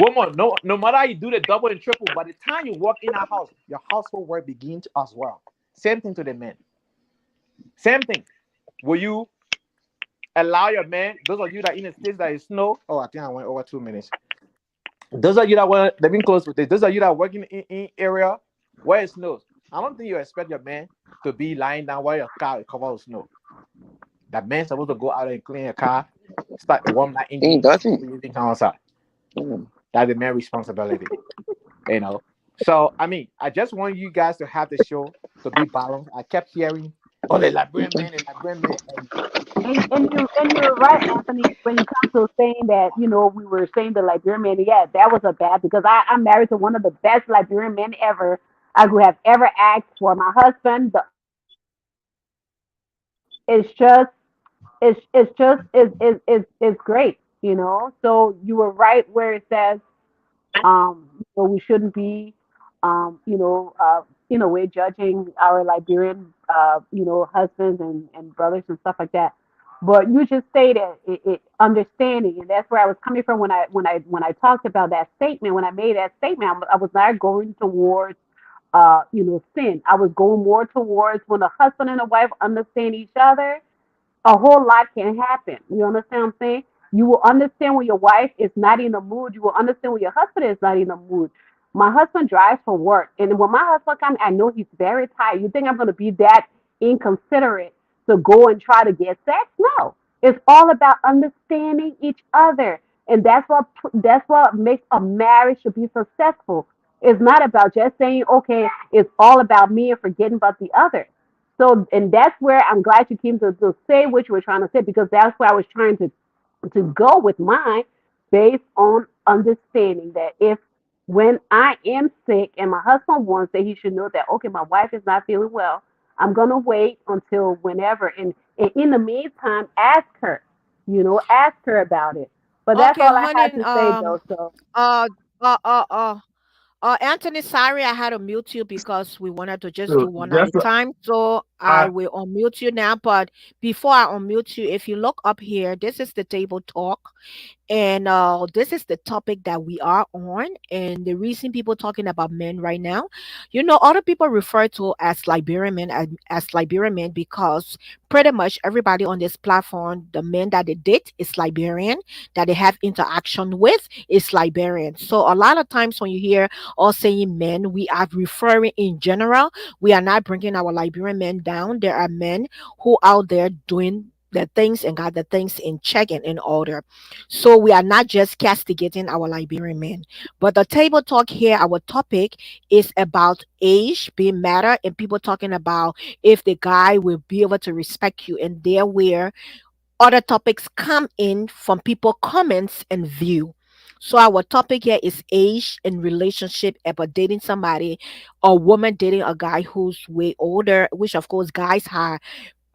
Woman, no matter how you do the double and triple, by the time you walk in our house, your household work begins as well. Same thing to the men. Same thing. Will you allow your man, those of you that in the states that is snow, I think I went over 2 minutes. Those of you that want to be close with this, those of you that are working in area where it snows, I don't think you expect your man to be lying down while your car is covered with snow. That man's supposed to go out and clean your car, start to warm that engine. That's the man's responsibility. So I just want you guys to have the show to be balanced. I kept hearing, the Liberian man and Liberian man. And you're right, Anthony, when it comes to saying that, we were saying the Liberian man, yeah, that was a bad, because I'm married to one of the best Liberian men ever I could have ever asked for. My husband, it's great, So you were right where it says, we shouldn't be, in a way judging our Liberian, husbands and brothers and stuff like that. But you just stated it understanding, and that's where I was coming from when I talked about that statement. When I made that statement, I was not going towards, sin. I was going more towards when a husband and a wife understand each other, a whole lot can happen. You understand what I'm saying? You will understand when your wife is not in the mood. You will understand when your husband is not in the mood. My husband drives for work, and when my husband comes, I know he's very tired. You think I'm going to be that inconsiderate to go and try to get sex? No. It's all about understanding each other, and that's what makes a marriage to be successful. It's not about just saying, okay, it's all about me and forgetting about the other. So, and that's where I'm glad you came to say what you were trying to say, because that's where I was trying to go with mine, based on understanding that if when I am sick and my husband wants that, he should know that, okay, my wife is not feeling well. I'm going to wait until whenever. And in the meantime, ask her about it. But that's Okay, all I honey. had to say, though. So, Uh, uh, uh, uh, Anthony, sorry, I had to mute you because we wanted to just do So one at a just time. So I will unmute you now. But before I unmute you, if you look up here, this is the table talk. And this is the topic that we are on. And the reason people talking about men right now, other people refer to as Liberian men, as Liberian men, because pretty much everybody on this platform, the men that they date is Liberian, that they have interaction with is Liberian. So a lot of times when you hear us saying men, we are referring in general. We are not bringing our Liberian men down. There are men who out there doing the things and got the things in check and in order. So we are not just castigating our Liberian men. But the table talk here, our topic is about age being matter, and people talking about if the guy will be able to respect you. And there where other topics come in from people comments and view. So our topic here is age and relationship, about dating somebody, a woman dating a guy who's way older, which of course guys have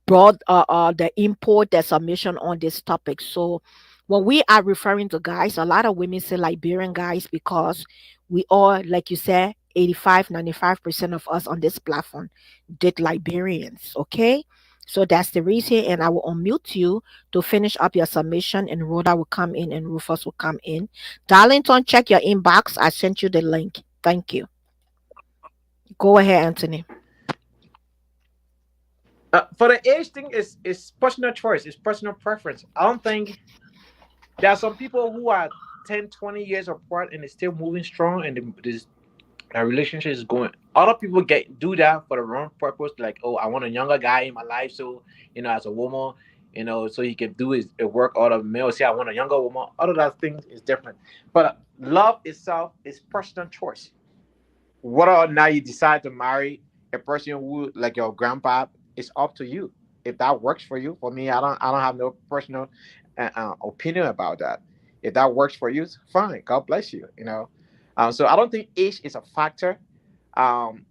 brought the import, the submission on this topic. So when we are referring to guys, a lot of women say Liberian guys because we all, like you said, 85-95% of us on this platform did Liberians. Okay. So that's the reason, and I will unmute you to finish up your submission, and Rhoda will come in and Rufus will come in. Darlington, check your inbox. I sent you the link. Thank you. Go ahead, Anthony. For the age thing, is personal choice, it's personal preference. I don't think there are some people who are 10, 20 years apart and they're still moving strong, and their relationship is going. Other people do that for the wrong purpose, like, oh, I want a younger guy in my life, so as a woman, so he can do his work. Out of male, say I want a younger woman. All of that things is different, but love itself is personal choice. Whether or not you decide to marry a person who, like your grandpa, it's up to you. If that works for you, for me, I don't have no personal opinion about that. If that works for you, fine. God bless you. So I don't think age is a factor.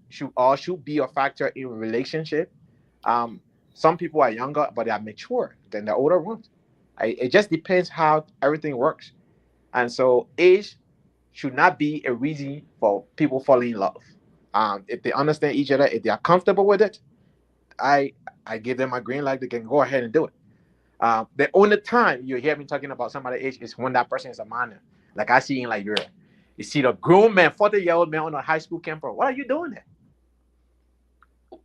Should be a factor in a relationship. Some people are younger, but they are mature than the older ones. It just depends how everything works, and so age should not be a reason for people falling in love. If they understand each other, if they are comfortable with it, I give them a green light. They can go ahead and do it. The only time you hear me talking about somebody's age is when that person is a minor. Like I see in Liberia. You see the grown man, 40-year-old man on a high school campus. What are you doing there?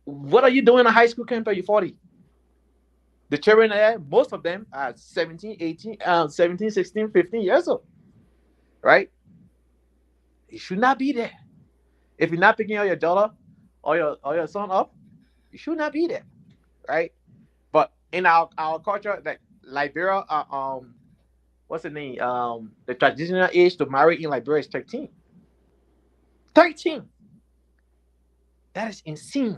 What are you doing on a high school campus? You're 40. The children there, most of them are 17, 18, 17, 16, 15 years old. Right? You should not be there. If you're not picking up your daughter or your son up, you should not be there. Right? But in our culture, like Liberia, what's the name? The traditional age to marry in Liberia is 13. 13. That is insane.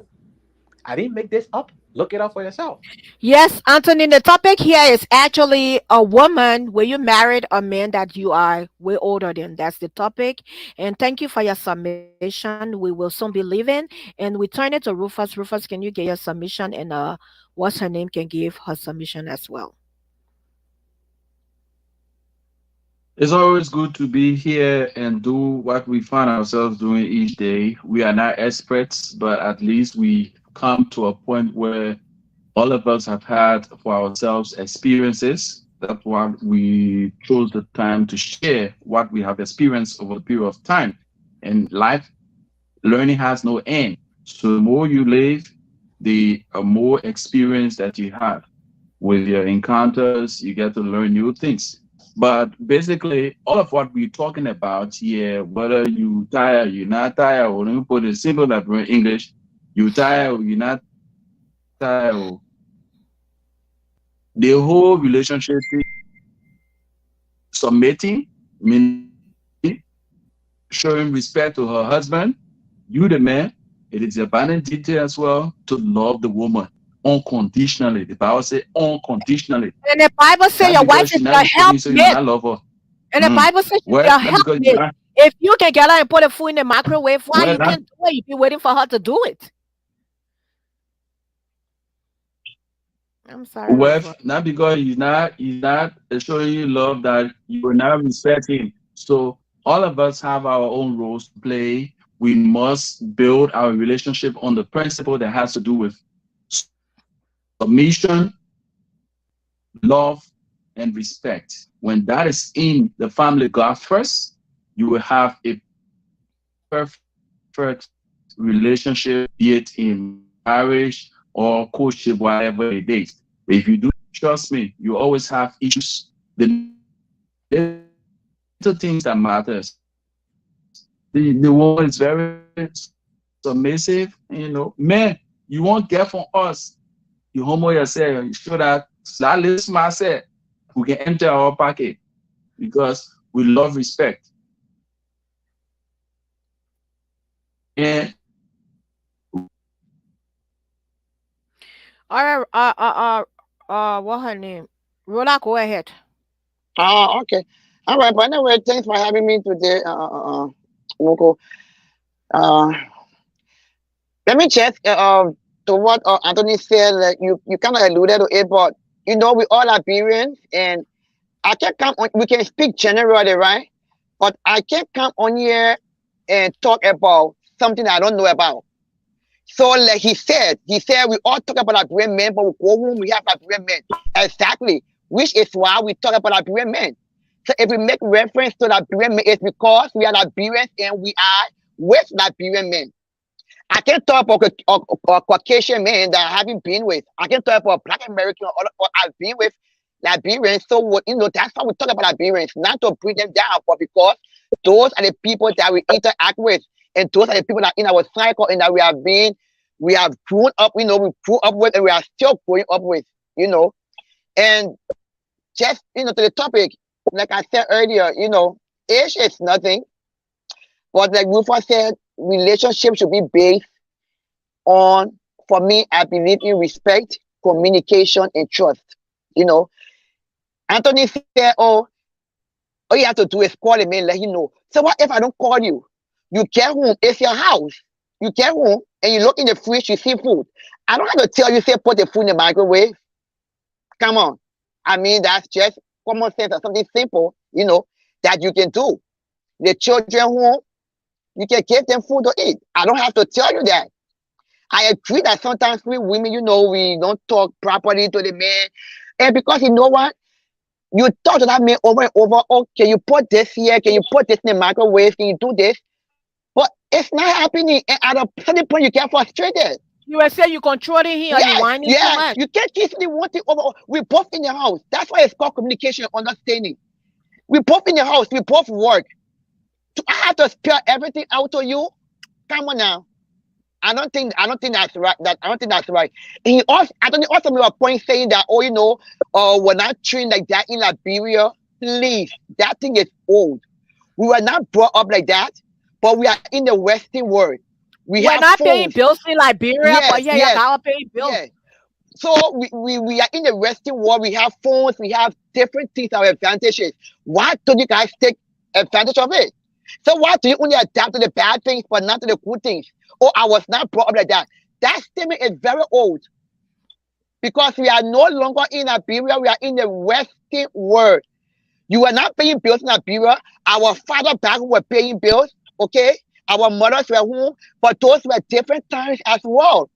I didn't make this up. Look it up for yourself. Yes, Anthony, the topic here is actually a woman where you married a man that you are way older than. That's the topic. And thank you for your submission. We will soon be leaving. And we turn it to Rufus. Rufus, can you get your submission? And what's her name can give her submission as well. It's always good to be here and do what we find ourselves doing each day. We are not experts, but at least we come to a point where all of us have had for ourselves experiences. That's why we chose the time to share what we have experienced over a period of time. In life, learning has no end. So the more you live, the more experience that you have. With your encounters, you get to learn new things. But basically, all of what we're talking about here, whether you tired, you're not tired, or let me put it simple like in English, you tired or you're not tired, the whole relationship submitting, meaning showing respect to her husband, you the man, It is a binding duty as well to love the woman unconditionally. The Bible says unconditionally. And the Bible says your wife is your helpmate. So you not love her. And the Bible says she's your helpmate. If you can get her and put the food in the microwave, why you can't do it? You be waiting for her to do it. I'm sorry. Well, not because he's not showing you love that you will not respect him. So all of us have our own roles to play. We must build our relationship on the principle that has to do with submission, love, and respect. When that is in the family God first, you will have a perfect relationship, be it in marriage or courtship, whatever it is. If you do, trust me, you always have issues. The little things that matters. The woman is very submissive, you know. Man, you won't get from us. You homo yourself, you show that little myself, we can enter our pocket because we love respect. And all right, what's her name? Rola, go ahead. Okay. All right, but anyway, thanks for having me today, Woko. Let me check to what Anthony said. Like you kind of alluded to it, but you know, we all are Liberians, and I can't come on. We can speak generally, right? But I can't come on here and talk about something I don't know about. So, like he said, we all talk about Liberian men, but we go home, we have Liberian men. Exactly, which is why we talk about Liberian men. So, if we make reference to Liberian men, it's because we are Liberians and we are with Liberian men. I can't talk about a Caucasian man that I haven't been with. I can't talk about Black American or I've been with Liberians. So, that's how we talk about Liberians, not to bring them down, but because those are the people that we interact with. And those are the people that are in our cycle and that we have grown up, we grew up with and we are still growing up with, And just, to the topic, like I said earlier, age is nothing. But like Rufus said, relationships should be based on, for me, I believe in respect, communication, and trust. Anthony said, all you have to do is call him and let him know. So what if I don't call you? You get home, it's your house. You get home and you look in the fridge, you see food. I don't have to tell you, say, put the food in the microwave. Come on. I mean, that's just common sense or something simple, that you can do. The children home, you can give them food to eat. I don't have to tell you that. I agree that sometimes we women, we don't talk properly to the man. And because you know what? You talk to that man over and over, can you put this here? Can you put this in the microwave? Can you do this? But it's not happening. And at a certain point, you get frustrated. You will say you controlling him or you whining too much. You can't keep the one thing over. We're both in the house. That's why it's called communication, understanding. We're both in the house. We both work. Do I have to spell everything out to you? Come on now. I don't think that's right. I don't think that's right. And I don't also made a point saying that, we're not trained like that in Liberia. Please, that thing is old. We were not brought up like that, but we are in the Western world. We're not paying bills in Liberia, but you gotta pay bills. Yeah. So we are in the Western world. We have phones. We have different things, our advantages. Why don't you guys take advantage of it? So why do you only adapt to the bad things but not to the good things? I was not brought up like that. That statement is very old. Because we are no longer in Liberia, we are in the Western world. You are not paying bills in Liberia. Our father back were paying bills, okay? Our mothers were home, but those were different times as well.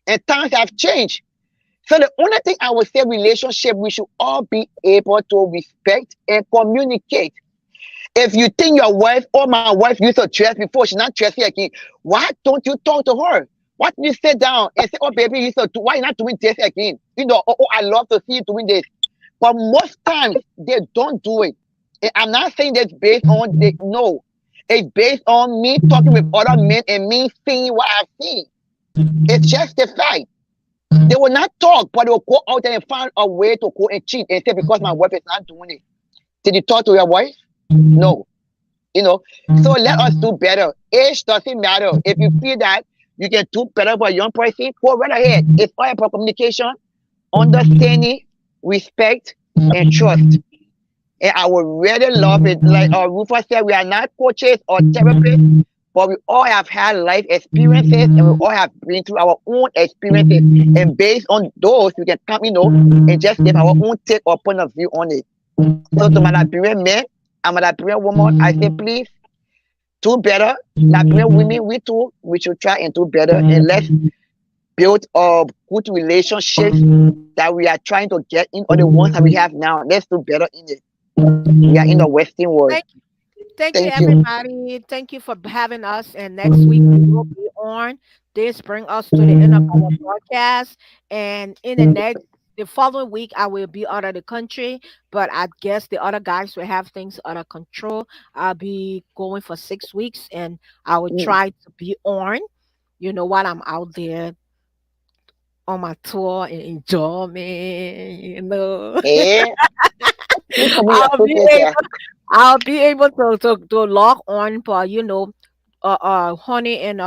And times have changed. So the only thing I would say, relationship, we should all be able to respect and communicate. If you think your wife or my wife used to dress before, she's not dressing again, why don't you talk to her? Why don't you sit down and say, baby, you used to do, why you not doing this again? I love to see you doing this. But most times, they don't do it. And I'm not saying that's based on, no. It's based on me talking with other men and me seeing what I've seen. It's just the fact. They will not talk, but they will go out there and find a way to go and cheat and say, because my wife is not doing it. Did you talk to your wife? No. So let us do better. Age doesn't matter. If you feel that you can do better for a young person, go right ahead. It's all about communication, understanding, respect, and trust. And I would really love it. Like Rufus said, we are not coaches or therapists, but we all have had life experiences and we all have been through our own experiences. And based on those, we can come, and just give our own take or point of view on it. So to my Liberian men and my Liberian woman, I say, please do better. Liberian women, we should try and do better. And let's build a good relationships that we are trying to get in, or the ones that we have now. Let's do better in it. We are in the Western world. Thank you, everybody. Thank you for having us. And next week we will be on. This brings us to the end of our broadcast. And in the following week, I will be out of the country, but I guess the other guys will have things under control. I'll be going for 6 weeks, and I will try to be on, while I'm out there on my tour and enjoy me, Yeah. I'll be able to log on, but Honey and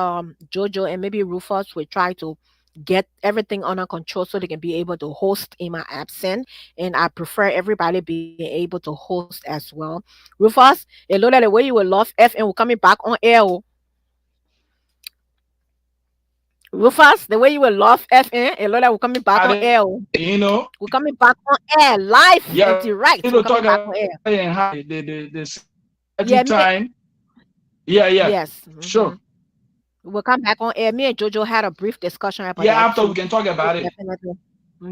Jojo and maybe Rufus will try to get everything under control so they can be able to host in my absence. And I prefer everybody being able to host as well. Rufus, it looked like the way you will love FM will coming back on air. Rufus, the way you will love FM, it looked like we're coming back on air. We're coming back on air live and direct. We're coming back on air. The time. Yes. Sure. We'll come back on air. Me and Jojo had a brief discussion about that. Yeah, after we can talk about it. Definitely.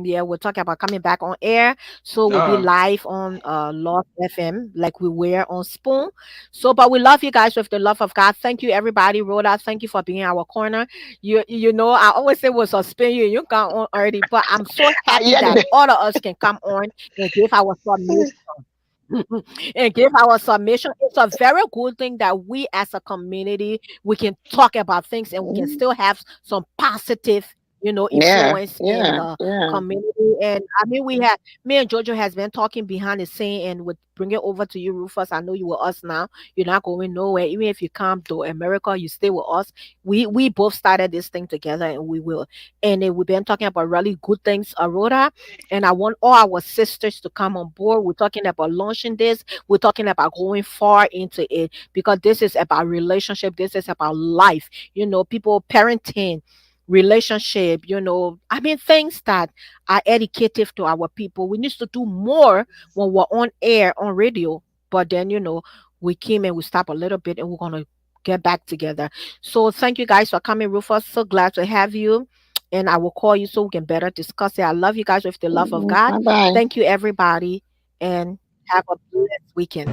Yeah, we'll talk about coming back on air. So we'll be live on Love FM like we were on Spoon. So, but we love you guys with the love of God. Thank you, everybody. Rhoda, thank you for being in our corner. You know, I always say we'll suspend you. You got on already, but I'm so happy that all of us can come on and give our submission. And give our submission. It's a very good thing that we as a community, we can talk about things and we can still have some positive influence in the community. And I mean, me and Jojo has been talking behind the scene, and would bring it over to you, Rufus. I know you with us now. You're not going nowhere. Even if you come to America, you stay with us. We both started this thing together, and we will. And we've been talking about really good things, Aurora. And I want all our sisters to come on board. We're talking about launching this. We're talking about going far into it, because this is about relationship. This is about life. People parenting, relationship, I mean, things that are educative to our people. We need to do more when we're on air, on radio. But then, we came and we stopped a little bit, and we're going to get back together. So thank you guys for coming, Rufus. So glad to have you. And I will call you so we can better discuss it. I love you guys with the love of God. Bye-bye. Thank you, everybody. And have a blessed weekend.